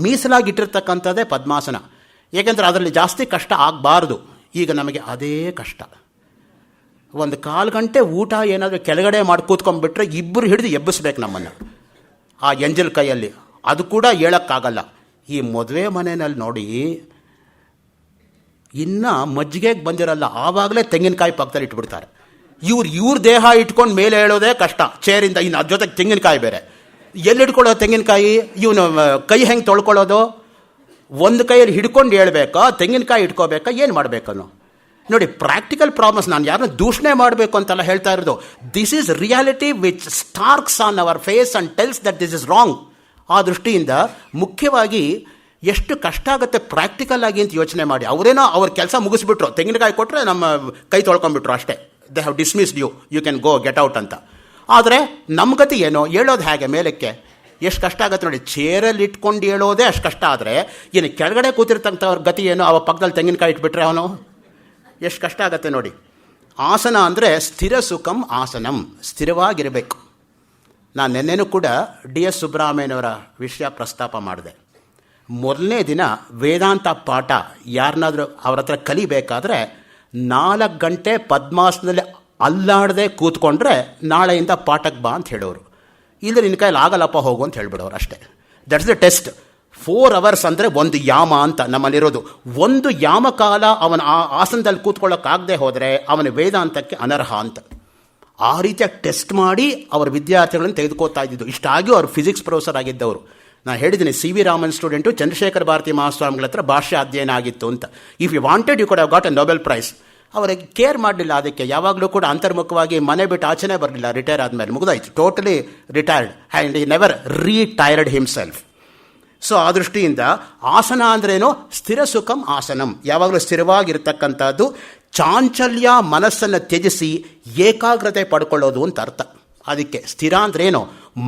ಮೀಸಲಾಗಿಟ್ಟಿರ್ತಕ್ಕಂಥದ್ದೇ ಪದ್ಮಾಸನ. ಏಕೆಂದರೆ ಅದರಲ್ಲಿ ಜಾಸ್ತಿ ಕಷ್ಟ ಆಗಬಾರ್ದು. ಈಗ ನಮಗೆ ಅದೇ ಕಷ್ಟ. ಒಂದು 1/4 ಗಂಟೆ ಊಟ ಏನಾದರೂ ಕೆಳಗಡೆ ಮಾಡಿ ಕೂತ್ಕೊಂಡ್ಬಿಟ್ರೆ ಇಬ್ಬರು ಹಿಡಿದು ಎಬ್ಬಿಸ್ಬೇಕು ನಮ್ಮನ್ನು ಆ ಎಂಜಲ್ ಕೈಯಲ್ಲಿ. ಅದು ಕೂಡ ಹೇಳೋಕ್ಕಾಗಲ್ಲ. ಈ ಮದುವೆ ಮನೆಯಲ್ಲಿ ನೋಡಿ, ಇನ್ನು ಮಜ್ಜಿಗೆಗೆ ಬಂದಿರಲ್ಲ, ಆವಾಗಲೇ ತೆಂಗಿನಕಾಯಿ ಪಕ್ಕದಲ್ಲಿ ಇಟ್ಬಿಡ್ತಾರೆ. ಇವ್ರ ದೇಹ ಇಟ್ಕೊಂಡು ಮೇಲೆ ಹೇಳೋದೇ ಕಷ್ಟ ಚೇರಿಂದ. ಇನ್ನು ಅದ್ರ ಜೊತೆಗೆ ತೆಂಗಿನಕಾಯಿ ಬೇರೆ. ಎಲ್ಲಿ ಹಿಡ್ಕೊಳ್ಳೋದು ತೆಂಗಿನಕಾಯಿ? ಇವನು ಕೈ ಹೆಂಗೆ ತೊಳ್ಕೊಳ್ಳೋದು? ಒಂದು ಕೈಯಲ್ಲಿ ಹಿಡ್ಕೊಂಡು ಹೇಳ್ಬೇಕಾ, ತೆಂಗಿನಕಾಯಿ ಇಟ್ಕೋಬೇಕಾ, ಏನು ಮಾಡಬೇಕನ್ನು ನೋಡಿ. Practical problems. ನಾನು ಯಾರನ್ನ ದೂಷಣೆ ಮಾಡಬೇಕು ಅಂತೆಲ್ಲ ಹೇಳ್ತಾ ಇರೋದು. This is reality which stares on our face and tells that this is wrong. ಆ ದೃಷ್ಟಿಯಿಂದ ಮುಖ್ಯವಾಗಿ ಎಷ್ಟು ಕಷ್ಟ ಆಗುತ್ತೆ ಪ್ರಾಕ್ಟಿಕಲ್ ಆಗಿ ಅಂತ ಯೋಚನೆ ಮಾಡಿ. ಅವರೇನೋ ಅವ್ರ ಕೆಲಸ ಮುಗಿಸ್ಬಿಟ್ರು, ತೆಂಗಿನಕಾಯಿ ಕೊಟ್ಟರೆ ನಮ್ಮ ಕೈ ತೊಳ್ಕೊಂಡ್ಬಿಟ್ರು ಅಷ್ಟೇ. They have dismissed you, you can go, get out ಅಂತ. ಆದರೆ ನಮ್ಮ ಗತಿ ಏನೋ, ಹೇಳೋದು ಹೇಗೆ ಮೇಲಕ್ಕೆ? ಎಷ್ಟು ಕಷ್ಟ ಆಗುತ್ತೆ ನೋಡಿ. ಚೇರಲ್ಲಿ ಇಟ್ಕೊಂಡು ಹೇಳೋದೇ ಅಷ್ಟು ಕಷ್ಟ ಆದರೆ ಏನು ಕೆಳಗಡೆ ಕೂತಿರ್ತಕ್ಕಂಥವ್ರ ಗತಿ ಏನೋ? ಅವ ಪಕ್ಕದಲ್ಲಿ ತೆಂಗಿನಕಾಯಿ ಇಟ್ಬಿಟ್ರೆ ಅವನು ಎಷ್ಟು ಕಷ್ಟ ಆಗುತ್ತೆ ನೋಡಿ. ಆಸನ ಅಂದರೆ ಸ್ಥಿರ ಸುಖಂ ಆಸನಂ, ಸ್ಥಿರವಾಗಿರಬೇಕು. ನಾನು ನಿನ್ನೆನೂ ಕೂಡ DS ಸುಬ್ರಹ್ಮಣ್ಯನವರ ವಿಷಯ ಪ್ರಸ್ತಾಪ ಮಾಡಿದೆ. ಮೊದಲನೇ ದಿನ ವೇದಾಂತ ಪಾಠ ಯಾರನ್ನಾದರೂ ಅವ್ರ ಹತ್ರ ಕಲಿಬೇಕಾದ್ರೆ 4 ಗಂಟೆ ಪದ್ಮಾಸನದಲ್ಲಿ ಅಲ್ಲಾಡದೆ ಕೂತ್ಕೊಂಡ್ರೆ ನಾಳೆಯಿಂದ ಪಾಠಕ್ಕೆ ಬಾ ಅಂತ ಹೇಳೋರು. ಇಲ್ಲ ನಿನ್ನ ಕೈಲಿ ಆಗಲ್ಲಪ್ಪ ಹೋಗು ಅಂತ ಹೇಳ್ಬಿಡೋರು ಅಷ್ಟೇ. That's the test. 4 hours ಅಂದರೆ ಒಂದು ಯಾಮ ಅಂತ ನಮ್ಮಲ್ಲಿರೋದು. ಒಂದು ಯಾಮ ಕಾಲ ಅವನ ಆ ಆಸನದಲ್ಲಿ ಕೂತ್ಕೊಳ್ಳೋಕ್ಕಾಗದೆ ಹೋದರೆ ಅವನ ವೇದಾಂತಕ್ಕೆ ಅನರ್ಹ ಅಂತ. ಆ ರೀತಿಯ ಟೆಸ್ಟ್ ಮಾಡಿ ಅವರ ವಿದ್ಯಾರ್ಥಿಗಳನ್ನು ತೆಗೆದುಕೋತಾ ಇದ್ದಿದ್ದು. ಇಷ್ಟಾಗಿ ಅವರು ಫಿಸಿಕ್ಸ್ ಪ್ರೊಫೆಸರ್ ಆಗಿದ್ದವರು. ನಾನು ಹೇಳಿದ್ದೀನಿ, CV ರಾಮನ್ ಸ್ಟೂಡೆಂಟು ಚಂದ್ರಶೇಖರ ಭಾರತಿ ಮಹಾಸ್ವಾಮಿಗಳ ಹತ್ರ ಭಾಷೆ ಅಧ್ಯಯನ ಆಗಿತ್ತು ಅಂತ. If you wanted you could have got a Nobel prize. ಅವರಿಗೆ ಕೇರ್ ಮಾಡಲಿಲ್ಲ. ಅದಕ್ಕೆ ಯಾವಾಗಲೂ ಕೂಡ ಅಂತರ್ಮುಖವಾಗಿ ಮನೆ ಬಿಟ್ಟು ಆಚೆನೇ ಬರಲಿಲ್ಲ. ರಿಟೈರ್ ಆದಮೇಲೆ ಮುಗಿದಾಯಿತು, totally retired and he never retired himself. So ಆ ದೃಷ್ಟಿಯಿಂದ ಆಸನ ಅಂದ್ರೇನು? ಸ್ಥಿರ ಸುಖಂ ಆಸನಂ, ಯಾವಾಗಲೂ ಸ್ಥಿರವಾಗಿರ್ತಕ್ಕಂಥದ್ದು. ಚಾಂಚಲ್ಯ ಮನಸ್ಸನ್ನು ತ್ಯಜಿಸಿ ಏಕಾಗ್ರತೆ ಪಡ್ಕೊಳ್ಳೋದು ಅಂತ ಅರ್ಥ. ಅದಕ್ಕೆ ಸ್ಥಿರ ಅಂದ್ರೇನು?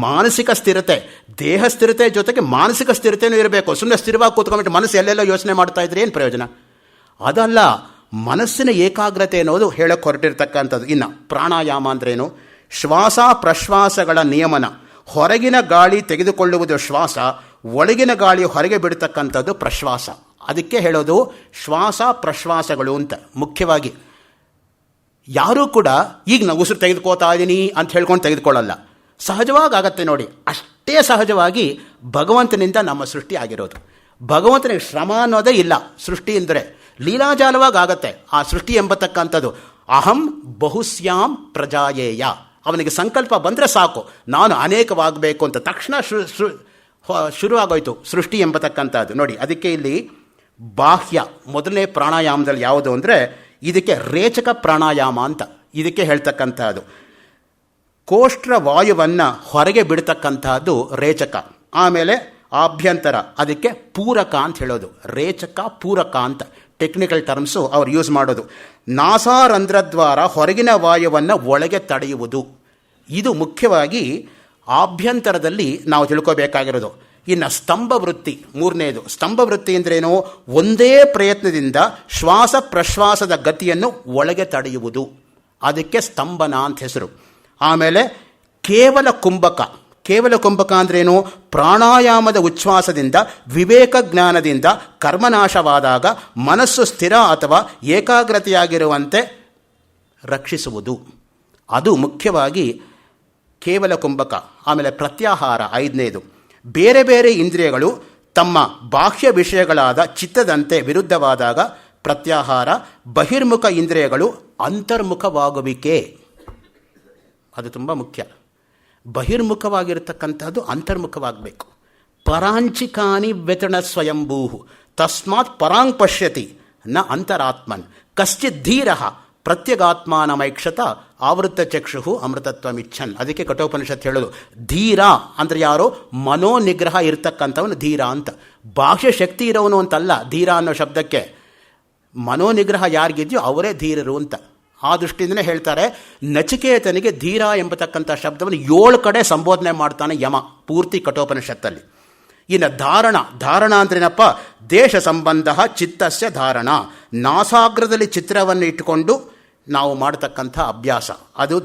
ಮಾನಸಿಕ ಸ್ಥಿರತೆ. ದೇಹ ಸ್ಥಿರತೆ ಜೊತೆಗೆ ಮಾನಸಿಕ ಸ್ಥಿರತೆಯೂ ಇರಬೇಕು. ಸುಮ್ಮನೆ ಸ್ಥಿರವಾಗಿ ಕೂತ್ಕೊಂಡ್ಬಿಟ್ಟು ಮನಸ್ಸು ಎಲ್ಲೆಲ್ಲ ಯೋಚನೆ ಮಾಡ್ತಾ ಇದ್ರೆ ಏನು ಪ್ರಯೋಜನ? ಅದಲ್ಲ, ಮನಸ್ಸಿನ ಏಕಾಗ್ರತೆ ಅನ್ನೋದು ಹೇಳಕ್ಕೆ ಹೊರಟಿರ್ತಕ್ಕಂಥದ್ದು. ಇನ್ನು ಪ್ರಾಣಾಯಾಮ ಅಂದ್ರೇನು? ಶ್ವಾಸ ಪ್ರಶ್ವಾಸಗಳ ನಿಯಮನ. ಹೊರಗಿನ ಗಾಳಿ ತೆಗೆದುಕೊಳ್ಳುವುದು ಶ್ವಾಸ, ಒಳಗಿನ ಗಾಳಿ ಹೊರಗೆ ಬಿಡ್ತಕ್ಕಂಥದ್ದು ಪ್ರಶ್ವಾಸ. ಅದಕ್ಕೆ ಹೇಳೋದು ಶ್ವಾಸ ಪ್ರಶ್ವಾಸಗಳು ಅಂತ. ಮುಖ್ಯವಾಗಿ ಯಾರೂ ಕೂಡ ಈಗ ನಾವು ಉಸಿರು ತೆಗೆದುಕೋತಾ ಇದ್ದೀನಿ ಅಂತ ಹೇಳ್ಕೊಂಡು ತೆಗೆದುಕೊಳ್ಳಲ್ಲ. ಸಹಜವಾಗಿ ಆಗತ್ತೆ ನೋಡಿ. ಅಷ್ಟೇ ಸಹಜವಾಗಿ ಭಗವಂತನಿಂದ ನಮ್ಮ ಸೃಷ್ಟಿ ಆಗಿರೋದು. ಭಗವಂತನಿಗೆ ಶ್ರಮ ಅನ್ನೋದೇ ಇಲ್ಲ. ಸೃಷ್ಟಿ ಅಂದರೆ ಲೀಲಾಜಾಲವಾಗಿ ಆಗತ್ತೆ ಆ ಸೃಷ್ಟಿ ಎಂಬತಕ್ಕಂಥದ್ದು. ಅಹಂ ಬಹುಸ್ಯಾಂ ಪ್ರಜಾಯೇಯ. ಅವನಿಗೆ ಸಂಕಲ್ಪ ಬಂದರೆ ಸಾಕು, ನಾನು ಅನೇಕವಾಗಬೇಕು ಅಂತ. ತಕ್ಷಣ ಶುರುವಾಗೋಯ್ತು ಸೃಷ್ಟಿ ಎಂಬತಕ್ಕಂಥದ್ದು ನೋಡಿ. ಅದಕ್ಕೆ ಇಲ್ಲಿ ಬಾಹ್ಯ ಮೊದಲನೇ ಪ್ರಾಣಾಯಾಮದಲ್ಲಿ ಯಾವುದು ಅಂದರೆ ಇದಕ್ಕೆ ರೇಚಕ ಪ್ರಾಣಾಯಾಮ ಅಂತ ಇದಕ್ಕೆ ಹೇಳ್ತಕ್ಕಂಥದ್ದು. ಕೋಷ್ಠ ವಾಯುವನ್ನು ಹೊರಗೆ ಬಿಡ್ತಕ್ಕಂಥದ್ದು ರೇಚಕ. ಆಮೇಲೆ ಆಭ್ಯಂತರ, ಅದಕ್ಕೆ ಪೂರಕ ಅಂತ ಹೇಳೋದು. ರೇಚಕ ಪೂರಕ ಅಂತ ಟೆಕ್ನಿಕಲ್ ಟರ್ಮ್ಸು ಅವ್ರು ಯೂಸ್ ಮಾಡೋದು. ನಾಸಾರಂಧ್ರದ್ವಾರ ಹೊರಗಿನ ವಾಯುವನ್ನು ಒಳಗೆ ತಡೆಯುವುದು. ಇದು ಮುಖ್ಯವಾಗಿ ಆಭ್ಯಂತರದಲ್ಲಿ ನಾವು ತಿಳ್ಕೋಬೇಕಾಗಿರೋದು. ಇನ್ನು ಸ್ತಂಭ ವೃತ್ತಿ ಮೂರನೇದು. ಸ್ತಂಭ ವೃತ್ತಿ ಅಂದ್ರೇನು? ಒಂದೇ ಪ್ರಯತ್ನದಿಂದ ಶ್ವಾಸ ಪ್ರಶ್ವಾಸದ ಗತಿಯನ್ನು ಒಳಗೆ ತಡೆಯುವುದು, ಅದಕ್ಕೆ ಸ್ತಂಭನ ಅಂತ ಹೆಸರು. ಆಮೇಲೆ ಕೇವಲ ಕುಂಭಕ. ಕೇವಲ ಕುಂಭಕ ಅಂದ್ರೇನು? ಪ್ರಾಣಾಯಾಮದ ಉಚ್ಛ್ವಾಸದಿಂದ ವಿವೇಕ ಜ್ಞಾನದಿಂದ ಕರ್ಮನಾಶವಾದಾಗ ಮನಸ್ಸು ಸ್ಥಿರ ಅಥವಾ ಏಕಾಗ್ರತೆಯಾಗಿರುವಂತೆ ರಕ್ಷಿಸುವುದು, ಅದು ಮುಖ್ಯವಾಗಿ ಕೇವಲ ಕುಂಭಕ. ಆಮೇಲೆ ಪ್ರತ್ಯಾಹಾರ ಐದನೇದು. ಬೇರೆ ಬೇರೆ ಇಂದ್ರಿಯಗಳು ತಮ್ಮ ಬಾಹ್ಯ ವಿಷಯಗಳಾದ ಚಿತ್ತದಂತೆ ವಿರುದ್ಧವಾದಾಗ ಪ್ರತ್ಯಾಹಾರ. ಬಹಿರ್ಮುಖ ಇಂದ್ರಿಯಗಳು ಅಂತರ್ಮುಖವಾಗುವಿಕೆ, ಅದು ತುಂಬ ಮುಖ್ಯ. ಬಹಿರ್ಮುಖವಾಗಿರತಕ್ಕಂಥದ್ದು ಅಂತರ್ಮುಖವಾಗಬೇಕು. ಪರಾಂಚಿಕಾನಿ ವ್ಯತಣ ಸ್ವಯಂಭೂ ತಸ್ಮಾತ್ ಪರಾಂಗ್ ಪಶ್ಯತಿ ನ ಅಂತರಾತ್ಮನ್ ಕಶ್ಚಿತ್ ಧೀರ ಪ್ರತ್ಯಗಾತ್ಮಾನಮೈಕ್ಷತ ಆವೃತ್ತ ಚಕ್ಷು ಅಮೃತತ್ವಮಿಚ್ಛನ್. ಅದಕ್ಕೆ ಕಠೋಪನಿಷತ್ ಹೇಳೋದು ಧೀರ ಅಂದರೆ ಯಾರೋ ಮನೋನಿಗ್ರಹ ಇರ್ತಕ್ಕಂಥವನು ಧೀರ ಅಂತ. ಬಾಹ್ಯ ಶಕ್ತಿ ಇರೋನು ಅಂತಲ್ಲ ಧೀರ ಅನ್ನೋ ಶಬ್ದಕ್ಕೆ. ಮನೋನಿಗ್ರಹ ಯಾರಿಗಿದೆಯೋ ಅವರೇ ಧೀರರು ಅಂತ. ಆ ದೃಷ್ಟಿಯಿಂದಲೇ ಹೇಳ್ತಾರೆ, ನಚಿಕೇತನಿಗೆ ಧೀರ ಎಂಬತಕ್ಕಂಥ ಶಬ್ದವನ್ನು 7 ಕಡೆ ಸಂಬೋಧನೆ ಮಾಡ್ತಾನೆ ಯಮ ಪೂರ್ತಿ ಕಠೋಪನಿಷತ್ತಲ್ಲಿ. ಇನ್ನು ಧಾರಣ ಅಂದ್ರೇನಪ್ಪ? ದೇಶ ಸಂಬಂಧ ಚಿತ್ತಸ್ಯ ಧಾರಣ. ನಾಸಾಗ್ರದಲ್ಲಿ ಚಿತ್ರವನ್ನು ಇಟ್ಟುಕೊಂಡು ನಾವು ಮಾಡತಕ್ಕಂಥ ಅಭ್ಯಾಸ, ಅದು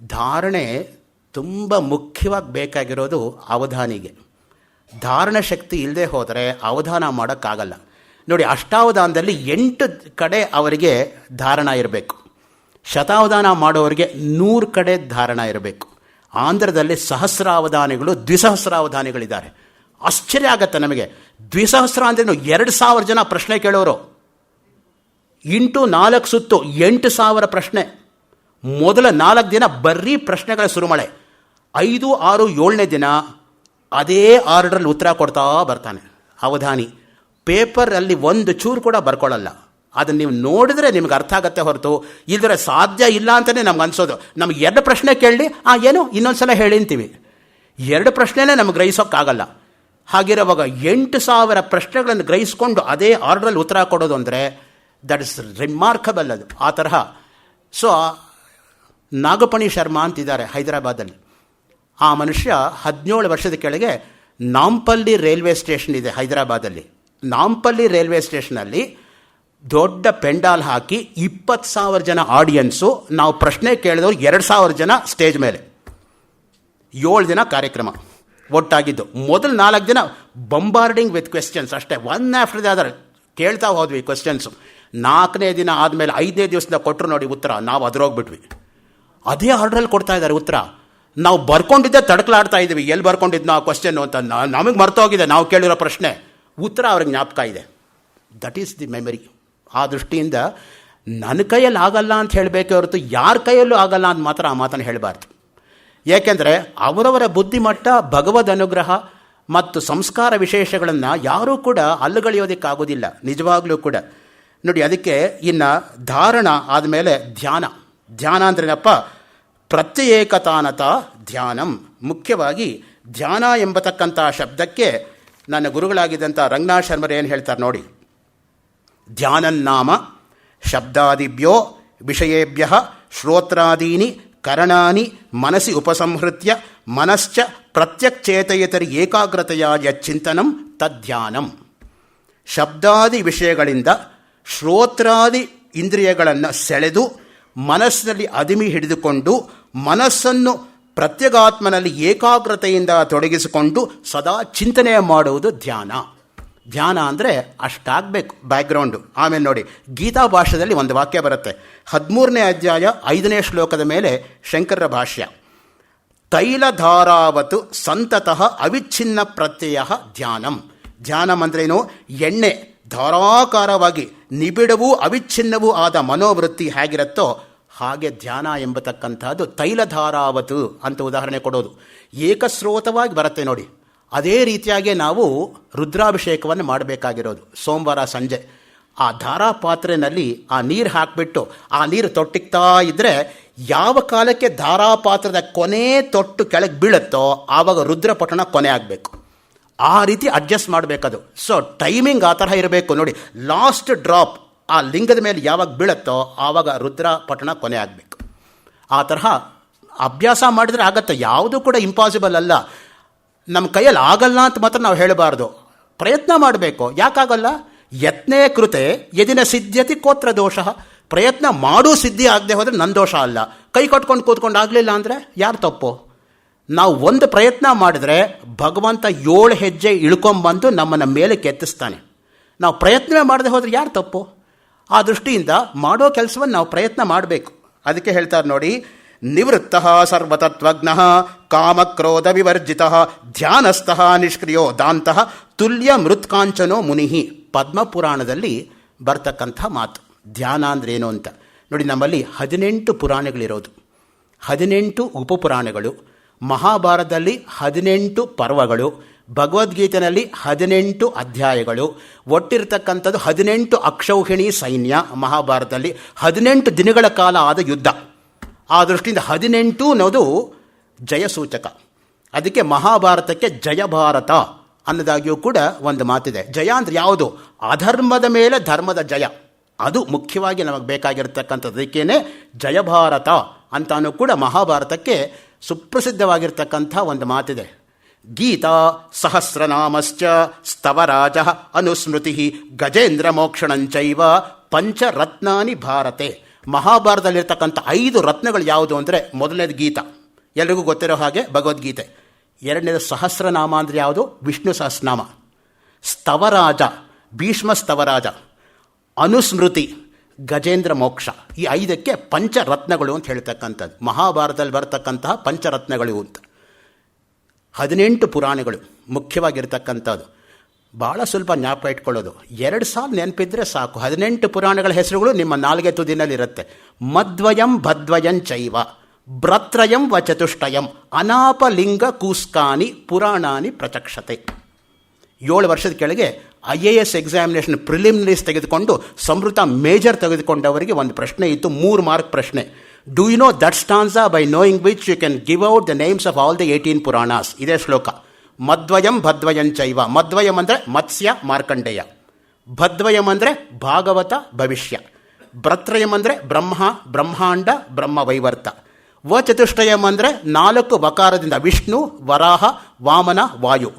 ಧಾರಣೆ ತುಂಬ ಮುಖ್ಯವಾಗಿ ಬೇಕಾಗಿರೋದು ಅವಧಾನಿಗೆ. ಧಾರಣ ಶಕ್ತಿ ಇಲ್ಲದೆ ಹೋದರೆ ಅವಧಾನ ಮಾಡೋಕ್ಕಾಗಲ್ಲ. ನೋಡಿ, ಅಷ್ಟಾವಧಾನದಲ್ಲಿ 8 ಕಡೆ ಅವರಿಗೆ ಧಾರಣ ಇರಬೇಕು. ಶತಾವಧಾನ ಮಾಡೋರಿಗೆ 100 ಕಡೆ ಧಾರಣ ಇರಬೇಕು. ಆಂಧ್ರದಲ್ಲಿ ಸಹಸ್ರಾವಧಾನಿಗಳು, ದ್ವಿಸಹಸ್ರಾವಧಾನಿಗಳಿದ್ದಾರೆ. ಆಶ್ಚರ್ಯ ಆಗತ್ತೆ ನಮಗೆ. ದ್ವಿಸಹಸ್ರ ಅಂದ್ರೇನು? 2000 ಜನ ಪ್ರಶ್ನೆ ಕೇಳೋರು. ಇಂಟು 4 ಸುತ್ತು 8000 ಪ್ರಶ್ನೆ. ಮೊದಲ 4 ದಿನ ಬರೀ ಪ್ರಶ್ನೆಗಳ ಸುರುಮಳೆ. 5, 6, 7ನೇ ದಿನ ಅದೇ ಆರ್ಡ್ರಲ್ಲಿ ಉತ್ತರ ಕೊಡ್ತಾ ಬರ್ತಾನೆ ಅವಧಾನಿ. ಪೇಪರಲ್ಲಿ 1 ಚೂರು ಕೂಡ ಬರ್ಕೊಳ್ಳಲ್ಲ. ಅದನ್ನು ನೀವು ನೋಡಿದ್ರೆ ನಿಮ್ಗೆ ಅರ್ಥ ಆಗತ್ತೆ ಹೊರತು ಇಲ್ಲದ್ರೆ ಸಾಧ್ಯ ಇಲ್ಲ ಅಂತಲೇ ನಮ್ಗೆ ಅನ್ಸೋದು. ನಮ್ಗೆ 2 ಪ್ರಶ್ನೆ ಕೇಳಿ ಏನು ಇನ್ನೊಂದು ಸಲ ಹೇಳಿ ಅಂತೀವಿ. 2 ಪ್ರಶ್ನೆನೇ ನಮ್ಗೆ ಗ್ರಹಿಸೋಕ್ಕಾಗಲ್ಲ. ಹಾಗಿರುವಾಗ 8000 ಪ್ರಶ್ನೆಗಳನ್ನು ಗ್ರಹಿಸ್ಕೊಂಡು ಅದೇ ಆರ್ಡ್ರಲ್ಲಿ ಉತ್ತರ ಕೊಡೋದು ಅಂದರೆ ದಟ್ ಇಸ್ ರಿಮಾರ್ಕಬಲ್. ಅದು ಆ ತರಹ. ಸೊ ನಾಗಪಣಿ ಶರ್ಮಾ ಅಂತಿದ್ದಾರೆ ಹೈದರಾಬಾದಲ್ಲಿ. ಆ ಮನುಷ್ಯ 17 ವರ್ಷದ ಕೆಳಗೆ ನಾಂಪಲ್ಲಿ ರೈಲ್ವೆ ಸ್ಟೇಷನ್ ಇದೆ ಹೈದರಾಬಾದಲ್ಲಿ. ನಾಂಪಲ್ಲಿ ರೈಲ್ವೆ ಸ್ಟೇಷನಲ್ಲಿ ದೊಡ್ಡ ಪೆಂಡಾಲ್ ಹಾಕಿ 20,000 ಜನ ಆಡಿಯನ್ಸು. ನಾವು ಪ್ರಶ್ನೆ ಕೇಳಿದವರು 2,000 ಜನ ಸ್ಟೇಜ್ ಮೇಲೆ. 7 ದಿನ ಕಾರ್ಯಕ್ರಮ ಒಟ್ಟಾಗಿದ್ದು. ಮೊದಲು 4 ದಿನ ಬಂಬಾರ್ಡಿಂಗ್ ವಿತ್ ಕ್ವೆಶ್ಚನ್ಸ್ ಅಷ್ಟೇ, ಒನ್ ಆಫ್ಟರ್ ದ ಅದರ್ ಕೇಳ್ತಾ ಹೋದ್ವಿ ಕ್ವೆಶ್ಚನ್ಸು. 4ನೇ ದಿನ ಆದಮೇಲೆ 5ನೇ ದಿವಸದಿಂದ ಕೊಟ್ಟರು ನೋಡಿ ಉತ್ತರ, ನಾವು ಅದರೋಗ್ಬಿಟ್ವಿ. ಅದೇ ಆರ್ಡ್ರಲ್ಲಿ ಕೊಡ್ತಾ ಇದ್ದಾರೆ ಉತ್ತರ. ನಾವು ಬರ್ಕೊಂಡಿದ್ದೆ ತಡಕಲಾಡ್ತಾ ಇದ್ದೀವಿ, ಎಲ್ಲಿ ಬರ್ಕೊಂಡಿದ್ದು ನಾವು ಕ್ವಶನ್ನು ಅಂತ. ನಮಗೆ ಮರ್ತೋಗಿದೆ ನಾವು ಕೇಳಿರೋ ಪ್ರಶ್ನೆ, ಉತ್ತರ ಅವ್ರಿಗೆ ಜ್ಞಾಪಕ ಇದೆ. That is the memory. ಆ ದೃಷ್ಟಿಯಿಂದ ನನ್ನ ಕೈಯಲ್ಲಿ ಆಗಲ್ಲ ಅಂತ ಹೇಳಬೇಕೆ ಹೊರತು ಯಾರ ಕೈಯಲ್ಲೂ ಆಗಲ್ಲ ಅಂತ ಮಾತ್ರ ಆ ಮಾತನ್ನು ಹೇಳಬಾರ್ದು. ಏಕೆಂದರೆ ಅವರವರ ಬುದ್ಧಿಮಟ್ಟ, ಭಗವದ್ ಅನುಗ್ರಹ ಮತ್ತು ಸಂಸ್ಕಾರ ವಿಶೇಷಗಳನ್ನು ಯಾರೂ ಕೂಡ ಅಲ್ಲಗಳೆಯೋದಕ್ಕಾಗೋದಿಲ್ಲ ನಿಜವಾಗ್ಲೂ ಕೂಡ. ನೋಡಿ, ಅದಕ್ಕೆ ಇನ್ನು ಧಾರಣ ಆದಮೇಲೆ ಧ್ಯಾನ ಅಂದ್ರೇನಪ್ಪ? ಪ್ರತ್ಯೇಕತಾನತ ಧ್ಯಾನಂ. ಮುಖ್ಯವಾಗಿ ಧ್ಯಾನ ಎಂಬತಕ್ಕಂಥ ಶಬ್ದಕ್ಕೆ ನನ್ನ ಗುರುಗಳಾಗಿದ್ದಂಥ ರಂಗನಾಥ್ ಶರ್ಮರು ಏನು ಹೇಳ್ತಾರೆ ನೋಡಿ. ಧ್ಯಾನನ್ನಾಮ ಶಬ್ದಾದಿಭ್ಯೋ ವಿಷಯೇಭ್ಯ ಶ್ರೋತ್ರಾದೀನಿ ಕರಣಾನಿ ಮನಸಿ ಉಪಸಂಹೃತ್ಯ ಮನಶ್ಚ ಪ್ರತ್ಯಕ್ಷೇತಯೇತರಿ ಏಕಾಗ್ರತೆಯ ಚಿಂತನಂ ತದ್ಧ್ಯಾನಂ. ಶಬ್ದಾದಿ ವಿಷಯಗಳಿಂದ ಶ್ರೋತ್ರಾದಿ ಇಂದ್ರಿಯಗಳನ್ನು ಸೆಳೆದು ಮನಸ್ಸಿನಲ್ಲಿ ಅದಿಮಿ ಹಿಡಿದುಕೊಂಡು ಮನಸ್ಸನ್ನು ಪ್ರತ್ಯಗಾತ್ಮನಲ್ಲಿ ಏಕಾಗ್ರತೆಯಿಂದ ತೊಡಗಿಸಿಕೊಂಡು ಸದಾ ಚಿಂತನೆ ಮಾಡುವುದು ಧ್ಯಾನ ಅಂದರೆ ಅಷ್ಟಾಗಬೇಕು ಬ್ಯಾಕ್ಗ್ರೌಂಡು. ಆಮೇಲೆ ನೋಡಿ, ಗೀತಾ ಭಾಷ್ಯದಲ್ಲಿ ಒಂದು ವಾಕ್ಯ ಬರುತ್ತೆ, 13ನೇ ಅಧ್ಯಾಯ 5ನೇ ಶ್ಲೋಕದ ಮೇಲೆ ಶಂಕರರ ಭಾಷ್ಯ. ತೈಲಧಾರಾವತು ಸಂತತಃ ಅವಿಚ್ಛಿನ್ನ ಪ್ರತ್ಯಯ ಧ್ಯಾನಂ. ಧ್ಯಾನಂ ಅಂದ್ರೇನು? ಎಣ್ಣೆ ಧಾರಾಕಾರವಾಗಿ ನಿಬಿಡವೂ ಅವಿಚ್ಛಿನ್ನವೂ ಆದ ಮನೋವೃತ್ತಿ ಹೇಗಿರುತ್ತೋ ಹಾಗೆ ಧ್ಯಾನ ಎಂಬತಕ್ಕಂಥದ್ದು ತೈಲಧಾರಾವತು ಅಂತ ಉದಾಹರಣೆ ಕೊಡೋದು. ಏಕಸ್ರೋತವಾಗಿ ಬರುತ್ತೆ ನೋಡಿ. ಅದೇ ರೀತಿಯಾಗಿ ನಾವು ರುದ್ರಾಭಿಷೇಕವನ್ನು ಮಾಡಬೇಕಾಗಿರೋದು ಸೋಮವಾರ ಸಂಜೆ. ಆ ಧಾರಾ ಪಾತ್ರೆಯಲ್ಲಿ ಆ ನೀರು ಹಾಕಿಬಿಟ್ಟು ಆ ನೀರು ತೊಟ್ಟಿಕ್ತಾ ಇದ್ದರೆ ಯಾವ ಕಾಲಕ್ಕೆ ಧಾರಾಪಾತ್ರದ ಕೊನೆ ತೊಟ್ಟು ಕೆಳಗೆ ಬೀಳುತ್ತೋ ಆವಾಗ ರುದ್ರಪಠಣ ಕೊನೆ ಆಗಬೇಕು. ಆ ರೀತಿ ಅಡ್ಜಸ್ಟ್ ಮಾಡಬೇಕದು. ಸೊ ಟೈಮಿಂಗ್ ಆ ತರಹ ಇರಬೇಕು ನೋಡಿ. ಲಾಸ್ಟ್ ಡ್ರಾಪ್ ಆ ಲಿಂಗದ ಮೇಲೆ ಯಾವಾಗ ಬೀಳುತ್ತೋ ಆವಾಗ ರುದ್ರ ಪಠಣ ಕೊನೆ ಆಗಬೇಕು. ಆ ತರಹ ಅಭ್ಯಾಸ ಮಾಡಿದರೆ ಆಗತ್ತೆ. ಯಾವುದೂ ಕೂಡ ಇಂಪಾಸಿಬಲ್ ಅಲ್ಲ. ನಮ್ಮ ಕೈಯಲ್ಲಿ ಆಗಲ್ಲ ಅಂತ ಮಾತ್ರ ನಾವು ಹೇಳಬಾರ್ದು, ಪ್ರಯತ್ನ ಮಾಡಬೇಕು. ಯಾಕಾಗಲ್ಲ? ಯತ್ನೇ ಕೃತೆ ಯದಿನ ಸಿದ್ಧ್ಯತಿ ಕೋತ್ರ ದೋಷ. ಪ್ರಯತ್ನ ಮಾಡೂ ಸಿದ್ಧಿ ಆಗದೆ ಹೋದರೆ ನನ್ನ ದೋಷ ಅಲ್ಲ. ಕೈ ಕಟ್ಕೊಂಡು ಕೂತ್ಕೊಂಡು ಆಗಲಿಲ್ಲ ಅಂದರೆ ಯಾರು ತಪ್ಪು? ನಾವು ಒಂದು ಪ್ರಯತ್ನ ಮಾಡಿದ್ರೆ ಭಗವಂತ 7 ಹೆಜ್ಜೆ ಇಳ್ಕೊಂಬಂದು ನಮ್ಮನ್ನು ಮೇಲೆ ಕೆತ್ತಿಸ್ತಾನೆ. ನಾವು ಪ್ರಯತ್ನವೇ ಮಾಡದೆ ಹೋದರೆ ಯಾರು ತಪ್ಪು? ಆ ದೃಷ್ಟಿಯಿಂದ ಮಾಡೋ ಕೆಲಸವನ್ನು ನಾವು ಪ್ರಯತ್ನ ಮಾಡಬೇಕು. ಅದಕ್ಕೆ ಹೇಳ್ತಾರೆ ನೋಡಿ, ನಿವೃತ್ತ ಸರ್ವತತ್ವಜ್ಞ ಕಾಮಕ್ರೋಧ ವಿವರ್ಜಿತ ಧ್ಯಾನಸ್ಥ ನಿಷ್ಕ್ರಿಯೋ ದಾಂತಃ ತುಲ್ಯ ಮೃತ್ಕಾಂಚನೋ ಮುನಿ. ಪದ್ಮಪುರಾಣದಲ್ಲಿ ಬರ್ತಕ್ಕಂಥ ಮಾತು. ಧ್ಯಾನ ಅಂದ್ರೇನು ಅಂತ ನೋಡಿ. ನಮ್ಮಲ್ಲಿ 18 ಪುರಾಣಗಳಿರೋದು, 18 ಉಪಪುರಾಣಗಳು, ಮಹಾಭಾರತದಲ್ಲಿ 18 ಪರ್ವಗಳು, ಭಗವದ್ಗೀತೆಯಲ್ಲಿ 18 ಅಧ್ಯಾಯಗಳು, ಒಟ್ಟಿರ್ತಕ್ಕಂಥದ್ದು 18 ಅಕ್ಷೌಹಿಣಿ ಸೈನ್ಯ. ಮಹಾಭಾರತದಲ್ಲಿ 18 ದಿನಗಳ ಕಾಲ ಆದ ಯುದ್ಧ. ಆ ದೃಷ್ಟಿಯಿಂದ 18 ಅನ್ನೋದು ಜಯಸೂಚಕ. ಅದಕ್ಕೆ ಮಹಾಭಾರತಕ್ಕೆ ಜಯಭಾರತ ಅನ್ನೋದಾಗಿಯೂ ಕೂಡ ಒಂದು ಮಾತಿದೆ. ಜಯ ಅಂದರೆ ಯಾವುದು? ಅಧರ್ಮದ ಮೇಲೆ ಧರ್ಮದ ಜಯ. ಅದು ಮುಖ್ಯವಾಗಿ ನಮಗೆ ಬೇಕಾಗಿರ್ತಕ್ಕಂಥದ್ದು. ಅದಕ್ಕೇನೆ ಜಯಭಾರತ ಅಂತಾನೂ ಕೂಡ ಮಹಾಭಾರತಕ್ಕೆ ಸುಪ್ರಸಿದ್ಧವಾಗಿರ್ತಕ್ಕಂಥ ಒಂದು ಮಾತಿದೆ. ಗೀತಾ ಸಹಸ್ರನಾಮಶ್ಚ ಸ್ತವರಾಜ ಅನುಸ್ಮೃತಿ ಗಜೇಂದ್ರ ಮೋಕ್ಷಣಂಚೈವ ಪಂಚರತ್ನಾನಿ ಭಾರತೆ. ಮಹಾಭಾರತದಲ್ಲಿರ್ತಕ್ಕಂಥ 5 ರತ್ನಗಳು ಯಾವುದು ಅಂದರೆ, ಮೊದಲನೇದು ಗೀತಾ, ಎಲ್ರಿಗೂ ಗೊತ್ತಿರೋ ಹಾಗೆ ಭಗವದ್ಗೀತೆ. ಎರಡನೇದು ಸಹಸ್ರನಾಮ ಅಂದರೆ ಯಾವುದು? ವಿಷ್ಣು ಸಹಸ್ರನಾಮ. ಸ್ತವರಾಜ ಭೀಷ್ಮ ಸ್ತವರಾಜ. ಅನುಸ್ಮೃತಿ ಗಜೇಂದ್ರ ಮೋಕ್ಷ. ಈ 5ಕ್ಕೆ ಪಂಚರತ್ನಗಳು ಅಂತ ಹೇಳ್ತಕ್ಕಂಥದ್ದು. ಮಹಾಭಾರತದಲ್ಲಿ ಬರ್ತಕ್ಕಂತಹ ಪಂಚರತ್ನಗಳು ಅಂತ 18 ಪುರಾಣಗಳು ಮುಖ್ಯವಾಗಿರ್ತಕ್ಕಂಥದ್ದು. ಭಾಳ ಸ್ವಲ್ಪ ಜ್ಞಾಪಕ ಇಟ್ಕೊಳ್ಳೋದು. 2 ಸಾಲ ನೆನಪಿದ್ರೆ ಸಾಕು. 18 ಪುರಾಣಗಳ ಹೆಸರುಗಳು ನಿಮ್ಮ ನಾಲ್ಗೆ ತುದಿನಲ್ಲಿರುತ್ತೆ. ಮದ್ವಯಂ ಭದ್ವಯಂಚೈವ ಭ್ರತ್ರಯಂ ವಚತುಷ್ಟಯಂ ಅನಾಪಲಿಂಗ ಕೂಸ್ಕಾನಿ ಪುರಾಣಾನಿ ಪ್ರಚಕ್ಷತೆ. 7 ವರ್ಷದ ಕೆಳಗೆ IAS ಎಕ್ಸಾಮಿನೇಷನ್ ಪ್ರಿಲಿಮಿನರೀಸ್ ತೆಗೆದುಕೊಂಡು ಸಂವೃತ ಮೇಜರ್ ತೆಗೆದುಕೊಂಡವರಿಗೆ ಒಂದು ಪ್ರಶ್ನೆ ಇತ್ತು, 3 ಮಾರ್ಕ್ ಪ್ರಶ್ನೆ. Do you know that stanza by knowing which you can give out the names of all the 18 Puranas. ಇದೇ ಶ್ಲೋಕ. ಮದ್ವಯಂ ಭದ್ವಯಂಚೈವ. ಮದ್ವಯಂ ಅಂದರೆ ಮತ್ಸ್ಯ ಮಾರ್ಕಂಡೇಯ, ಭದ್ವಯಂ ಅಂದರೆ ಭಾಗವತ ಭವಿಷ್ಯ, ಭ್ರತ್ರಯಂ ಅಂದರೆ ಬ್ರಹ್ಮ ಬ್ರಹ್ಮಾಂಡ ಬ್ರಹ್ಮವೈವರ್ತ, ವಚತುಷ್ಟಯಂ ಅಂದರೆ 4 ವಕಾರದಿಂದ ವಿಷ್ಣು ವರಾಹ ವಾಮನ ವಾಯು,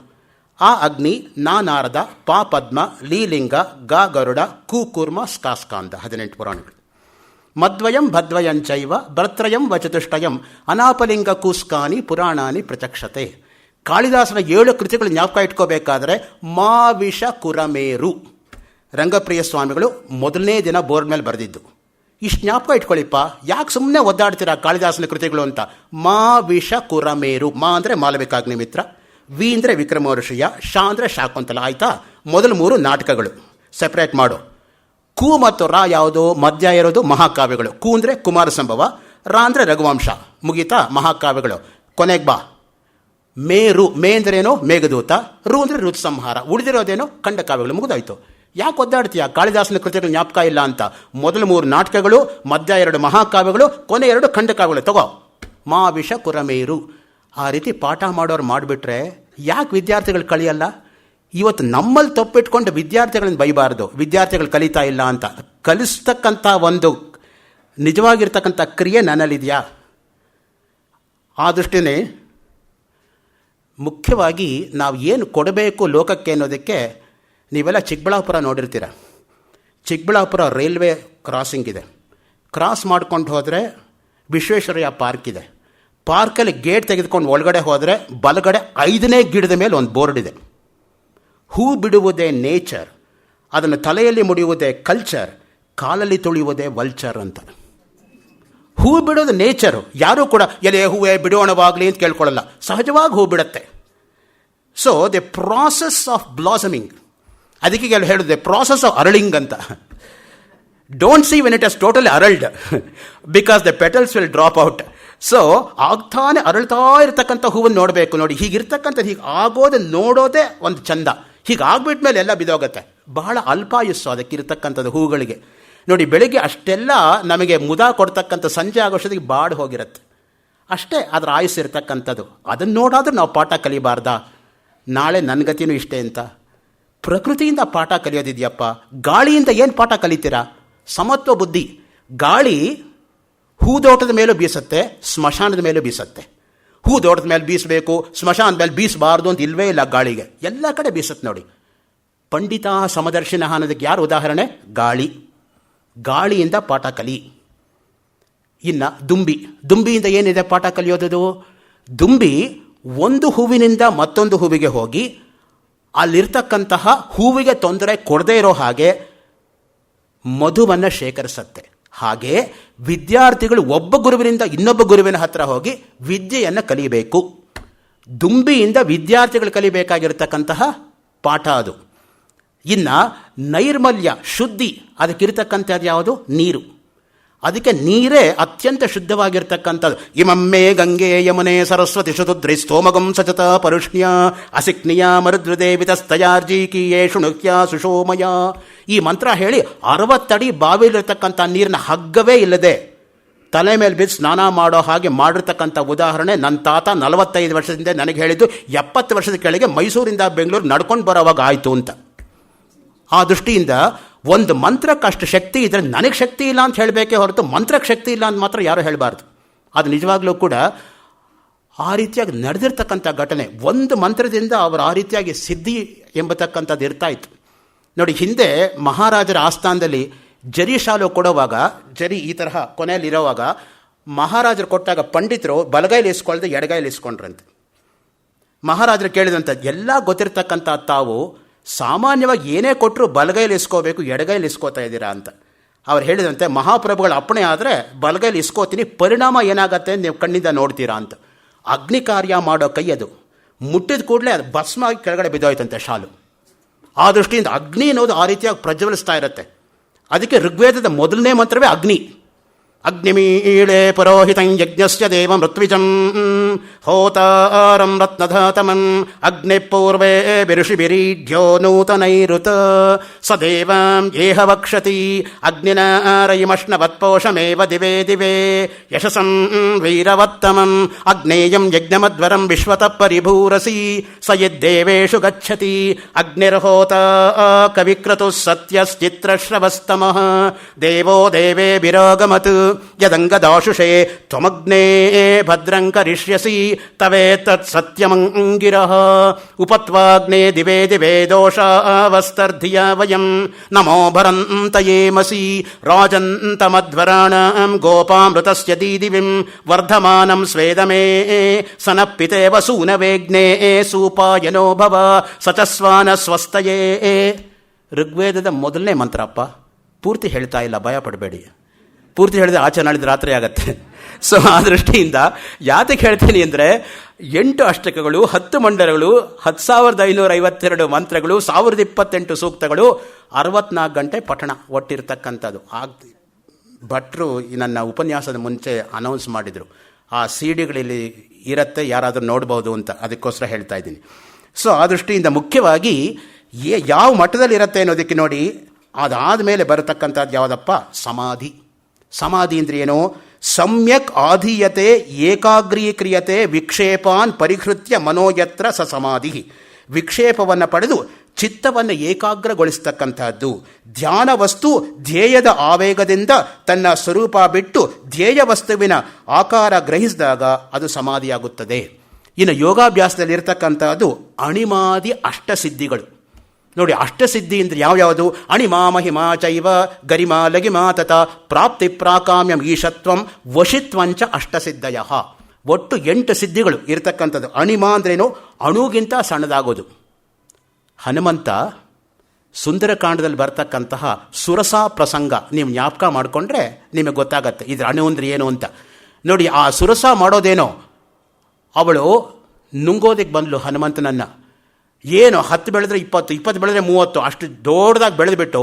ಆ ಅಗ್ನಿ ನಾ ನಾರದ ಪಾ ಪದ್ಮ ಲೀಲಿಂಗ ಗಾ ಗರುಡ ಕೂಕೂರ್ಮ ಸ್ಕಾಸ್ಕಾಂದ. 18 ಪುರಾಣಗಳು. ಮದ್ವಯಂ ಭದ್ವಯಂಚೈವ ಭ್ರತ್ರಯಂ ವಚತುಷ್ಟಯಂ ಅನಾಪಲಿಂಗ ಕೂಸ್ಕಾನಿ ಪುರಾಣಾನಿ ಪ್ರಚಕ್ಷತೆ. ಕಾಳಿದಾಸನ 7 ಕೃತಿಗಳು ಜ್ಞಾಪಕ ಇಟ್ಕೋಬೇಕಾದ್ರೆ ಮಾವಿಷ ಕುರಮೇರು. ರಂಗಪ್ರಿಯ ಸ್ವಾಮಿಗಳು ಮೊದಲನೇ ದಿನ ಬೋರ್ಡ್ ಮೇಲೆ ಬರೆದಿದ್ದು. ಇಷ್ಟು ಜ್ಞಾಪಕ ಇಟ್ಕೊಳ್ಳಿಪ್ಪ, ಯಾಕೆ ಸುಮ್ಮನೆ ಒದ್ದಾಡ್ತೀರಾ ಕಾಳಿದಾಸನ ಕೃತಿಗಳು ಅಂತ. ಮಾವಿಷ ಕುರಮೇರು. ಮಾ ಅಂದರೆ ಮಾಲವಿಕಾಗ್ನಿಮಿತ್ರ, ವಿ ಅಂದರೆ ವಿಕ್ರಮೋರ್ಷಿಯ, ಶಾ ಅಂದರೆ ಶಾಕುಂತಲ. ಆಯಿತಾ? ಮೊದಲು 3 ನಾಟಕಗಳು ಸೆಪ್ರೇಟ್ ಮಾಡು. ಕು ಮತ್ತು ರಾ ಯಾವುದು? ಮಧ್ಯ ಇರೋದು ಮಹಾಕಾವ್ಯಗಳು. ಕು ಅಂದರೆ ಕುಮಾರ ಸಂಭವ, ರಾ ಅಂದರೆ ರಘುವಂಶ. ಮುಗೀತಾ ಮಹಾಕಾವ್ಯಗಳು. ಕೊನೆಗೆ ಬಾ. ಮೇರು. ಮೇ ಅಂದ್ರೇನು? ಮೇಘದೂತ. ರು ಅಂದರೆ ಋತುಸಂಹಾರ. ಉಳಿದಿರೋದೇನೋ ಖಂಡಕಾವ್ಯಗಳು. ಮುಗಿದೋಯ್ತು. ಯಾಕೆ ಒದ್ದಾಡ್ತೀಯ ಕಾಳಿದಾಸನ ಕೃತಿಗಳು ಜ್ಞಾಪಕ ಇಲ್ಲ ಅಂತ? ಮೊದಲು 3 ನಾಟಕಗಳು, ಮಧ್ಯ 2 ಮಹಾಕಾವ್ಯಗಳು, ಕೊನೆ 2 ಖಂಡಕಾವ್ಯಗಳು. ತಗೋ. ಮಾವಿಷ ಕುರಮೇರು. ಆ ರೀತಿ ಪಾಠ ಮಾಡೋರು ಮಾಡಿಬಿಟ್ರೆ ಯಾಕೆ ವಿದ್ಯಾರ್ಥಿಗಳು ಕಲಿಯಲ್ಲ? ಇವತ್ತು ನಮ್ಮಲ್ಲಿ ತಪ್ಪಿಟ್ಕೊಂಡು ವಿದ್ಯಾರ್ಥಿಗಳನ್ನ ಬೈಬಾರ್ದು, ವಿದ್ಯಾರ್ಥಿಗಳು ಕಲಿತಾ ಇಲ್ಲ ಅಂತ. ಕಲಿಸ್ತಕ್ಕಂಥ ಒಂದು ನಿಜವಾಗಿರ್ತಕ್ಕಂಥ ಕ್ರಿಯೆ ನನ್ನಲ್ಲಿದೆಯಾ? ಆ ದೃಷ್ಟಿನೇ ಮುಖ್ಯವಾಗಿ ನಾವು ಏನು ಕೊಡಬೇಕು ಲೋಕಕ್ಕೆ ಅನ್ನೋದಕ್ಕೆ. ನೀವೆಲ್ಲ ಚಿಕ್ಕಬಳ್ಳಾಪುರ ನೋಡಿರ್ತೀರ. ಚಿಕ್ಕಬಳ್ಳಾಪುರ ರೈಲ್ವೆ ಕ್ರಾಸಿಂಗ್ ಇದೆ. ಕ್ರಾಸ್ ಮಾಡ್ಕೊಂಡು ಹೋದರೆ ವಿಶ್ವೇಶ್ವರಯ್ಯ ಪಾರ್ಕ್ ಇದೆ. ಪಾರ್ಕಲ್ಲಿ ಗೇಟ್ ತೆಗೆದುಕೊಂಡು ಒಳಗಡೆ ಹೋದರೆ ಬಲಗಡೆ 5ನೇ ಗಿಡದ ಮೇಲೆ ಒಂದು ಬೋರ್ಡ್ ಇದೆ. ಹೂ ಬಿಡುವುದೇ ನೇಚರ್, ಅದನ್ನು ತಲೆಯಲ್ಲಿ ಮುಡಿಯುವುದೇ ಕಲ್ಚರ್, ಕಾಲಲ್ಲಿ ತುಳಿಯುವುದೇ ವಲ್ಚರ್ ಅಂತ. ಹೂ ಬಿಡೋದು ನೇಚರು. ಯಾರೂ ಕೂಡ ಎಲೆ ಹೂವೇ ಬಿಡೋಣವಾಗಲಿ ಅಂತ ಕೇಳ್ಕೊಳ್ಳಲ್ಲ. ಸಹಜವಾಗಿ ಹೂ ಬಿಡುತ್ತೆ. So the process of blossoming, ಅದಕ್ಕೆ ಹೇಳೋದು ದ ಪ್ರಾಸೆಸ್ ಆಫ್ ಅರಳಿಂಗ್ ಅಂತ. Don't see when it has totally ಅರಲ್ಡ್ because the petals will drop out. So ಆಗ್ತಾನೆ ಅರಳ್ತಾ ಇರತಕ್ಕಂಥ ಹೂವನ್ನು ನೋಡಬೇಕು. ನೋಡಿ, ಹೀಗಿರ್ತಕ್ಕಂಥದ್ದು ಹೀಗೆ ಆಗೋದು ನೋಡೋದೇ ಒಂದು ಚಂದ. ಹೀಗಾಗ್ಬಿಟ್ಟ ಮೇಲೆ ಎಲ್ಲ ಬಿದೋಗುತ್ತೆ. ಬಹಳ ಅಲ್ಪಾಯುಸ್ಸು ಅದಕ್ಕಿರ್ತಕ್ಕಂಥದ್ದು ಹೂಗಳಿಗೆ. ನೋಡಿ, ಬೆಳಿಗ್ಗೆ ಅಷ್ಟೆಲ್ಲ ನಮಗೆ ಮುದ ಕೊಡ್ತಕ್ಕಂಥ ಸಂಜೆ ಆಗೋಷ್ಟೊತ್ತಿಗೆ ಬಾಡಿ ಹೋಗಿರುತ್ತೆ. ಅಷ್ಟೇ ಅದರ ಆಯುಸ್ಸು ಇರ್ತಕ್ಕಂಥದ್ದು. ಅದನ್ನು ನೋಡಾದ್ರೂ ನಾವು ಪಾಠ ಕಲಿಬಾರ್ದಾ? ನಾಳೆ ನನ್ನ ಗತಿನೂ ಇಷ್ಟೇ ಅಂತ. ಪ್ರಕೃತಿಯಿಂದ ಪಾಠ ಕಲಿಯೋದಿದೆಯಪ್ಪ. ಗಾಳಿಯಿಂದ ಏನು ಪಾಠ ಕಲಿತೀರಾ? ಸಮತ್ವ ಬುದ್ಧಿ. ಗಾಳಿ ಹೂದೋಟದ ಮೇಲೂ ಬೀಸುತ್ತೆ, ಸ್ಮಶಾನದ ಮೇಲೂ ಬೀಸುತ್ತೆ. ಹೂ ದೊಡ್ಡದ ಮೇಲೆ ಬೀಸಬೇಕು, ಸ್ಮಶಾನದ ಮೇಲೆ ಬೀಸಬಾರ್ದು ಅಂತ ಇಲ್ವೇ ಇಲ್ಲ. ಗಾಳಿಗೆ ಎಲ್ಲ ಕಡೆ ಬೀಸುತ್ತೆ ನೋಡಿ. ಪಂಡಿತ ಸಮದರ್ಶಿನ ಅನ್ನೋದಕ್ಕೆ ಯಾರು ಉದಾಹರಣೆ? ಗಾಳಿ. ಗಾಳಿಯಿಂದ ಪಾಠ ಕಲಿ. ಇನ್ನು ದುಂಬಿಯಿಂದ ಏನಿದೆ ಪಾಠ ಕಲಿಯೋದು? ದುಂಬಿ ಒಂದು ಹೂವಿನಿಂದ ಮತ್ತೊಂದು ಹೂವಿಗೆ ಹೋಗಿ ಅಲ್ಲಿರ್ತಕ್ಕಂತಹ ಹೂವಿಗೆ ತೊಂದರೆ ಕೊಡದೇ ಇರೋ ಹಾಗೆ ಮಧುವನ್ನು ಶೇಖರಿಸುತ್ತೆ. ಹಾಗೆ ವಿದ್ಯಾರ್ಥಿಗಳು ಒಬ್ಬ ಗುರುವಿನಿಂದ ಇನ್ನೊಬ್ಬ ಗುರುವಿನ ಹತ್ರ ಹೋಗಿ ವಿದ್ಯೆಯನ್ನು ಕಲಿಯಬೇಕು. ದುಂಬಿಯಿಂದ ವಿದ್ಯಾರ್ಥಿಗಳು ಕಲಿಬೇಕಾಗಿರ್ತಕ್ಕಂತಹ ಪಾಠ ಅದು. ಇನ್ನು ನೈರ್ಮಲ್ಯ, ಶುದ್ಧಿ, ಅದಕ್ಕಿರ್ತಕ್ಕಂಥದ್ದು ಯಾವುದು? ನೀರು. ಅದಕ್ಕೆ ನೀರೇ ಅತ್ಯಂತ ಶುದ್ಧವಾಗಿರ್ತಕ್ಕಂಥದ್ದು. ಇಮಮ್ಮೆ ಗಂಗೆ ಯಮುನೆ ಸರಸ್ವತಿ ಶುದ್ಧಿ ಸ್ತೋಮಗಂ ಸಚತ ಪರುಷ್ಣ್ಯ ಅಸಿಕ್ನಿಯ ಮರುದ್ರದೇವಿತಸ್ತಯಾರ್ಜೀಕೀಯೇ ಶುಣುಕ್ಯ ಸುಶೋಮಯ. ಈ ಮಂತ್ರ ಹೇಳಿ 60 ಅಡಿ ಬಾವಿಲಿರ್ತಕ್ಕಂಥ ನೀರಿನ ಹಗ್ಗವೇ ಇಲ್ಲದೆ ತಲೆ ಮೇಲೆ ಬಿದ್ದು ಸ್ನಾನ ಮಾಡೋ ಹಾಗೆ ಮಾಡಿರ್ತಕ್ಕಂಥ ಉದಾಹರಣೆ ನನ್ನ ತಾತ 45 ವರ್ಷದಿಂದ ನನಗೆ ಹೇಳಿದ್ದು 70 ವರ್ಷದ ಕೆಳಗೆ ಮೈಸೂರಿಂದ ಬೆಂಗಳೂರು ನಡ್ಕೊಂಡು ಬರೋವಾಗ ಆಯಿತು ಅಂತ. ಆ ದೃಷ್ಟಿಯಿಂದ ಒಂದು ಮಂತ್ರಕ್ಕೆ ಅಷ್ಟು ಶಕ್ತಿ ಇದ್ದರೆ ನನಗೆ ಶಕ್ತಿ ಇಲ್ಲ ಅಂತ ಹೇಳಬೇಕೇ ಹೊರತು ಮಂತ್ರಕ್ಕೆ ಶಕ್ತಿ ಇಲ್ಲ ಅಂತ ಮಾತ್ರ ಯಾರೂ ಹೇಳಬಾರ್ದು. ಅದು ನಿಜವಾಗ್ಲೂ ಕೂಡ ಆ ರೀತಿಯಾಗಿ ನಡೆದಿರ್ತಕ್ಕಂಥ ಘಟನೆ. ಒಂದು ಮಂತ್ರದಿಂದ ಅವರು ಆ ರೀತಿಯಾಗಿ ಸಿದ್ಧಿ ಎಂಬತಕ್ಕಂಥದ್ದು ಇರ್ತಾ ಇತ್ತು ನೋಡಿ. ಹಿಂದೆ ಮಹಾರಾಜರ ಆಸ್ಥಾನದಲ್ಲಿ ಜರಿ ಶಾಲು ಕೊಡುವಾಗ, ಜರಿ ಈ ತರಹ ಕೊನೆಯಲ್ಲಿರೋವಾಗ ಮಹಾರಾಜರು ಕೊಟ್ಟಾಗ ಪಂಡಿತರು ಬಲಗೈಲಿ ಇಸ್ಕೊಳ್ದೆ ಎಡಗೈಲಿ ಇಸ್ಕೊಂಡ್ರಂತೆ. ಮಹಾರಾಜರು ಕೇಳಿದಂಥ ಎಲ್ಲ ಗೊತ್ತಿರ್ತಕ್ಕಂಥ ತಾವು ಸಾಮಾನ್ಯವಾಗಿ ಏನೇ ಕೊಟ್ಟರು ಬಲಗೈಲಿ ಇಸ್ಕೋಬೇಕು, ಎಡಗೈಲಿ ಇಸ್ಕೋತಾ ಇದ್ದೀರಾ ಅಂತ. ಅವ್ರು ಹೇಳಿದಂತೆ ಮಹಾಪ್ರಭುಗಳ ಅಪ್ಪಣೆ ಆದರೆ ಬಲಗೈಲಿ ಇಸ್ಕೋತೀನಿ, ಪರಿಣಾಮ ಏನಾಗತ್ತೆ ನೀವು ಕಣ್ಣಿಂದ ನೋಡ್ತೀರಾ ಅಂತ. ಅಗ್ನಿ ಕಾರ್ಯ ಮಾಡೋ ಕೈ ಅದು, ಮುಟ್ಟಿದ ಕೂಡಲೇ ಅದು ಭಸ್ಮಾಗಿ ಕೆಳಗಡೆ ಬಿದ್ದೋಯ್ತಂತೆ ಶಾಲು. ಆ ದೃಷ್ಟಿಯಿಂದ ಅಗ್ನಿ ಅನ್ನೋದು ಆ ರೀತಿಯಾಗಿ ಪ್ರಜ್ವಲಿಸ್ತಾ ಇರುತ್ತೆ. ಅದಕ್ಕೆ ಋಗ್ವೇದದ ಮೊದಲನೇ ಮಂತ್ರವೇ ಅಗ್ನಿ. ಅಗ್ನಿಮೀಳೆ ಪುರೋಹಿತಂ ಯಜ್ಞಸ್ಯ ದೇವ ಮೃತ್ವಿಜಂ ಹೋತಾರಂ ರತ್ನಧಾತಮಂ ಅಗ್ನಿ ಪೂರ್ವೇ ಬಿರುಷಿಬಿರೀಢ್ಯೋ ನೂತನೈರುತ ಸ ದೇವಾಂ ಯೇಹ ವಕ್ಷತಿ ಅಗ್ನಿನಾರಯಿಮಶ್ನವತ್ಪೋಷಮೇವ ದಿವೇ ದಿವೇ ಯಶಸಂ ವೀರವತ್ತಮಂ ಅಗ್ನೇಯಂ ಯಜ್ಞಮಧ್ವರಂ ವಿಶ್ವತಃ ಪರಿಭೂರಸಿ ಸ ಯದ್ದೇವೇಷು ಗಚ್ಚತಿ ಅಗ್ನಿರ್ಹೋತಾ ಕವಿಕ್ರತುಃ ಸತ್ಯಶ್ಚಿತ್ರಶ್ರವಸ್ತಮಃ ದೇವೋ ದೇವೇಭಿರಾಗಮತ್ ಯದಂಗದಾಶುಷೇ ತ್ವಮಗ್ನೇ ಭದ್ರಂ ಕರಿಷ್ಯಸಿ ತವೇತತ್ ಸತ್ಯಮಂಗಿರಃ ಉಪತ್ವಾಗ್ನೇ ದಿವೇ ದಿವೇ ದೋಷಾವಸ್ತರ್ಧಿಯ ವಯಂ ನಮೋ ಭರಂತಯೇಮಸಿ ರಾಜಂತಮಧ್ವರಾಣಾಂ ಗೋಪಾಮೃತಸ್ಯ ದೀದಿವಿಂ ವರ್ಧಮಾನಂ ಸ್ವೇದಮೇ ಸನಪ್ಪಿತೇವ ಸೂನವೇಗ್ನೇ ಸೂಪಾಯನೋ ಭವ ಸಚಸ್ವಾನ ಸ್ವಸ್ತಯೇ. ಋಗ್ವೇದದ ಮೊದಲನೇ ಮಂತ್ರಪ್ಪ, ಪೂರ್ತಿ ಹೇಳ್ತಾ ಇಲ್ಲ, ಭಯ ಪಡಬೇಡಿ. ಪೂರ್ತಿ ಹೇಳಿದ್ರೆ ಆಚೆ ನಾಳಿದ್ದು ರಾತ್ರಿ ಆಗತ್ತೆ. ಸೊ ಆ ದೃಷ್ಟಿಯಿಂದ ಯಾತಕ್ಕೆ ಹೇಳ್ತೀನಿ ಅಂದರೆ 8 ಅಷ್ಟಕಗಳು, 10 ಮಂಡಲಗಳು, 10,552 ಮಂತ್ರಗಳು, 1028 ಸೂಕ್ತಗಳು, 64 ಗಂಟೆ ಪಠಣ ಒಟ್ಟಿರ್ತಕ್ಕಂಥದ್ದು. ಭಟ್ರು ನನ್ನ ಉಪನ್ಯಾಸದ ಮುಂಚೆ ಅನೌನ್ಸ್ ಮಾಡಿದರು, ಆ ಸಿಡಿಗಳಲ್ಲಿ ಇರುತ್ತೆ, ಯಾರಾದರೂ ನೋಡ್ಬೋದು ಅಂತ. ಅದಕ್ಕೋಸ್ಕರ ಹೇಳ್ತಾ ಇದ್ದೀನಿ. ಸೊ ಆ ದೃಷ್ಟಿಯಿಂದ ಮುಖ್ಯವಾಗಿ ಯಾವ ಮಟ್ಟದಲ್ಲಿ ಇರುತ್ತೆ ಅನ್ನೋದಕ್ಕೆ ನೋಡಿ. ಅದಾದ ಮೇಲೆ ಬರತಕ್ಕಂಥದ್ದು ಯಾವುದಪ್ಪ? ಸಮಾಧಿ. ಸಮಾಧಿ ಅಂದರೆ ಏನು? ಸಮ್ಯಕ್ ಆಧೀಯತೆ ಏಕಾಗ್ರೀಕ್ರಿಯತೆ ವಿಕ್ಷೇಪಾನ್ ಪರಿಹೃತ್ಯ ಮನೋಯತ್ರ ಸ ಸಮಾಧಿ. ವಿಕ್ಷೇಪವನ್ನು ಪಡೆದು ಚಿತ್ತವನ್ನು ಏಕಾಗ್ರಗೊಳಿಸ್ತಕ್ಕಂಥದ್ದು. ಧ್ಯಾನ ವಸ್ತು ಧ್ಯೇಯದ ಆವೇಗದಿಂದ ತನ್ನ ಸ್ವರೂಪ ಬಿಟ್ಟು ಧ್ಯೇಯ ವಸ್ತುವಿನ ಆಕಾರ ಗ್ರಹಿಸಿದಾಗ ಅದು ಸಮಾಧಿಯಾಗುತ್ತದೆ. ಇನ್ನು ಯೋಗಾಭ್ಯಾಸದಲ್ಲಿರ್ತಕ್ಕಂಥದ್ದು ಅಣಿಮಾದಿ ಅಷ್ಟಸಿದ್ಧಿಗಳು ನೋಡಿ. ಅಷ್ಟಸಿದ್ಧಿ ಅಂದರೆ ಯಾವ್ಯಾವುದು? ಅಣಿಮಾ ಮಹಿಮಾ ಚೈವ ಗರಿಮಾ ಲಗಿಮಾ ತತ ಪ್ರಾಪ್ತಿ ಪ್ರಾಕಾಮ್ಯಂ ಈಶತ್ವಂ ವಶಿತ್ವಂಚ ಅಷ್ಟಸಿದ್ಧಯ. ಒಟ್ಟು 8 ಸಿದ್ಧಿಗಳು ಇರತಕ್ಕಂಥದ್ದು. ಅಣಿಮಾ ಅಂದ್ರೇನು? ಅಣುಗಿಂತ ಸಣ್ಣದಾಗೋದು. ಹನುಮಂತ ಸುಂದರಕಾಂಡದಲ್ಲಿ ಬರ್ತಕ್ಕಂತಹ ಸುರಸಾ ಪ್ರಸಂಗ ನೀವು ಜ್ಞಾಪಕ ಮಾಡಿಕೊಂಡ್ರೆ ನಿಮಗೆ ಗೊತ್ತಾಗತ್ತೆ ಇದ್ರ ಅಣು ಅಂದ್ರೆ ಏನು ಅಂತ. ನೋಡಿ, ಆ ಸುರಸ ಮಾಡೋದೇನೋ, ಅವಳು ನುಂಗೋದಕ್ಕೆ ಬಂದ್ಲು ಹನುಮಂತನನ್ನು. ಏನು 10 ಬೆಳೆದ್ರೆ 20, 20 ಬೆಳೆದ್ರೆ 30, ಅಷ್ಟು ದೊಡ್ಡದಾಗಿ ಬೆಳೆದ್ಬಿಟ್ಟು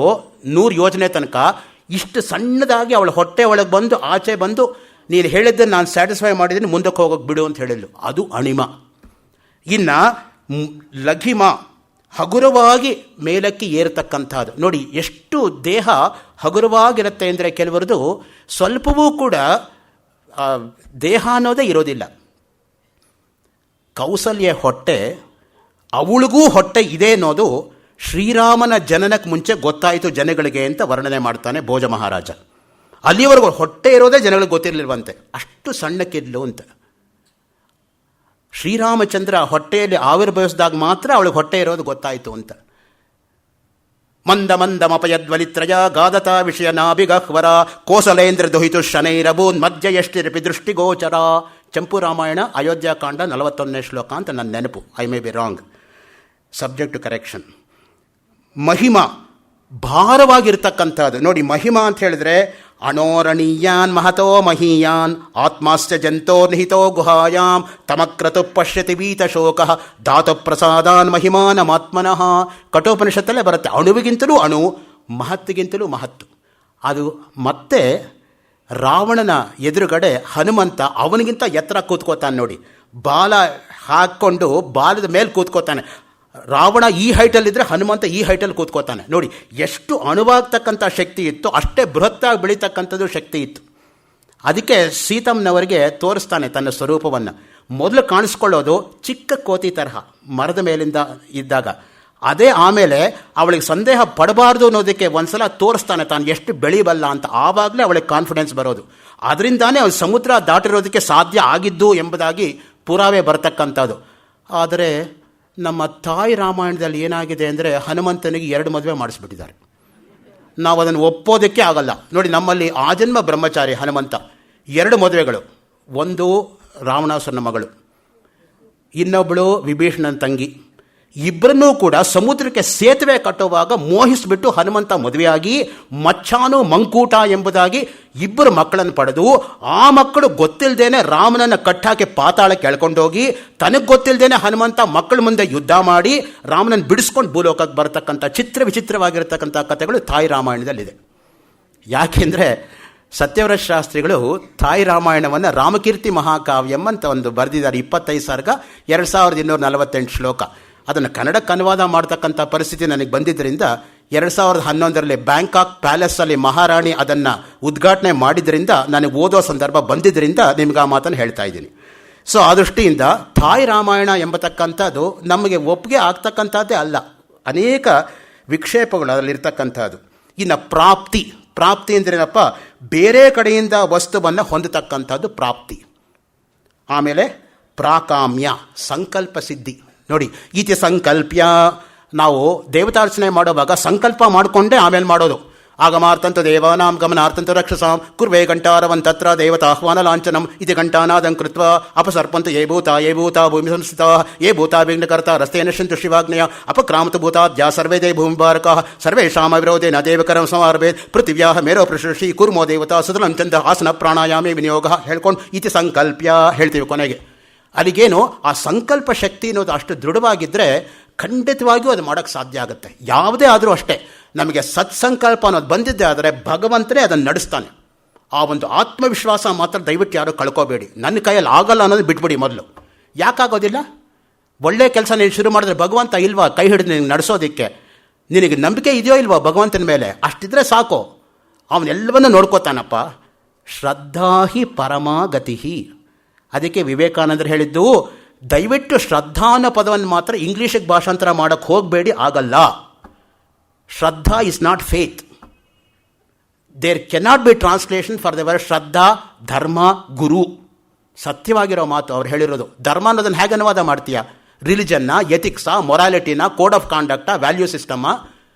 100 ಯೋಜನೆ ತನಕ ಇಷ್ಟು ಸಣ್ಣದಾಗಿ ಅವಳ ಹೊಟ್ಟೆ ಒಳಗೆ ಬಂದು ಆಚೆ ಬಂದು ನೀನು ಹೇಳಿದ್ದನ್ನು ನಾನು ಸ್ಯಾಟಿಸ್ಫೈ ಮಾಡಿದ್ದೀನಿ, ಮುಂದಕ್ಕೆ ಹೋಗೋಕೆ ಬಿಡು ಅಂತ ಹೇಳಿದ್ಲು. ಅದು ಅಣಿಮ. ಇನ್ನು ಲಘಿಮ, ಹಗುರವಾಗಿ ಮೇಲಕ್ಕೆ ಏರ್ತಕ್ಕಂಥದ್ದು. ನೋಡಿ ಎಷ್ಟು ದೇಹ ಹಗುರವಾಗಿರುತ್ತೆ ಅಂದರೆ ಕೆಲವರದು ಸ್ವಲ್ಪವೂ ಕೂಡ ದೇಹ ಅನ್ನೋದೇ ಇರೋದಿಲ್ಲ. ಕೌಸಲ್ಯ ಹೊಟ್ಟೆ, ಅವಳಿಗೂ ಹೊಟ್ಟೆ ಇದೆ ಅನ್ನೋದು ಶ್ರೀರಾಮನ ಜನನಕ್ಕೆ ಮುಂಚೆ ಗೊತ್ತಾಯಿತು ಜನಗಳಿಗೆ ಅಂತ ವರ್ಣನೆ ಮಾಡ್ತಾನೆ ಭೋಜ ಮಹಾರಾಜ. ಅಲ್ಲಿವರೆಗೂ ಹೊಟ್ಟೆ ಇರೋದೇ ಜನಗಳಿಗೆ ಗೊತ್ತಿರಲಿಲ್ವಂತೆ, ಅಷ್ಟು ಸಣ್ಣಕ್ಕಿದ್ಲು ಅಂತ. ಶ್ರೀರಾಮಚಂದ್ರ ಹೊಟ್ಟೆಯಲ್ಲಿ ಆವಿರ್ಭವಿಸಿದಾಗ ಮಾತ್ರ ಅವಳಿಗೆ ಹೊಟ್ಟೆ ಇರೋದು ಗೊತ್ತಾಯಿತು ಅಂತ. ಮಂದ ಮಂದಮಪಯದ್ವಲಿತ್ರಯ ಗಾದತ ವಿಷಯ ನಾಭಿಗಹ್ವರ ಕೋಸಲೇಂದ್ರ ದುಹಿತು ಶನೈರಭೂನ್ ಮಧ್ಯ ಎಷ್ಟಿರಪಿ ದೃಷ್ಟಿಗೋಚರ. ಚಂಪು ರಾಮಾಯಣ ಅಯೋಧ್ಯಾಕಾಂಡ 41ನೇ ಶ್ಲೋಕ ಅಂತ ನನ್ನ ನೆನಪು. I may be wrong, subject to correction. ಮಹಿಮಾ ಭಾರವಾಗಿರ್ತಕ್ಕಂಥದ್ದು ನೋಡಿ. ಮಹಿಮಾ ಅಂತ ಹೇಳಿದ್ರೆ ಅಣೋರಣೀಯಾನ್ ಮಹತೋ ಮಹೀಯಾನ್ ಆತ್ಮಾಸ್ಯ ಜಂತೋ ನಿಹಿತೋ ಗುಹಾಯಾಂ ತಮಕ್ರತು ಪಶ್ಯತಿ ವೀತಶೋಕ ಧಾತು ಪ್ರಸಾದಾನ್ ಮಹಿಮಾನಮಾತ್ಮನಃ. ಕಠೋಪನಿಷತ್ತಲ್ಲೇ ಬರುತ್ತೆ, ಅಣುವಿಗಿಂತಲೂ ಅಣು, ಮಹತ್ತಿಗಿಂತಲೂ ಮಹತ್ತು. ಅದು ಮತ್ತೆ ರಾವಣನ ಎದುರುಗಡೆ ಹನುಮಂತ ಅವನಿಗಿಂತ ಎತ್ತರ ಕೂತ್ಕೋತಾನೆ ನೋಡಿ. ಬಾಲ ಹಾಕ್ಕೊಂಡು ಬಾಲದ ಮೇಲೆ ಕೂತ್ಕೋತಾನೆ. ರಾವಣ ಈ ಹೈಟಲ್ಲಿದ್ದರೆ ಹನುಮಂತ ಈ ಹೈಟಲ್ಲಿ ಕೂತ್ಕೋತಾನೆ ನೋಡಿ. ಎಷ್ಟು ಅಣುವಾಗ್ತಕ್ಕಂಥ ಶಕ್ತಿ ಇತ್ತು, ಅಷ್ಟೇ ಬೃಹತ್ತಾಗಿ ಬೆಳೀತಕ್ಕಂಥದ್ದು ಶಕ್ತಿ ಇತ್ತು. ಅದಕ್ಕೆ ಸೀತಮ್ಮನವರಿಗೆ ತೋರಿಸ್ತಾನೆ ತನ್ನ ಸ್ವರೂಪವನ್ನು. ಮೊದಲು ಕಾಣಿಸ್ಕೊಳ್ಳೋದು ಚಿಕ್ಕ ಕೋತಿ ತರಹ ಮರದ ಮೇಲಿಂದ ಇದ್ದಾಗ. ಅದೇ ಆಮೇಲೆ ಅವಳಿಗೆ ಸಂದೇಹ ಪಡಬಾರ್ದು ಅನ್ನೋದಕ್ಕೆ ಒಂದ್ಸಲ ತೋರಿಸ್ತಾನೆ ತಾನು ಎಷ್ಟು ಬೆಳೀಬಲ್ಲ ಅಂತ. ಆವಾಗಲೇ ಅವಳಿಗೆ ಕಾನ್ಫಿಡೆನ್ಸ್ ಬರೋದು. ಅದರಿಂದಾನೇ ಅವಳು ಸಮುದ್ರ ದಾಟಿರೋದಕ್ಕೆ ಸಾಧ್ಯ ಆಗಿದ್ದು ಎಂಬುದಾಗಿ ಪುರಾವೆ ಬರ್ತಕ್ಕಂಥದ್ದು. ಆದರೆ ನಮ್ಮ ತಾಯಿ ರಾಮಾಯಣದಲ್ಲಿ ಏನಾಗಿದೆ ಅಂದರೆ ಹನುಮಂತನಿಗೆ 2 ಮದುವೆ ಮಾಡಿಸ್ಬಿಟ್ಟಿದ್ದಾರೆ. ನಾವು ಅದನ್ನು ಒಪ್ಪೋದಕ್ಕೆ ಆಗಲ್ಲ ನೋಡಿ. ನಮ್ಮಲ್ಲಿ ಆಜನ್ಮ ಬ್ರಹ್ಮಚಾರಿ ಹನುಮಂತ. 2 ಮದುವೆಗಳು. ಒಂದು ರಾವಣಾಸುರನ ಮಗಳು, ಇನ್ನೊಬ್ಬಳು ವಿಭೀಷಣನ ತಂಗಿ. ಇಬ್ಬರನ್ನೂ ಕೂಡ ಸಮುದ್ರಕ್ಕೆ ಸೇತುವೆ ಕಟ್ಟುವಾಗ ಮೋಹಿಸಿಬಿಟ್ಟು ಹನುಮಂತ ಮದುವೆಯಾಗಿ ಮಚ್ಚಾನು ಮಂಕೂಟ ಎಂಬುದಾಗಿ 2 ಮಕ್ಕಳನ್ನು ಪಡೆದು, ಆ ಮಕ್ಕಳು ಗೊತ್ತಿಲ್ಲದೇನೆ ರಾಮನನ್ನು ಕಟ್ಟಾಕಿ ಪಾತಾಳಕ್ಕೆ ಎಳ್ಕೊಂಡೋಗಿ, ತನಗೆ ಗೊತ್ತಿಲ್ಲದೇನೆ ಹನುಮಂತ ಮಕ್ಕಳ ಮುಂದೆ ಯುದ್ಧ ಮಾಡಿ ರಾಮನನ್ನು ಬಿಡಿಸ್ಕೊಂಡು ಭೂಲೋಕಕ್ಕೆ ಬರತಕ್ಕಂಥ ವಿಚಿತ್ರವಾಗಿರತಕ್ಕಂಥ ಕಥೆಗಳು ತಾಯಿ ರಾಮಾಯಣದಲ್ಲಿದೆ. ಯಾಕೆಂದರೆ ಸತ್ಯವ್ರತ ಶಾಸ್ತ್ರಿಗಳು ತಾಯಿ ರಾಮಾಯಣವನ್ನು ರಾಮಕೀರ್ತಿ ಮಹಾಕಾವ್ಯಂ ಅಂತ ಒಂದು ಬರೆದಿದ್ದಾರೆ. 25 ಸರ್ಗ, 2248 ಶ್ಲೋಕ. ಅದನ್ನು ಕನ್ನಡಕ್ಕೆ ಅನುವಾದ ಮಾಡ್ತಕ್ಕಂಥ ಪರಿಸ್ಥಿತಿ ನನಗೆ ಬಂದಿದ್ದರಿಂದ 2011ರಲ್ಲಿ ಬ್ಯಾಂಕಾಕ್ ಪ್ಯಾಲೇಸಲ್ಲಿ ಮಹಾರಾಣಿ ಅದನ್ನು ಉದ್ಘಾಟನೆ ಮಾಡಿದ್ರಿಂದ ನನಗೆ ಓದೋ ಸಂದರ್ಭ ಬಂದಿದ್ದರಿಂದ ನಿಮ್ಗೆ ಆ ಮಾತನ್ನು ಹೇಳ್ತಾ ಇದ್ದೀನಿ. ಸೊ ಆ ದೃಷ್ಟಿಯಿಂದ ತಾಯಿ ರಾಮಾಯಣ ಎಂಬತಕ್ಕಂಥದ್ದು ನಮಗೆ ಒಪ್ಪಿಗೆ ಆಗ್ತಕ್ಕಂಥದ್ದೇ ಅಲ್ಲ. ಅನೇಕ ವಿಕ್ಷೇಪಗಳು ಅದರಲ್ಲಿರ್ತಕ್ಕಂಥದ್ದು. ಇನ್ನು ಪ್ರಾಪ್ತಿ ಅಂದ್ರೇನಪ್ಪ, ಬೇರೆ ಕಡೆಯಿಂದ ವಸ್ತುವನ್ನು ಹೊಂದತಕ್ಕಂಥದ್ದು ಪ್ರಾಪ್ತಿ. ಆಮೇಲೆ ಪ್ರಾಕಾಮ್ಯ, ಸಂಕಲ್ಪ ಸಿದ್ಧಿ ನೋಡಿ. ಇತಿ ಸಂಕಲ್ಪ್ಯ, ನಾವು ದೇವತಾರ್ಚನೆ ಮಾಡುವಾಗ ಸಂಕಲ್ಪ ಮಾಡಿಕೊಂಡೇ ಆಮೇಲೆ ಮಾಡೋದು. ಆಗಮಾರ್ತಂತು ದೇವಾನಾಂ ಗಮನಾರ್ಥಂತು ರಕ್ಷಸಾಂ ಕುರ್ವೇ ಗಂಟಾರವನ್ ತತ್ರ ದೇವತಾ ಆಹ್ವಾನ ಲಾಂಛನಂ ಇತಿ ಗಂಟಾನಾದಂ ಕೃತ್ವ ಅಪಸರ್ಪಂತು ಯೇ ಭೂತ ಭೂಮಿ ಸಂಸ್ಥಿತಾ ಯೇ ಭೂತಾ ವಿಘ್ನಕರ್ತ ರಸ್ತೇನ ಶಂತು ಶಿವಾಗ್ನೇಯ ಅಪಕ್ರಾಮತು ಭೂತಾದ್ಯಾ ಸರ್ವೇ ದೇ ಭೂಮಿಭಾರಕಾಃ ಸರ್ವೇಷಾಮ ವಿರೋಧೇನ ದೇವಕರಂ ಸಮಾರ್ಭೇತ್ ಪೃಥಿವ್ಯಾಹ ಮೇರೋ ಪೃಷೃಷಿ ಕುರ್ಮೋ ದೇವತಾ ಸುತಲಂ ಚಂದ ಆಸನ ಪ್ರಾಣಾಯಾಮೇ ವಿನಿಯೋಗ ಹೇಳ್ಕೊಂಡು ಇತಿ ಸಂಕಲ್ಪ್ಯ ಹೇಳ್ತೀವಿ ಕೊನೆಗೆ. ಅಲ್ಲಿಗೇನು ಆ ಸಂಕಲ್ಪ ಶಕ್ತಿ ಅನ್ನೋದು ಅಷ್ಟು ದೃಢವಾಗಿದ್ದರೆ ಖಂಡಿತವಾಗಿಯೂ ಅದು ಮಾಡೋಕ್ಕೆ ಸಾಧ್ಯ ಆಗುತ್ತೆ. ಯಾವುದೇ ಆದರೂ ಅಷ್ಟೇ, ನಮಗೆ ಸತ್ಸಂಕಲ್ಪ ಅನ್ನೋದು ಬಂದಿದ್ದೆ ಆದರೆ ಭಗವಂತನೇ ಅದನ್ನು ನಡೆಸ್ತಾನೆ. ಆ ಒಂದು ಆತ್ಮವಿಶ್ವಾಸ ಮಾತ್ರ ದಯವಿಟ್ಟು ಯಾರು ಕಳ್ಕೋಬೇಡಿ. ನನ್ನ ಕೈಯಲ್ಲಿ ಆಗಲ್ಲ ಅನ್ನೋದು ಬಿಟ್ಬಿಡಿ ಮೊದಲು. ಯಾಕಾಗೋದಿಲ್ಲ? ಒಳ್ಳೆಯ ಕೆಲಸ ನೀನು ಶುರು ಮಾಡಿದ್ರೆ ಭಗವಂತ ಇಲ್ವಾ ಕೈ ಹಿಡಿದು ನಿನಗೆ ನಡೆಸೋದಕ್ಕೆ? ನಿನಗೆ ನಂಬಿಕೆ ಇದೆಯೋ ಇಲ್ವೋ ಭಗವಂತನ ಮೇಲೆ? ಅಷ್ಟಿದ್ರೆ ಸಾಕು, ಅವನೆಲ್ಲವನ್ನೂ ನೋಡ್ಕೋತಾನಪ್ಪ. ಶ್ರದ್ಧಾಹಿ ಪರಮಾಗತಿ. ಅದಕ್ಕೆ ವಿವೇಕಾನಂದರು ಹೇಳಿದ್ದು, ದಯವಿಟ್ಟು ಶ್ರದ್ಧಾ ಅನ್ನೋ ಪದವನ್ನು ಮಾತ್ರ ಇಂಗ್ಲೀಷಿಗೆ ಭಾಷಾಂತರ ಮಾಡೋಕ್ಕೆ ಹೋಗಬೇಡಿ, ಆಗಲ್ಲ. Shraddha is not faith. There cannot be translation for the word shraddha, dharma, guru. ಸತ್ಯವಾಗಿರೋ ಮಾತು ಅವ್ರು ಹೇಳಿರೋದು. ಧರ್ಮ ಅನ್ನೋದನ್ನು ಹೇಗೆ ಅನುವಾದ ಮಾಡ್ತೀಯಾ? ರಿಲಿಜನ್ನ, ಎಥಿಕ್ಸಾ, ಮೊರಾಲಿಟಿನ, ಕೋಡ್ ಆಫ್ ಕಾಂಡಕ್ಟಾ, ವ್ಯಾಲ್ಯೂ ಸಿಸ್ಟಮಾ?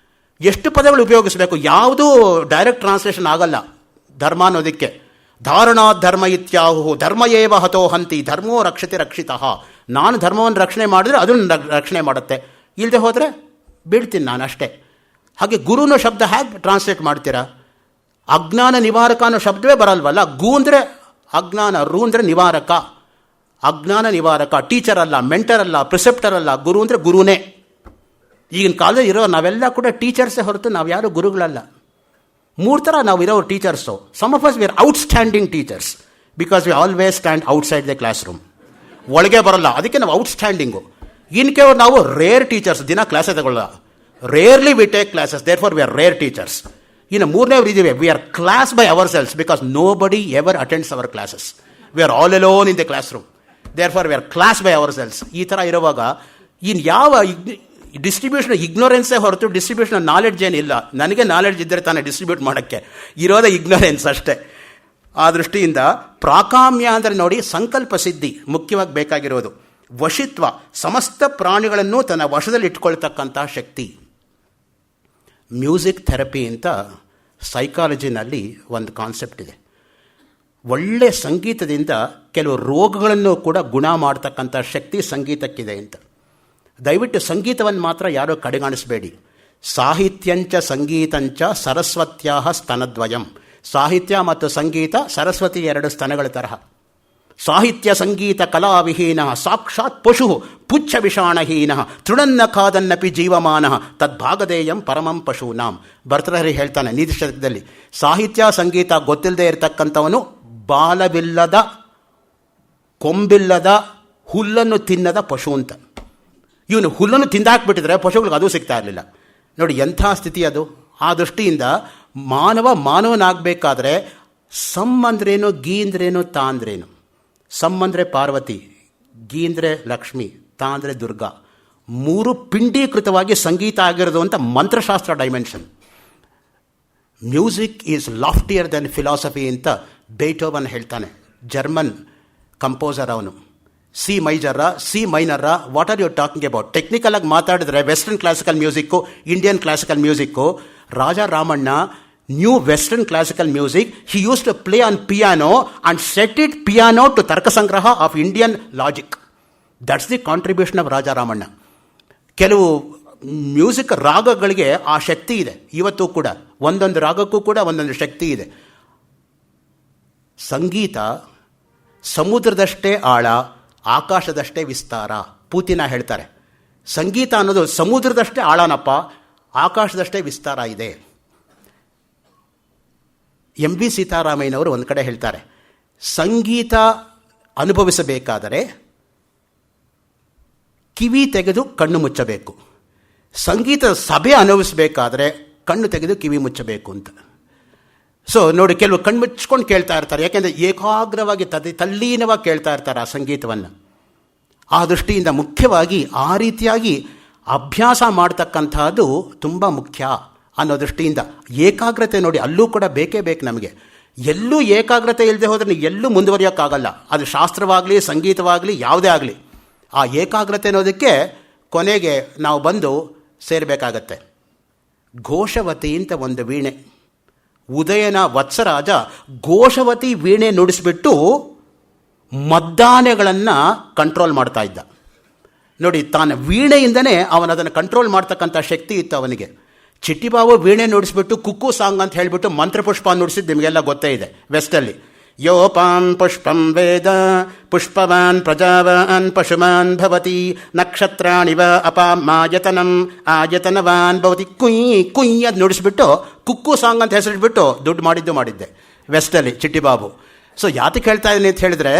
ಎಷ್ಟು ಪದಗಳು ಉಪಯೋಗಿಸಬೇಕು? ಯಾವುದೂ ಡೈರೆಕ್ಟ್ ಟ್ರಾನ್ಸ್ಲೇಷನ್ ಆಗಲ್ಲ ಧರ್ಮ ಅನ್ನೋದಕ್ಕೆ. ಧಾರಣಾ ಧರ್ಮ ಇತ್ಯಾಹು ಧರ್ಮ ಏವ ಹತೋ ಹಂತಿ ಧರ್ಮೋ ರಕ್ಷತೆ ರಕ್ಷಿತಃ. ನಾನು ಧರ್ಮವನ್ನು ರಕ್ಷಣೆ ಮಾಡಿದ್ರೆ ಅದನ್ನು ರಕ್ಷಣೆ ಮಾಡುತ್ತೆ, ಇಲ್ಲದೆ ಹೋದರೆ ಬೀಳ್ತೀನಿ ನಾನು ಅಷ್ಟೇ. ಹಾಗೆ ಗುರುನೋ ಶಬ್ದ ಹೇಗೆ ಟ್ರಾನ್ಸ್ಲೇಟ್ ಮಾಡ್ತೀರಾ? ಅಜ್ಞಾನ ನಿವಾರಕ ಅನ್ನೋ ಶಬ್ದವೇ ಬರಲ್ವಲ್ಲ. ಗು ಅಂದರೆ ಅಜ್ಞಾನ, ರು ಅಂದರೆ ನಿವಾರಕ. ಅಜ್ಞಾನ ನಿವಾರಕ, ಟೀಚರ್ ಅಲ್ಲ, ಮೆಂಟರ್ ಅಲ್ಲ, ಪ್ರಿಸೆಪ್ಟರ್ ಅಲ್ಲ. ಗುರು ಅಂದರೆ ಗುರುನೇ. ಈಗಿನ ಕಾಲದಲ್ಲಿ ಇರೋ ನಾವೆಲ್ಲ ಕೂಡ ಟೀಚರ್ಸೇ ಹೊರತು ನಾವು ಯಾರು ಗುರುಗಳಲ್ಲ. 3 ಥರ ನಾವು ಇರೋ teachers. Some of us we are outstanding teachers because we always stand outside the class room. ಒಳಗೆ ಬರಲ್ಲ, ಅದಕ್ಕೆ ನಾವು ಔಟ್ಸ್ಟ್ಯಾಂಡಿಂಗು. ಇನ್ಕೆ ನಾವು ರೇರ್ ಟೀಚರ್ಸ್, ದಿನ ಕ್ಲಾಸೇ ತಗೊಳ್ಳಲ್ಲ. Rarely we take classes, therefore we are rare teachers. ಇನ್ನು 3ನೇವ್ರು ಇದ್ದೀವಿ, we are class by ourselves because nobody ever attends our classes. We are all alone in the class room, therefore we are class by ourselves. ಈ ಥರ ಇರುವಾಗ ಇನ್ನು ಯಾವ distribution ಇಗ್ನೋರೆನ್ಸೇ ಹೊರತು distribution knowledge ಏನಿಲ್ಲ. ನನಗೆ knowledge ಇದ್ದರೆ ತಾನೇ ಡಿಸ್ಟ್ರಿಬ್ಯೂಟ್ ಮಾಡೋಕ್ಕೆ, ಇರೋದೇ ಇಗ್ನೋರೆನ್ಸ್ ಅಷ್ಟೇ. ಆ ದೃಷ್ಟಿಯಿಂದ ಪ್ರಾಕಾಮ್ಯ ಅಂದರೆ ನೋಡಿ, ಸಂಕಲ್ಪ ಸಿದ್ಧಿ ಮುಖ್ಯವಾಗಿ ಬೇಕಾಗಿರೋದು. ವಶಿತ್ವ, ಸಮಸ್ತ ಪ್ರಾಣಿಗಳನ್ನು ತನ್ನ ವಶದಲ್ಲಿ ಇಟ್ಕೊಳ್ತಕ್ಕಂಥ ಶಕ್ತಿ. ಮ್ಯೂಸಿಕ್ ಥೆರಪಿ ಅಂತ ಸೈಕಾಲಜಿನಲ್ಲಿ ಒಂದು ಕಾನ್ಸೆಪ್ಟ್ ಇದೆ. ಒಳ್ಳೆ ಸಂಗೀತದಿಂದ ಕೆಲವು ರೋಗಗಳನ್ನು ಕೂಡ ಗುಣ ಮಾಡ್ತಕ್ಕಂಥ ಶಕ್ತಿ ಸಂಗೀತಕ್ಕಿದೆ ಅಂತ. ದಯವಿಟ್ಟು ಸಂಗೀತವನ್ನು ಮಾತ್ರ ಯಾರೂ ಕಡೆಗಾಣಿಸಬೇಡಿ. ಸಾಹಿತ್ಯಂಚ ಸಂಗೀತಂಚ ಸರಸ್ವತ್ಯಾ ಸ್ತನದ್ವಯಂ. ಸಾಹಿತ್ಯ ಮತ್ತು ಸಂಗೀತ ಸರಸ್ವತಿ 2 ಸ್ತನಗಳ ತರಹ. ಸಾಹಿತ್ಯ ಸಂಗೀತ ಕಲಾವಿಹೀನ ಸಾಕ್ಷಾತ್ ಪಶು ಪುಚ್ಛ ವಿಷಾಣಹೀನ ತೃಣನ್ನ ಖಾದನ್ನಪಿ ಜೀವಮಾನ ತದ್ಭಾಗದೇಯಂ ಪರಮಂ ಪಶೂನಾಂ. ಭರ್ತೃಹರಿ ಹೇಳ್ತಾನೆ ನೀತಿಶತಕದಲ್ಲಿ, ಸಾಹಿತ್ಯ ಸಂಗೀತ ಗೊತ್ತಿಲ್ಲದೆ ಇರತಕ್ಕಂಥವನು ಬಾಲವಿಲ್ಲದ, ಕೊಂಬಿಲ್ಲದ, ಹುಲ್ಲನ್ನು ತಿನ್ನದ ಪಶು ಅಂತ. ಇವನು ಹುಲ್ಲನ್ನು ತಿಂದಾಕ್ಬಿಟ್ಟಿದ್ರೆ ಪಶುಗಳಿಗೆ ಅದು ಸಿಗ್ತಾ ಇರಲಿಲ್ಲ. ನೋಡಿ ಎಂಥ ಸ್ಥಿತಿ ಅದು. ಆ ದೃಷ್ಟಿಯಿಂದ ಮಾನವನಾಗಬೇಕಾದ್ರೆ ಸಮ್ ಅಂದ್ರೇನು, ಗೀ ಅಂದ್ರೇನು, ತಾ ಅಂದ್ರೇನು. ಸಮ್ ಅಂದರೆ ಪಾರ್ವತಿ, ಗೀ ಅಂದರೆ ಲಕ್ಷ್ಮಿ, ತಾ ಅಂದರೆ ದುರ್ಗಾ. 3 ಪಿಂಡೀಕೃತವಾಗಿ ಸಂಗೀತ ಆಗಿರೋದು ಅಂತ ಮಂತ್ರಶಾಸ್ತ್ರ dimension. Music is loftier than philosophy ಅಂತ ಬೇಟೋವನ್ ಹೇಳ್ತಾನೆ. ಜರ್ಮನ್ ಕಂಪೋಸರ್ ಅವನು. C major, C minor, what are you talking about? Technical ಆಗಿ ಮಾತಾಡಿದ್ರೆ western classical music, Indian classical music. Raja Ramanna knew western classical music. He used to play on piano and set it piano to ತರ್ಕಸಂಗ್ರಹ of Indian logic. That's the contribution of Raja Ramanna. ಕೆಲವು music ರಾಗಗಳಿಗೆ ಆ ಶಕ್ತಿ ಇದೆ. ಇವತ್ತು ಕೂಡ ಒಂದೊಂದು ರಾಗಕ್ಕೂ ಕೂಡ ಒಂದೊಂದು ಶಕ್ತಿ ಇದೆ. ಸಂಗೀತ ಸಮುದ್ರದಷ್ಟೇ ಆಳ, ಆಕಾಶದಷ್ಟೇ ವಿಸ್ತಾರ. ಪೂತಿನ ಹೇಳ್ತಾರೆ, ಸಂಗೀತ ಅನ್ನೋದು ಸಮುದ್ರದಷ್ಟೇ ಆಳನಪ್ಪ, ಆಕಾಶದಷ್ಟೇ ವಿಸ್ತಾರ ಇದೆ. ಎಂ ವಿ ಸೀತಾರಾಮಯ್ಯನವರು ಒಂದು ಕಡೆ ಹೇಳ್ತಾರೆ, ಸಂಗೀತ ಅನುಭವಿಸಬೇಕಾದರೆ ಕಿವಿ ತೆಗೆದು ಕಣ್ಣು ಮುಚ್ಚಬೇಕು, ಸಂಗೀತದ ಸಭೆ ಅನುಭವಿಸಬೇಕಾದ್ರೆ ಕಣ್ಣು ತೆಗೆದು ಕಿವಿ ಮುಚ್ಚಬೇಕು ಅಂತ. ಸೊ ನೋಡಿ, ಕೆಲವು ಕಣ್ಣು ಮುಚ್ಕೊಂಡು ಕೇಳ್ತಾ ಇರ್ತಾರೆ, ಯಾಕೆಂದರೆ ಏಕಾಗ್ರವಾಗಿ ತಲ್ಲೀನವಾಗಿ ಕೇಳ್ತಾ ಇರ್ತಾರೆ ಆ ಸಂಗೀತವನ್ನು. ಆ ದೃಷ್ಟಿಯಿಂದ ಮುಖ್ಯವಾಗಿ ಆ ರೀತಿಯಾಗಿ ಅಭ್ಯಾಸ ಮಾಡ್ತಕ್ಕಂಥದ್ದು ತುಂಬ ಮುಖ್ಯ ಅನ್ನೋ ದೃಷ್ಟಿಯಿಂದ ಏಕಾಗ್ರತೆ ನೋಡಿ, ಅಲ್ಲೂ ಕೂಡ ಬೇಕೇ ಬೇಕು ನಮಗೆ. ಎಲ್ಲೂ ಏಕಾಗ್ರತೆ ಇಲ್ಲದೆ ಹೋದರೆ ಎಲ್ಲೂ ಮುಂದುವರಿಯೋಕ್ಕಾಗಲ್ಲ. ಅದು ಶಾಸ್ತ್ರವಾಗಲಿ, ಸಂಗೀತವಾಗಲಿ, ಯಾವುದೇ ಆಗಲಿ. ಆ ಏಕಾಗ್ರತೆ ಅನ್ನೋದಕ್ಕೆ ಕೊನೆಗೆ ನಾವು ಬಂದು ಸೇರಬೇಕಾಗತ್ತೆ. ಘೋಷವತಿ ಅಂತ ಒಂದು ವೀಣೆ, ಉದಯನ ವತ್ಸರಾಜ ಘೋಷವತಿ ವೀಣೆ ನುಡಿಸ್ಬಿಟ್ಟು ಮದ್ದಾನೆಗಳನ್ನು ಕಂಟ್ರೋಲ್ ಮಾಡ್ತಾ ಇದ್ದ. ನೋಡಿ, ತಾನು ವೀಣೆಯಿಂದನೇ ಅವನದನ್ನು ಕಂಟ್ರೋಲ್ ಮಾಡ್ತಕ್ಕಂಥ ಶಕ್ತಿ ಇತ್ತು ಅವನಿಗೆ. ಚಿಟ್ಟಿಬಾಬು ವೀಣೆ ನುಡಿಸ್ಬಿಟ್ಟು ಕುಕ್ಕು ಸಾಂಗ್ ಅಂತ ಹೇಳಿಬಿಟ್ಟು ಮಂತ್ರಪುಷ್ಪ ನುಡಿಸಿದ್ದು ನಿಮಗೆಲ್ಲ ಗೊತ್ತೇ ಇದೆ ವೆಸ್ಟಲ್ಲಿ. ಯೋಪಾಂ ಪುಷ್ಪಂ ವೇದ ಪುಷ್ಪವಾನ್ ಪ್ರಜಾವಾನ್ ಪಶುಮಾನ್ ಭವತಿ ನಕ್ಷತ್ರಾಣಿವ ಅಪಾಂ ಆಯತನಂ ಆಯತನವಾನ್ ಭವತಿ ಕುಯ್ ಅದು ನುಡಿಸ್ಬಿಟ್ಟು ಕುಕ್ಕು ಸಾಂಗ್ ಅಂತ ಹೆಸರಿಟ್ಬಿಟ್ಟು ದುಡ್ಡು ಮಾಡಿದ್ದೆ ವೆಸ್ಟಲ್ಲಿ ಚಿಟ್ಟಿಬಾಬು. ಸೊ ಯಾತಕ್ಕೆ ಹೇಳ್ತಾ ಇದ್ದೀನಿ ಅಂತ ಹೇಳಿದ್ರೆ,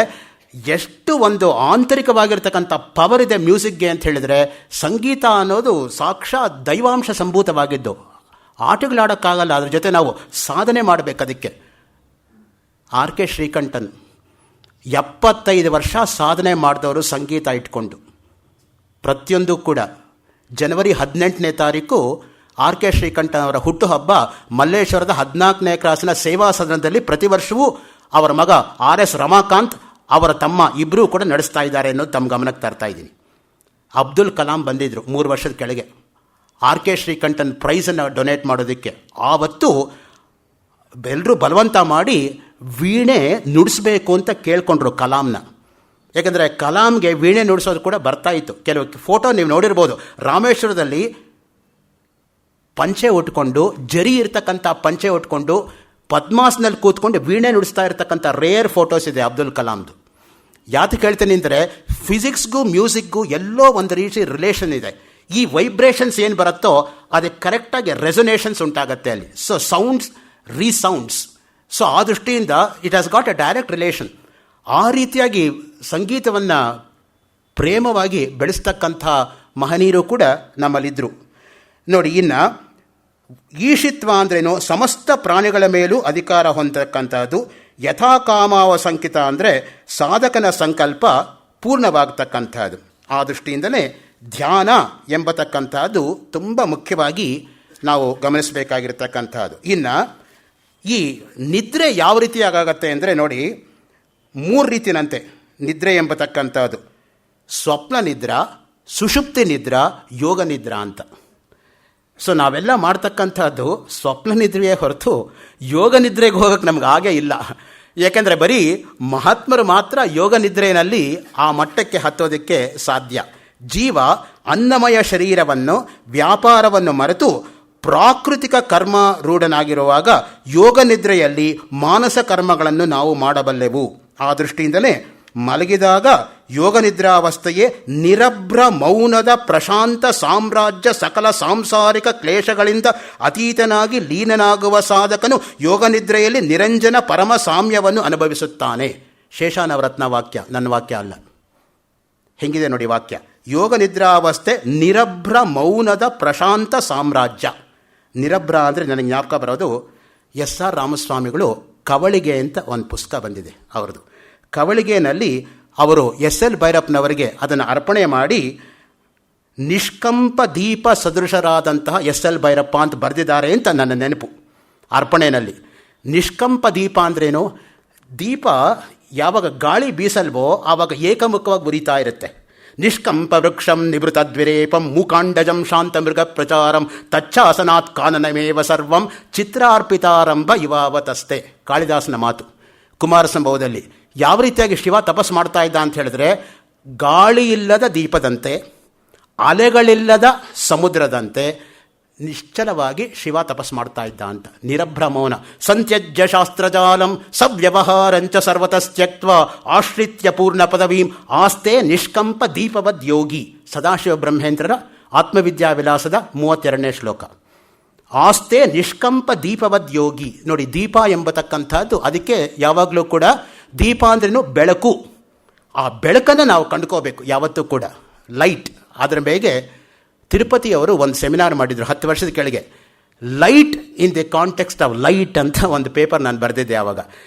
ಎಷ್ಟು ಒಂದು ಆಂತರಿಕವಾಗಿರ್ತಕ್ಕಂಥ ಪವರ್ ಇದೆ ಮ್ಯೂಸಿಕ್ಗೆ ಅಂತ ಹೇಳಿದರೆ, ಸಂಗೀತ ಅನ್ನೋದು ಸಾಕ್ಷಾತ್ ದೈವಾಂಶ ಸಂಭೂತವಾಗಿದ್ದು. ಆಟಗಳಾಡೋಕ್ಕಾಗಲ್ಲ, ಅದ್ರ ಜೊತೆ ನಾವು ಸಾಧನೆ ಮಾಡಬೇಕು. ಅದಕ್ಕೆ ಆರ್ ಕೆ ಶ್ರೀಕಂಠನ್ 75 ವರ್ಷ ಸಾಧನೆ ಮಾಡಿದವರು ಸಂಗೀತ ಇಟ್ಕೊಂಡು. ಪ್ರತಿಯೊಂದು ಕೂಡ ಜನವರಿ 18ನೇ ತಾರೀಕು ಆರ್ ಕೆ ಶ್ರೀಕಂಠನ್ ಅವರ ಹುಟ್ಟುಹಬ್ಬ ಮಲ್ಲೇಶ್ವರದ 14ನೇ ಕ್ರಾಸಿನ ಸೇವಾ ಸದನದಲ್ಲಿ ಪ್ರತಿ ವರ್ಷವೂ ಅವರ ಮಗ RS ರಮಾಕಾಂತ್, ಅವರ ತಮ್ಮ ಇಬ್ಬರೂ ಕೂಡ ನಡೆಸ್ತಾ ಇದ್ದಾರೆ ಅನ್ನೋದು ತಮ್ಮ ಗಮನಕ್ಕೆ ತರ್ತಾ ಇದ್ದೀನಿ. ಅಬ್ದುಲ್ ಕಲಾಂ ಬಂದಿದ್ದರು 3 ವರ್ಷದ ಕೆಳಗೆ ಆರ್ ಕೆ ಶ್ರೀಕಂಠನ್ ಪ್ರೈಸನ್ನು ಡೊನೇಟ್ ಮಾಡೋದಕ್ಕೆ. ಆವತ್ತು ಎಲ್ಲರೂ ಬಲವಂತ ಮಾಡಿ ವೀಣೆ ನುಡಿಸ್ಬೇಕು ಅಂತ ಕೇಳ್ಕೊಂಡ್ರು ಕಲಾಂನ. ಯಾಕಂದರೆ ಕಲಾಂಗೆ ವೀಣೆ ನುಡಿಸೋದು ಕೂಡ ಬರ್ತಾ ಇತ್ತು. ಕೆಲವು ಫೋಟೋ ನೀವು ನೋಡಿರ್ಬೋದು, ರಾಮೇಶ್ವರದಲ್ಲಿ ಪಂಚೆ ಉಟ್ಕೊಂಡು, ಜರಿ ಇರ್ತಕ್ಕಂಥ ಪಂಚೆ ಉಟ್ಕೊಂಡು ಪದ್ಮಾಸನಲ್ಲಿ ಕೂತ್ಕೊಂಡು ವೀಣೆ ನುಡಿಸ್ತಾ ಇರ್ತಕ್ಕಂಥ ರೇರ್ ಫೋಟೋಸ್ ಇದೆ ಅಬ್ದುಲ್ ಕಲಾಂದು. ಯಾತಕ್ಕೆ ಹೇಳ್ತೀನಿ ಅಂದರೆ, ಫಿಸಿಕ್ಸ್ಗೂ ಮ್ಯೂಸಿಕ್ಗೂ ಎಲ್ಲೋ ಒಂದು ರೀತಿ ರಿಲೇಷನ್ ಇದೆ. ಈ ವೈಬ್ರೇಷನ್ಸ್ ಏನು ಬರುತ್ತೋ ಅದಕ್ಕೆ ಕರೆಕ್ಟಾಗಿ ರೆಸೊನೇಷನ್ಸ್ ಉಂಟಾಗತ್ತೆ ಅಲ್ಲಿ. So sounds ರೀಸೌಂಡ್ಸ್. ಸೊ ಆ ದೃಷ್ಟಿಯಿಂದ it has got A direct relation. ಆ ರೀತಿಯಾಗಿ ಸಂಗೀತವನ್ನು ಪ್ರೇಮವಾಗಿ ಬೆಳೆಸ್ತಕ್ಕಂಥ ಮಹನೀಯರು ಕೂಡ ನಮ್ಮಲ್ಲಿದ್ದರು ನೋಡಿ. ಇನ್ನು ಈಶಿತ್ವ ಅಂದ್ರೇನು? ಸಮಸ್ತ ಪ್ರಾಣಿಗಳ ಮೇಲೂ ಅಧಿಕಾರ ಹೊಂದತಕ್ಕಂಥದ್ದು. ಯಥಾಕಾಮಾವ ಸಂಕಿತ ಅಂದರೆ ಸಾಧಕನ ಸಂಕಲ್ಪ ಪೂರ್ಣವಾಗತಕ್ಕಂಥದ್ದು. ಆ ದೃಷ್ಟಿಯಿಂದಲೇ ಧ್ಯಾನ ಎಂಬತಕ್ಕಂಥದ್ದು ತುಂಬ ಮುಖ್ಯವಾಗಿ ನಾವು ಗಮನಿಸಬೇಕಾಗಿರ್ತಕ್ಕಂಥದ್ದು. ಇನ್ನು ಈ ನಿದ್ರೆ ಯಾವ ರೀತಿಯಾಗತ್ತೆ ಅಂದರೆ ನೋಡಿ, 3 ರೀತಿಯಂತೆ ನಿದ್ರೆ ಎಂಬತಕ್ಕಂಥದ್ದು. ಸ್ವಪ್ನ ನಿದ್ರಾ, ಸುಷುಪ್ತಿ ನಿದ್ರಾ, ಯೋಗ ನಿದ್ರಾ ಅಂತ. ಸೊ ನಾವೆಲ್ಲ ಮಾಡ್ತಕ್ಕಂಥದ್ದು ಸ್ವಪ್ನ ನಿದ್ರೆಯೇ ಹೊರತು ಯೋಗ ನಿದ್ರೆಗೆ ಹೋಗೋಕ್ಕೆ ನಮ್ಗೆ ಆಗೇ ಇಲ್ಲ. ಏಕೆಂದರೆ ಬರೀ ಮಹಾತ್ಮರು ಮಾತ್ರ ಯೋಗ ನಿದ್ರೆಯಲ್ಲಿ ಆ ಮಟ್ಟಕ್ಕೆ ಹತ್ತೋದಕ್ಕೆ ಸಾಧ್ಯ. ಜೀವ ಅನ್ನಮಯ ಶರೀರವನ್ನು, ವ್ಯಾಪಾರವನ್ನು ಮರೆತು ಪ್ರಾಕೃತಿಕ ಕರ್ಮ ರೂಢನಾಗಿರುವಾಗ ಯೋಗ ನಿದ್ರೆಯಲ್ಲಿ ಮಾನಸ ಕರ್ಮಗಳನ್ನು ನಾವು ಮಾಡಬಲ್ಲೆವು. ಆ ದೃಷ್ಟಿಯಿಂದಲೇ ಮಲಗಿದಾಗ ಯೋಗ ನಿದ್ರಾವಸ್ಥೆಯೇ ನಿರಭ್ರ ಮೌನದ ಪ್ರಶಾಂತ ಸಾಮ್ರಾಜ್ಯ, ಸಕಲ ಸಾಂಸಾರಿಕ ಕ್ಲೇಶಗಳಿಂದ ಅತೀತನಾಗಿ ಲೀನನಾಗುವ ಸಾಧಕನು ಯೋಗ ನಿದ್ರೆಯಲ್ಲಿ ನಿರಂಜನ ಪರಮ ಸಾಮ್ಯವನ್ನು ಅನುಭವಿಸುತ್ತಾನೆ. ಶೇಷಾನವರತ್ನ ವಾಕ್ಯ, ನನ್ನ ವಾಕ್ಯ ಅಲ್ಲ. ಹೆಂಗಿದೆ ನೋಡಿ ವಾಕ್ಯ. ಯೋಗ ನಿದ್ರಾವಸ್ಥೆ ನಿರಭ್ರ ಮೌನದ ಪ್ರಶಾಂತ ಸಾಮ್ರಾಜ್ಯ. ನಿರಭ್ರ ಅಂದರೆ ನನಗೆ ಜ್ಞಾಪಕ ಬರೋದು ಎಸ್.ಆರ್. ರಾಮಸ್ವಾಮಿಗಳು ಕವಳಿಗೆ ಅಂತ ಒಂದು ಪುಸ್ತಕ ಬಂದಿದೆ ಅವರದು. ಕವಳಿಗೆಯಲ್ಲಿ ಅವರು ಎಸ್.ಎಲ್. ಭೈರಪ್ಪನವರಿಗೆ ಅದನ್ನು ಅರ್ಪಣೆ ಮಾಡಿ ನಿಷ್ಕಂಪ ದೀಪ ಸದೃಶರಾದಂತಹ ಎಸ್.ಎಲ್. ಭೈರಪ್ಪ ಅಂತ ಬರೆದಿದ್ದಾರೆ ಅಂತ ನನ್ನ ನೆನಪು. ಅರ್ಪಣೆಯಲ್ಲಿ ನಿಷ್ಕಂಪ ದೀಪ ಅಂದ್ರೇನು? ದೀಪ ಯಾವಾಗ ಗಾಳಿ ಬೀಸಲ್ವೋ ಆವಾಗ ಏಕಮುಖವಾಗಿ ಉರಿತಾ ಇರುತ್ತೆ. ನಿಷ್ಕಂಪ ವೃಕ್ಷಂ ನಿವೃತದ್ವಿರೇಪಂ ಮೂಕಾಂಡಜಂ ಶಾಂತ ಮೃಗ ಪ್ರಚಾರಂ ತಚ್ಛಾಸನಾತ್ ಕಾನನಮೇವ ಸರ್ವಂ ಚಿತ್ರಾರ್ಪಿತಾರಂಭ ಇವಾವತಸ್ತೆ. ಕಾಳಿದಾಸನ ಮಾತು. ಕುಮಾರ ಸಂಭವದಲ್ಲಿ ಯಾವ ರೀತಿಯಾಗಿ ಶಿವ ತಪಸ್ ಮಾಡ್ತಾ ಇದ್ದ ಅಂತ ಹೇಳಿದ್ರೆ, ಗಾಳಿ ಇಲ್ಲದ ದೀಪದಂತೆ, ಅಲೆಗಳಿಲ್ಲದ ಸಮುದ್ರದಂತೆ ನಿಶ್ಚಲವಾಗಿ ಶಿವ ತಪಸ್ ಮಾಡ್ತಾ ಇದ್ದ ಅಂತ. ನಿರಭ್ರ ಮೌನ. ಸಂತ್ಯಜ್ಯ ಶಾಸ್ತ್ರಜಾಲಂ ಸವ್ಯವಹಾರಂಚ ಸರ್ವತಸ್ತ್ಯಕ್ತ್ವ ಆಶ್ರಿತ್ಯ ಪೂರ್ಣ ಪದವೀಂ ಆಸ್ತೆ ನಿಷ್ಕಂಪ ದೀಪವದ್ ಯೋಗಿ. ಸದಾಶಿವ ಬ್ರಹ್ಮೇಂದ್ರರ ಆತ್ಮವಿದ್ಯಾವಿಲಾಸದ 32ನೇ ಶ್ಲೋಕ. ಆಸ್ತೆ ನಿಷ್ಕಂಪ ದೀಪವದ್ ಯೋಗಿ. ನೋಡಿ, ದೀಪ ಎಂಬತಕ್ಕಂಥದ್ದು ಅದಕ್ಕೆ ಯಾವಾಗಲೂ ಕೂಡ ದೀಪ ಅಂದ್ರೇನು? ಬೆಳಕು. ಆ ಬೆಳಕನ್ನು ನಾವು ಕಂಡುಕೋಬೇಕು ಯಾವತ್ತೂ ಕೂಡ. ಲೈಟ್. ಅದರ ಬೇಗೆ ತಿರುಪತಿಯವರು ಒಂದು ಸೆಮಿನಾರ್ ಮಾಡಿದರು 10 ವರ್ಷದ ಕೆಳಗೆ. Light in the context of light ಅಂತ ಒಂದು ಪೇಪರ್ ನಾನು ಬರೆದಿದ್ದೆ ಆವಾಗ.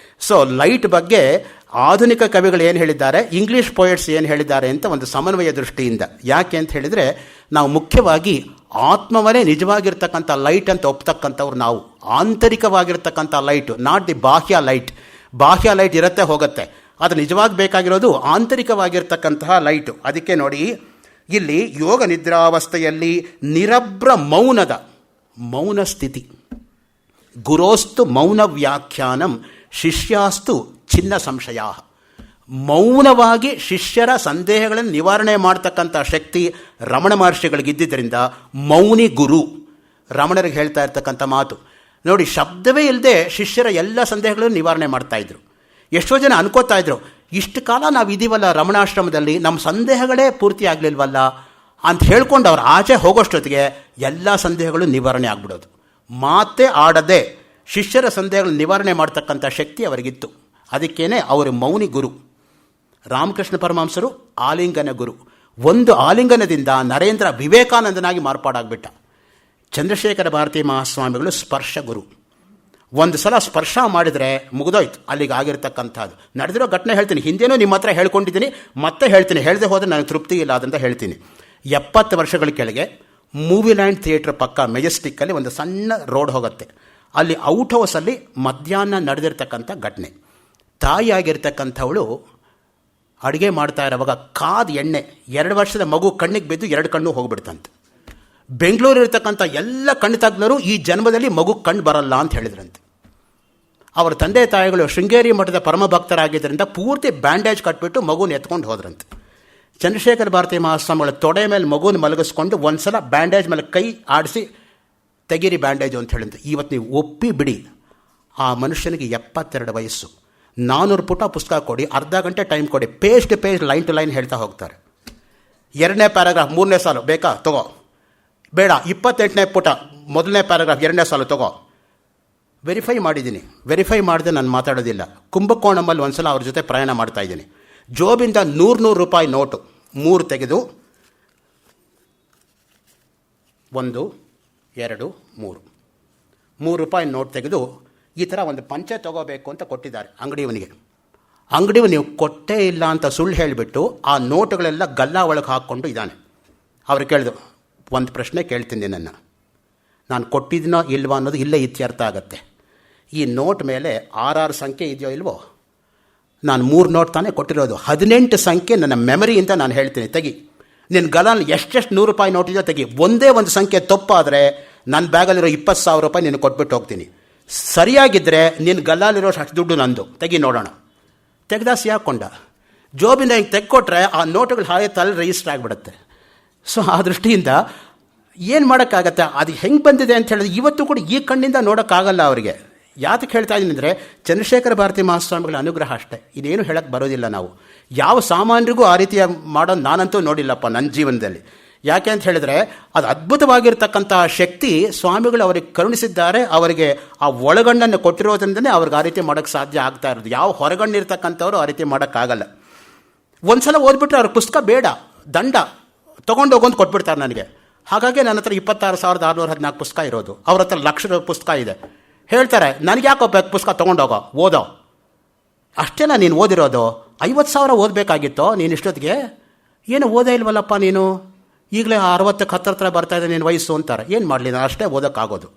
ಸೊ ಲೈಟ್ ಬಗ್ಗೆ ಆಧುನಿಕ ಕವಿಗಳು ಏನು ಹೇಳಿದ್ದಾರೆ, ಇಂಗ್ಲೀಷ್ ಪೋಯಟ್ಸ್ ಏನು ಹೇಳಿದ್ದಾರೆ ಅಂತ ಒಂದು ಸಮನ್ವಯ ದೃಷ್ಟಿಯಿಂದ. ಯಾಕೆ ಅಂತ ಹೇಳಿದರೆ, ನಾವು ಮುಖ್ಯವಾಗಿ ಆತ್ಮವನ್ನೇ ನಿಜವಾಗಿರ್ತಕ್ಕಂಥ ಲೈಟ್ ಅಂತ ಒಪ್ತಕ್ಕಂಥವ್ರು ನಾವು. ಆಂತರಿಕವಾಗಿರ್ತಕ್ಕಂಥ ಲೈಟು, ನಾಟ್ ದಿ ಬಾಹ್ಯ ಲೈಟ್. ಬಾಹ್ಯ ಲೈಟ್ ಇರುತ್ತೆ ಹೋಗುತ್ತೆ, ಅದು ನಿಜವಾಗಿ ಬೇಕಾಗಿರೋದು ಆಂತರಿಕವಾಗಿರ್ತಕ್ಕಂತಹ ಲೈಟು. ಅದಕ್ಕೆ ನೋಡಿ, ಇಲ್ಲಿ ಯೋಗ ನಿದ್ರಾವಸ್ಥೆಯಲ್ಲಿ ನಿರಭ್ರ ಮೌನದ ಮೌನ ಸ್ಥಿತಿ. ಗುರೋಸ್ತು ಮೌನ ವ್ಯಾಖ್ಯಾನಂ ಶಿಷ್ಯಾಸ್ತು ಚಿನ್ನ ಸಂಶಯ. ಮೌನವಾಗಿ ಶಿಷ್ಯರ ಸಂದೇಹಗಳನ್ನು ನಿವಾರಣೆ ಮಾಡ್ತಕ್ಕಂಥ ಶಕ್ತಿ ರಮಣ ಮಹರ್ಷಿಗಳಿಗಿದ್ದರಿಂದ ಮೌನಿ ಗುರು. ರಮಣರಿಗೆ ಹೇಳ್ತಾ ಇರ್ತಕ್ಕಂಥ ಮಾತು ನೋಡಿ, ಶಬ್ದವೇ ಇಲ್ಲದೆ ಶಿಷ್ಯರ ಎಲ್ಲ ಸಂದೇಹಗಳನ್ನು ನಿವಾರಣೆ ಮಾಡ್ತಾಯಿದ್ರು. ಎಷ್ಟೋ ಜನ ಅನ್ಕೋತಾ ಇದ್ರು, ಇಷ್ಟು ಕಾಲ ನಾವು ಇದೀವಲ್ಲ ರಮಣಾಶ್ರಮದಲ್ಲಿ, ನಮ್ಮ ಸಂದೇಹಗಳೇ ಪೂರ್ತಿ ಆಗಲಿಲ್ವಲ್ಲ ಅಂತ ಹೇಳ್ಕೊಂಡು ಅವ್ರು ಆಚೆ ಹೋಗೋಷ್ಟೊತ್ತಿಗೆ ಎಲ್ಲ ಸಂದೇಹಗಳು ನಿವಾರಣೆ ಆಗ್ಬಿಡೋದು. ಮಾತೇ ಆಡದೆ ಶಿಷ್ಯರ ಸಂದೇಹಗಳನ್ನು ನಿವಾರಣೆ ಮಾಡ್ತಕ್ಕಂಥ ಶಕ್ತಿ ಅವರಿಗಿತ್ತು. ಅದಕ್ಕೇನೆ ಅವರು ಮೌನಿ ಗುರು. ರಾಮಕೃಷ್ಣ ಪರಮಹಂಸರು ಆಲಿಂಗನ ಗುರು. ಒಂದು ಆಲಿಂಗನದಿಂದ ನರೇಂದ್ರ ವಿವೇಕಾನಂದನಾಗಿ ಮಾರ್ಪಾಡಾಗ್ಬಿಟ್ಟ. ಚಂದ್ರಶೇಖರ ಭಾರತೀ ಮಹಾಸ್ವಾಮಿಗಳು ಸ್ಪರ್ಶ ಗುರು. ಒಂದು ಸಲ ಸ್ಪರ್ಶ ಮಾಡಿದರೆ ಮುಗಿದೋಯ್ತು ಅಲ್ಲಿಗೆ ಆಗಿರ್ತಕ್ಕಂಥದ್ದು. ನಡೆದಿರೋ ಘಟನೆ ಹೇಳ್ತೀನಿ, ಹಿಂದೇನೂ ನಿಮ್ಮ ಹತ್ರ ಹೇಳ್ಕೊಂಡಿದ್ದೀನಿ, ಮತ್ತೆ ಹೇಳ್ತೀನಿ, ಹೇಳದೆ ಹೋದರೆ ನನಗೆ ತೃಪ್ತಿ ಇಲ್ಲ ಅದಂತ ಹೇಳ್ತೀನಿ. 70 ವರ್ಷಗಳ ಕೆಳಗೆ ಮೂವಿ ಲ್ಯಾಂಡ್ ಥಿಯೇಟ್ರ್ ಪಕ್ಕ ಮೆಜೆಸ್ಟಿಕ್ಕಲ್ಲಿ ಒಂದು ಸಣ್ಣ ರೋಡ್ ಹೋಗುತ್ತೆ. ಅಲ್ಲಿ ಔಟ್ ಹೌಸಲ್ಲಿ ಮಧ್ಯಾಹ್ನ ನಡೆದಿರ್ತಕ್ಕಂಥ ಘಟನೆ. ತಾಯಿಯಾಗಿರ್ತಕ್ಕಂಥವಳು ಅಡುಗೆ ಮಾಡ್ತಾ ಇರೋವಾಗ ಕಾದ ಎಣ್ಣೆ 2 ವರ್ಷದ ಮಗು ಕಣ್ಣಿಗೆ ಬಿದ್ದು 2 ಕಣ್ಣು ಹೋಗ್ಬಿಡ್ತಂತೆ. ಬೆಂಗಳೂರು ಇರ್ತಕ್ಕಂಥ ಎಲ್ಲ ಕಣ್ಣು ತಜ್ಞರು ಈ ಜನ್ಮದಲ್ಲಿ ಮಗು ಕಣ್ಣು ಬರಲ್ಲ ಅಂತ ಹೇಳಿದ್ರಂತೆ. ಅವರ ತಂದೆ ತಾಯಿಗಳು ಶೃಂಗೇರಿ ಮಠದ ಪರಮ ಭಕ್ತರಾಗಿದ್ದರಿಂದ ಪೂರ್ತಿ ಬ್ಯಾಂಡೇಜ್ ಕಟ್ಬಿಟ್ಟು ಮಗುನ ಎತ್ಕೊಂಡು ಹೋದ್ರಂತೆ. ಚಂದ್ರಶೇಖರ ಭಾರತೀ ಮಹಾಸ್ವಾಮಿಗಳ ತೊಡೆ ಮೇಲೆ ಮಗುನ ಮಲಗಿಸ್ಕೊಂಡು ಒಂದು ಸಲ ಬ್ಯಾಂಡೇಜ್ ಮೇಲೆ ಕೈ ಆಡಿಸಿ ತೆಗೀರಿ ಬ್ಯಾಂಡೇಜು ಅಂತ ಹೇಳಿದ್ರು. ಇವತ್ತು ನೀವು ಒಪ್ಪಿ ಬಿಡಿ, ಆ ಮನುಷ್ಯನಿಗೆ 72 ವಯಸ್ಸು. 400 ಪುಟ ಪುಸ್ತಕ ಕೊಡಿ, ಅರ್ಧ ಗಂಟೆ ಟೈಮ್ ಕೊಡಿ, page to page, line to line ಹೇಳ್ತಾ ಹೋಗ್ತಾರೆ. 2ನೇ ಪ್ಯಾರಾಗ್ರಾಫ್ 3ನೇ ಸಾಲು ಬೇಕಾ ತಗೋ, ಬೇಡ 28ನೇ ಪುಟ 1ನೇ ಪ್ಯಾರಾಗ್ರಾಫ್ 2ನೇ ಸಾಲು ತಗೋ. ವೆರಿಫೈ ಮಾಡಿದ್ದೀನಿ, ವೆರಿಫೈ ಮಾಡಿದೆ ನಾನು ಮಾತಾಡೋದಿಲ್ಲ. ಕುಂಭಕೋಣಮಲ್ಲಿ ಒಂದು ಸಲ ಅವ್ರ ಜೊತೆ ಪ್ರಯಾಣ ಮಾಡ್ತಾಯಿದ್ದೀನಿ. ಜೋಬಿಂದ 100 ರೂಪಾಯಿ ನೋಟು 3 ತೆಗೆದು 1 2 3 ರೂಪಾಯಿ ನೋಟ್ ತೆಗೆದು ಈ ಥರ ಒಂದು ಪಂಚೆ ತೊಗೋಬೇಕು ಅಂತ ಕೊಟ್ಟಿದ್ದಾರೆ ಅಂಗಡಿಯವನಿಗೆ. ಅಂಗಡಿಯವ ನೀವು ಕೊಟ್ಟೇ ಇಲ್ಲ ಅಂತ ಸುಳ್ಳು ಹೇಳಿಬಿಟ್ಟು ಆ ನೋಟುಗಳೆಲ್ಲ ಗಲ್ಲ ಒಳಗೆ ಹಾಕ್ಕೊಂಡು ಇದ್ದಾನೆ. ಅವ್ರು ಕೇಳಿದ್ರು, ಒಂದು ಪ್ರಶ್ನೆ ಕೇಳ್ತೀನಿ, ನಾನು ಕೊಟ್ಟಿದ್ದೀನೋ ಇಲ್ವೋ ಅನ್ನೋದು ಇಲ್ಲೇ ಇತ್ಯರ್ಥ ಆಗುತ್ತೆ. ಈ ನೋಟ್ ಮೇಲೆ 6 ಸಂಖ್ಯೆ ಇದೆಯೋ ಇಲ್ವೋ? ನಾನು 3 ನೋಟ್ ತಾನೇ ಕೊಟ್ಟಿರೋದು. 18 ಸಂಖ್ಯೆ ನನ್ನ ಮೆಮರಿಯಿಂದ ನಾನು ಹೇಳ್ತೀನಿ, ತೆಗಿ. ನಿನ್ನ ಗಲಾಲ್ಲಿ ಎಷ್ಟೆಷ್ಟು ₹100 ನೋಟ್ ಇದೆಯೋ ತೆಗಿ. ಒಂದೇ ಒಂದು ಸಂಖ್ಯೆ ತಪ್ಪಾದರೆ ನನ್ನ ಬ್ಯಾಗಲ್ಲಿರೋ 20,000 ರೂಪಾಯಿ ನಿನಗೆ ಕೊಟ್ಬಿಟ್ಟು ಹೋಗ್ತೀನಿ. ಸರಿಯಾಗಿದ್ದರೆ ನಿನ್ನ ಗಲ್ಲಾಲಿರೋ ಅಷ್ಟು ದುಡ್ಡು ನಂದು, ತೆಗಿ ನೋಡೋಣ. ತೆಗ್ದಾಸಿ ಹಾಕ್ಕೊಂಡ. ಜೋಬಿಂದ ಹಿಂಗೆ ತೆಗ್ಕೊಟ್ರೆ ಆ ನೋಟುಗಳು ಹಾಗೆ ತಲೆ ರಿಜಿಸ್ಟರ್ ಆಗಿಬಿಡುತ್ತೆ. ಸೊ ಆ ದೃಷ್ಟಿಯಿಂದ ಏನು ಮಾಡೋಕ್ಕಾಗತ್ತೆ, ಅದು ಹೆಂಗೆ ಬಂದಿದೆ ಅಂತ ಹೇಳಿದ್ರೆ ಇವತ್ತು ಕೂಡ ಈ ಕಣ್ಣಿಂದ ನೋಡೋಕ್ಕಾಗಲ್ಲ ಅವರಿಗೆ. ಯಾತಕ್ಕೆ ಹೇಳ್ತಾ ಇದ್ದೀನಿ ಅಂದರೆ ಚಂದ್ರಶೇಖರ ಭಾರತಿ ಮಹಾಸ್ವಾಮಿಗಳ ಅನುಗ್ರಹ ಅಷ್ಟೇ, ಇದೇನು ಹೇಳಕ್ಕೆ ಬರೋದಿಲ್ಲ. ನಾವು ಯಾವ ಸಾಮಾನ್ಯರಿಗೂ ಆ ರೀತಿಯ ಮಾಡೋದು ನಾನಂತೂ ನೋಡಿಲ್ಲಪ್ಪ ನನ್ನ ಜೀವನದಲ್ಲಿ. ಯಾಕೆ ಅಂತ ಹೇಳಿದ್ರೆ ಅದು ಅದ್ಭುತವಾಗಿರ್ತಕ್ಕಂತಹ ಶಕ್ತಿ ಸ್ವಾಮಿಗಳು ಅವರಿಗೆ ಕರುಣಿಸಿದ್ದಾರೆ. ಅವರಿಗೆ ಆ ಒಳಗಣ್ಣನ್ನು ಕೊಟ್ಟಿರೋದ್ರಿಂದನೇ ಅವ್ರಿಗೆ ಆ ರೀತಿ ಮಾಡೋಕ್ಕೆ ಸಾಧ್ಯ ಆಗ್ತಾ ಇರೋದು. ಯಾವ ಹೊರಗಣ್ಣಿರ್ತಕ್ಕಂಥವ್ರು ಆ ರೀತಿ ಮಾಡೋಕ್ಕಾಗಲ್ಲ. ಒಂದು ಸಲ ಓದ್ಬಿಟ್ರೆ ಅವ್ರ ಪುಸ್ತಕ ಬೇಡ, ದಂಡ ತೊಗೊಂಡು ಹೋಗೋಂತ ಕೊಟ್ಬಿಡ್ತಾರೆ ನನಗೆ. ಹಾಗಾಗಿ ನನ್ನ ಹತ್ರ 26,614 ಪುಸ್ತಕ ಇರೋದು, ಅವ್ರ ಹತ್ರ ಲಕ್ಷ ಪುಸ್ತಕ ಇದೆ. ಹೇಳ್ತಾರೆ ನನಗೆ ಯಾಕೋ ಬೇಕು ಪುಸ್ತಕ ತೊಗೊಂಡೋಗೋ, ಓದೋ. ಅಷ್ಟೇನಾ ನೀನು ಓದಿರೋದು? 50,000 ಓದಬೇಕಾಗಿತ್ತೋ ನೀನು ಇಷ್ಟೊತ್ತಿಗೆ? ಏನು ಓದೇ ಇಲ್ವಲ್ಲಪ್ಪ ನೀನು, ಈಗಲೇ 60ಕ್ಕೆ ಹತ್ತಿರ ಬರ್ತಾ ಇದೆ ನಿನ್ನ ವಯಸ್ಸು ಅಂತಾರೆ. ಏನು ಮಾಡಲಿ, ನಾನು ಅಷ್ಟೇ ಓದೋಕ್ಕಾಗೋದು,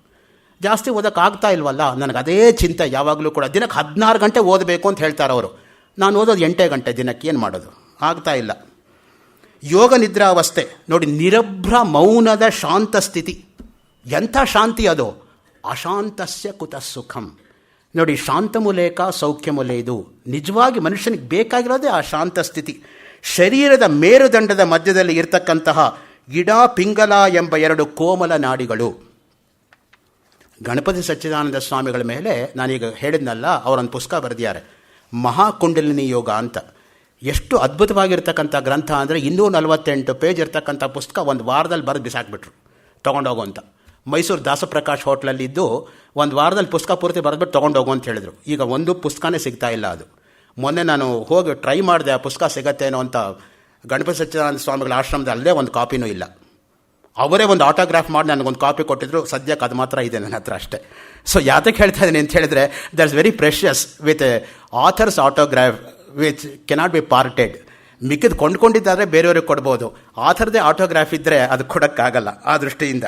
ಜಾಸ್ತಿ ಓದೋಕ್ಕಾಗ್ತಾ ಇಲ್ವಲ್ಲ. ನನಗೆ ಅದೇ ಚಿಂತೆ ಯಾವಾಗಲೂ ಕೂಡ. ದಿನಕ್ಕೆ 16 ಗಂಟೆ ಓದಬೇಕು ಅಂತ ಹೇಳ್ತಾರೆ ಅವರು. ನಾನು ಓದೋದು 8 ಗಂಟೆ ದಿನಕ್ಕೆ. ಏನು ಮಾಡೋದು, ಆಗ್ತಾ ಇಲ್ಲ. ಯೋಗ ನಿದ್ರಾವಸ್ಥೆ ನೋಡಿ, ನಿರಭ್ರ ಮೌನದ ಶಾಂತ ಸ್ಥಿತಿ. ಎಂಥ ಶಾಂತಿ ಅದು! ಅಶಾಂತಸ್ಯ ಕುತಃ ಸುಖಂ. ನೋಡಿ, ಶಾಂತಮುಲೇಕ ಸೌಖ್ಯಮುಲೆ. ಇದು ನಿಜವಾಗಿ ಮನುಷ್ಯನಿಗೆ ಬೇಕಾಗಿರೋದೇ ಆ ಶಾಂತ ಸ್ಥಿತಿ. ಶರೀರದ ಮೇರುದಂಡದ ಮಧ್ಯದಲ್ಲಿ ಇರತಕ್ಕಂತಹ ಗಿಡ ಪಿಂಗಲ ಎಂಬ 2 ಕೋಮಲ ನಾಡಿಗಳು. ಗಣಪತಿ ಸಚ್ಚಿದಾನಂದ ಸ್ವಾಮಿಗಳ ಮೇಲೆ ನಾನೀಗ ಹೇಳಿದ್ನಲ್ಲ, ಅವರೊಂದು ಪುಸ್ತಕ ಬರೆದಿದ್ದಾರೆ, ಮಹಾಕುಂಡಲಿನಿ ಯೋಗ ಅಂತ. ಎಷ್ಟು ಅದ್ಭುತವಾಗಿರ್ತಕ್ಕಂಥ ಗ್ರಂಥ ಅಂದರೆ 248 ಪೇಜ್ ಇರ್ತಕ್ಕಂಥ ಪುಸ್ತಕ 1 ವಾರದಲ್ಲಿ ಬರೆದು ಬಿಸಾಕ್ಬಿಟ್ರು ತೊಗೊಂಡೋಗು ಅಂತ. ಮೈಸೂರು ದಾಸಪ್ರಕಾಶ್ ಹೋಟ್ಲಲ್ಲಿದ್ದು 1 ವಾರದಲ್ಲಿ ಪುಸ್ತಕ ಪೂರ್ತಿ ಬರೆದ್ಬಿಟ್ಟು ತೊಗೊಂಡೋಗು ಅಂತ ಹೇಳಿದ್ರು. ಈಗ ಒಂದು ಪುಸ್ತಕನೇ ಸಿಗ್ತಾ ಇಲ್ಲ. ಅದು ಮೊನ್ನೆ ನಾನು ಹೋಗಿ ಟ್ರೈ ಮಾಡಿದೆ, ಆ ಪುಸ್ತಕ ಸಿಗತ್ತೇನೋ ಅಂತ. ಗಣಪತಿ ಸಚ್ಚಿದಾನಂದ ಸ್ವಾಮಿಗಳ ಆಶ್ರಮದ ಅಲ್ಲೇ ಒಂದು ಕಾಪಿನೂ ಇಲ್ಲ. ಅವರೇ ಒಂದು ಆಟೋಗ್ರಾಫ್ ಮಾಡಿ ನನಗೊಂದು ಕಾಪಿ ಕೊಟ್ಟಿದ್ರು. ಸದ್ಯಕ್ಕೆ ಅದು ಮಾತ್ರ ಇದೆ ನನ್ನ ಹತ್ರ ಅಷ್ಟೇ. ಸೊ ಯಾತಕ್ಕೆ ಹೇಳ್ತಾ ಇದ್ದೀನಿ ಅಂತ ಹೇಳಿದ್ರೆ, that is very precious with author's autograph which cannot be parted. ಮಿಕ್ಕಿದ್ದು ಕೊಂಡ್ಕೊಂಡಿದ್ದಾದರೆ ಬೇರೆಯವ್ರಿಗೆ ಕೊಡ್ಬೋದು, ಆಥರ್ದೇ ಆಟೋಗ್ರಾಫ್ ಇದ್ದರೆ ಅದು ಕೊಡೋಕ್ಕಾಗಲ್ಲ ಆ ದೃಷ್ಟಿಯಿಂದ.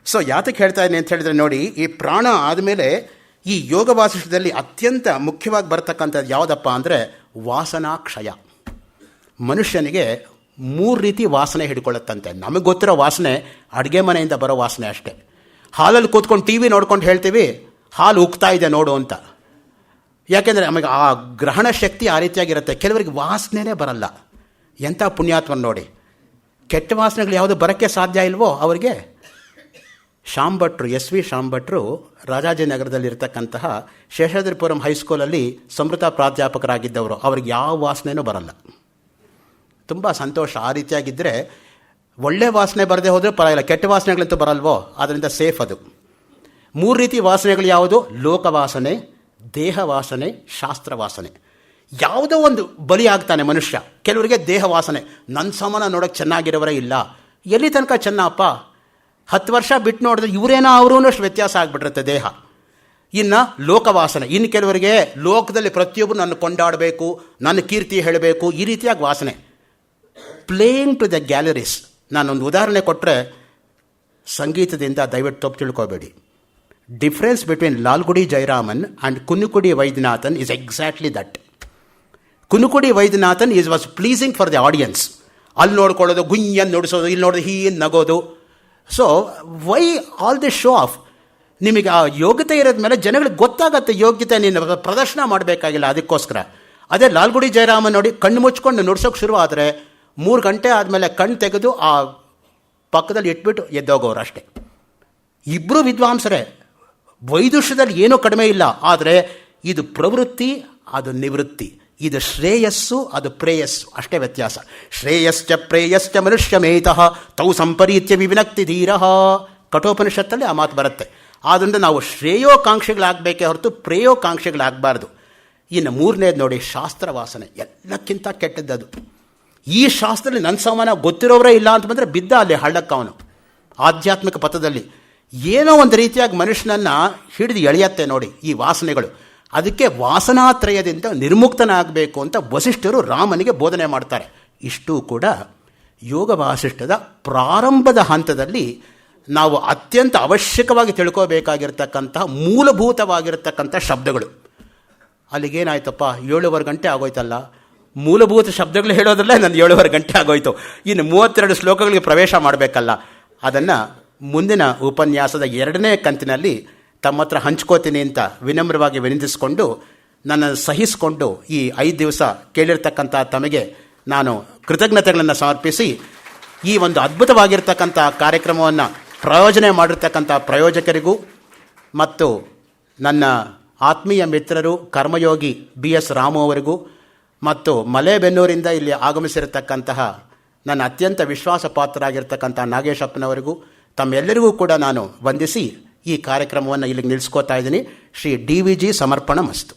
ಸೊ ಯಾತಕ್ಕೆ ಹೇಳ್ತಾ ಇದ್ದೀನಿ ಅಂತ ಹೇಳಿದ್ರೆ, ನೋಡಿ, ಈ ಪ್ರಾಣ ಆದಮೇಲೆ ಈ ಯೋಗ ವಾಸಿಷ್ಠದಲ್ಲಿ ಅತ್ಯಂತ ಮುಖ್ಯವಾಗಿ ಬರ್ತಕ್ಕಂಥದ್ದು ಯಾವುದಪ್ಪ ಅಂದರೆ ವಾಸನಾಕ್ಷಯ. ಮನುಷ್ಯನಿಗೆ 3 ರೀತಿ ವಾಸನೆ ಹಿಡ್ಕೊಳ್ಳುತ್ತಂತೆ. ನಮಗೆ ಗೊತ್ತಿರೋ ವಾಸನೆ ಅಡುಗೆ ಮನೆಯಿಂದ ಬರೋ ವಾಸನೆ ಅಷ್ಟೇ. ಹಾಲಲ್ಲಿ ಕೂತ್ಕೊಂಡು ಟಿ ವಿ ನೋಡ್ಕೊಂಡು ಹೇಳ್ತೀವಿ ಹಾಲು ಉಕ್ತಾ ಇದೆ ನೋಡು ಅಂತ. ಯಾಕೆಂದರೆ ನಮಗೆ ಆ ಗ್ರಹಣ ಶಕ್ತಿ ಆ ರೀತಿಯಾಗಿರುತ್ತೆ. ಕೆಲವರಿಗೆ ವಾಸನೆನೇ ಬರಲ್ಲ. ಎಂಥ ಪುಣ್ಯಾತ್ಮನ ನೋಡಿ, ಕೆಟ್ಟ ವಾಸನೆಗಳು ಯಾವುದು ಬರೋಕ್ಕೆ ಸಾಧ್ಯ ಇಲ್ವೋ ಅವರಿಗೆ. ಶಾಂಭಟ್ರು, ಎಸ್ ವಿ ಶಾಂಭಟ್ರು ರಾಜಾಜಿನಗರದಲ್ಲಿರ್ತಕ್ಕಂತಹ ಶೇಷಾದ್ರಿಪುರಂ ಹೈಸ್ಕೂಲಲ್ಲಿ ಸಮೃತ ಪ್ರಾಧ್ಯಾಪಕರಾಗಿದ್ದವರು. ಅವ್ರಿಗೆ ಯಾವ ವಾಸನೆಯೂ ಬರಲ್ಲ. ತುಂಬ ಸಂತೋಷ. ಆ ರೀತಿಯಾಗಿದ್ದರೆ ಒಳ್ಳೆ ವಾಸನೆ ಬರದೆ ಹೋದರೆ ಪರವಾಗಿಲ್ಲ, ಕೆಟ್ಟ ವಾಸನೆಗಳಂತೂ ಬರಲ್ವೋ, ಅದರಿಂದ ಸೇಫ್ ಅದು. 3 ರೀತಿ ವಾಸನೆಗಳು ಯಾವುದು? ಲೋಕವಾಸನೆ, ದೇಹ ವಾಸನೆ, ಶಾಸ್ತ್ರ ವಾಸನೆ. ಯಾವುದೋ ಒಂದು ಬಲಿ ಆಗ್ತಾನೆ ಮನುಷ್ಯ. ಕೆಲವರಿಗೆ ದೇಹ ವಾಸನೆ, ನನ್ನ ಸಮಾನ ನೋಡೋಕ್ಕೆ ಚೆನ್ನಾಗಿರೋವರೇ ಇಲ್ಲ. ಎಲ್ಲಿ ತನಕ ಚೆನ್ನಪ್ಪ? 10 ವರ್ಷ ಬಿಟ್ಟು ನೋಡಿದ್ರೆ ಇವರೇನೋ ಅವರೂ ಅಷ್ಟು ವ್ಯತ್ಯಾಸ ಆಗಿಬಿಟ್ಟಿರುತ್ತೆ ದೇಹ. ಇನ್ನು ಲೋಕವಾಸನೆ, ಇನ್ನು ಕೆಲವರಿಗೆ ಲೋಕದಲ್ಲಿ ಪ್ರತಿಯೊಬ್ಬರು ನನ್ನ ಕೊಂಡಾಡಬೇಕು, ನನ್ನ ಕೀರ್ತಿ ಹೇಳಬೇಕು, ಈ ರೀತಿಯಾಗಿ ವಾಸನೆ. Playing to the galleries. ನಾನೊಂದು ಉದಾಹರಣೆ ಕೊಟ್ಟರೆ, ಸಂಗೀತದಿಂದ ದಯವಿಟ್ಟು ತಪ್ಪು ತಿಳ್ಕೋಬೇಡಿ. Difference between Lalgudi Jayaraman and Kunnakudi Vaidyanathan is exactly that. Kunnakudi Vaidyanathan was pleasing for the audience. ಅಲ್ಲಿ ನೋಡ್ಕೊಳ್ಳೋದು, ಗುಂಯನ್ ನುಡಿಸೋದು, ಇಲ್ಲಿ ನೋಡೋದು, ಹೀನ್ ನಗೋದು. So why all this show off? ನಿಮಗೆ ಆ ಯೋಗ್ಯತೆ ಇರೋದ ಮೇಲೆ ಜನಗಳಿಗೆ ಗೊತ್ತಾಗತ್ತೆ ಯೋಗ್ಯತೆ, ನೀನು ಪ್ರದರ್ಶನ ಮಾಡಬೇಕಾಗಿಲ್ಲ. ಅದಕ್ಕೋಸ್ಕರ ಅದೇ ಲಾಲ್ಗುಡಿ ಜಯರಾಮನ್ ನೋಡಿ, ಕಣ್ಣು ಮುಚ್ಕೊಂಡು ನುಡ್ಸೋಕೆ ಶುರು ಆದರೆ 3 ಗಂಟೆ ಆದಮೇಲೆ ಕಣ್ಣು ತೆಗೆದು ಆ ಪಕ್ಕದಲ್ಲಿ ಇಟ್ಬಿಟ್ಟು ಎದ್ದೋಗೋರು ಅಷ್ಟೇ. ಇಬ್ಬರು ವಿದ್ವಾಂಸರೇ. ವೈದುಷ್ಯದಲ್ಲಿ ಏನೂ ಕಡಿಮೆ ಇಲ್ಲ. ಆದರೆ ಇದು ಪ್ರವೃತ್ತಿ, ಅದು ನಿವೃತ್ತಿ. ಇದು ಶ್ರೇಯಸ್ಸು, ಅದು ಪ್ರೇಯಸ್ಸು, ಅಷ್ಟೇ ವ್ಯತ್ಯಾಸ. ಶ್ರೇಯಶ್ಚ ಪ್ರೇಯಶ್ಚ ಮನುಷ್ಯಮೇತಃ ತೌ ಸಂಪರೀತ್ಯ ವಿವಿನಕ್ತಿ ಧೀರಃ. ಕಠೋಪನಿಷತ್ತಲ್ಲಿ ಆ ಮಾತು ಬರುತ್ತೆ. ಆದ್ದರಿಂದ ನಾವು ಶ್ರೇಯೋಕಾಂಕ್ಷಿಗಳಾಗಬೇಕೇ ಹೊರತು ಪ್ರೇಯೋಕಾಂಕ್ಷಿಗಳಾಗಬಾರ್ದು. ಇನ್ನು 3ನೇದು ನೋಡಿ, ಶಾಸ್ತ್ರ ವಾಸನೆ. ಎಲ್ಲಕ್ಕಿಂತ ಕೆಟ್ಟದ್ದದು. ಈ ಶಾಸ್ತ್ರದಲ್ಲಿ ನನ್ನ ಸಮಾನ ಗೊತ್ತಿರೋರೇ ಇಲ್ಲ ಅಂತ ಬಂದರೆ ಬಿದ್ದ ಅಲ್ಲಿ ಹಳ್ಳಕ್ಕೆ ಅವನು. ಆಧ್ಯಾತ್ಮಿಕ ಪಥದಲ್ಲಿ ಏನೋ ಒಂದು ರೀತಿಯಾಗಿ ಮನುಷ್ಯನನ್ನು ಹಿಡಿದು ಎಳೆಯತ್ತೆ ನೋಡಿ ಈ ವಾಸನೆಗಳು. ಅದಕ್ಕೆ ವಾಸನಾತ್ರಯದಿಂದ ನಿರ್ಮುಕ್ತನಾಗಬೇಕು ಅಂತ ವಸಿಷ್ಠರು ರಾಮನಿಗೆ ಬೋಧನೆ ಮಾಡ್ತಾರೆ. ಇಷ್ಟೂ ಕೂಡ ಯೋಗ ವಾಸಿಷ್ಠದ ಪ್ರಾರಂಭದ ಹಂತದಲ್ಲಿ ನಾವು ಅತ್ಯಂತ ಅವಶ್ಯಕವಾಗಿ ತಿಳ್ಕೋಬೇಕಾಗಿರ್ತಕ್ಕಂತಹ ಮೂಲಭೂತವಾಗಿರ್ತಕ್ಕಂಥ ಶಬ್ದಗಳು. ಅಲ್ಲಿಗೇನಾಯ್ತಪ್ಪ 7:15 ಗಂಟೆ ಆಗೋಯ್ತಲ್ಲ, ಮೂಲಭೂತ ಶಬ್ದಗಳು ಹೇಳೋದ್ರಲ್ಲೇ ನನ್ನ 7:15 ಗಂಟೆ ಆಗೋಯ್ತು, ಇನ್ನು 32 ಶ್ಲೋಕಗಳಿಗೆ ಪ್ರವೇಶ ಮಾಡಬೇಕಲ್ಲ. ಅದನ್ನು ಮುಂದಿನ ಉಪನ್ಯಾಸದ 2ನೇ ಕಂತಿನಲ್ಲಿ ತಮ್ಮ ಹತ್ರ ಹಂಚ್ಕೋತೀನಿ ಅಂತ ವಿನಮ್ರವಾಗಿ ವಿನಂತಿಸಿಕೊಂಡು, ನನ್ನನ್ನು ಸಹಿಸಿಕೊಂಡು ಈ 5 ದಿವಸ ಕೇಳಿರ್ತಕ್ಕಂಥ ತಮಗೆ ನಾನು ಕೃತಜ್ಞತೆಗಳನ್ನು ಸಮರ್ಪಿಸಿ, ಈ ಒಂದು ಅದ್ಭುತವಾಗಿರ್ತಕ್ಕಂಥ ಕಾರ್ಯಕ್ರಮವನ್ನು ಪ್ರಯೋಜನೆ ಮಾಡಿರ್ತಕ್ಕಂಥ ಪ್ರಯೋಜಕರಿಗೂ ಮತ್ತು ನನ್ನ ಆತ್ಮೀಯ ಮಿತ್ರರು ಕರ್ಮಯೋಗಿ BS ರಾಮು ಅವರಿಗೂ ಮತ್ತು ಮಲೇಬೆನ್ನೂರಿಂದ ಇಲ್ಲಿ ಆಗಮಿಸಿರತಕ್ಕಂತಹ ನನ್ನ ಅತ್ಯಂತ ವಿಶ್ವಾಸಪಾತ್ರರಾಗಿರ್ತಕ್ಕಂಥ ನಾಗೇಶಪ್ಪನವರಿಗೂ ತಮ್ಮೆಲ್ಲರಿಗೂ ಕೂಡ ನಾನು ವಂದಿಸಿ ಈ ಕಾರ್ಯಕ್ರಮವನ್ನು ಇಲ್ಲಿಗೆ ನಿಲ್ಲಿಸ್ಕೋತಾ ಇದ್ದೀನಿ. ಶ್ರೀ DVG ಸಮರ್ಪಣ ಮಸ್ತು.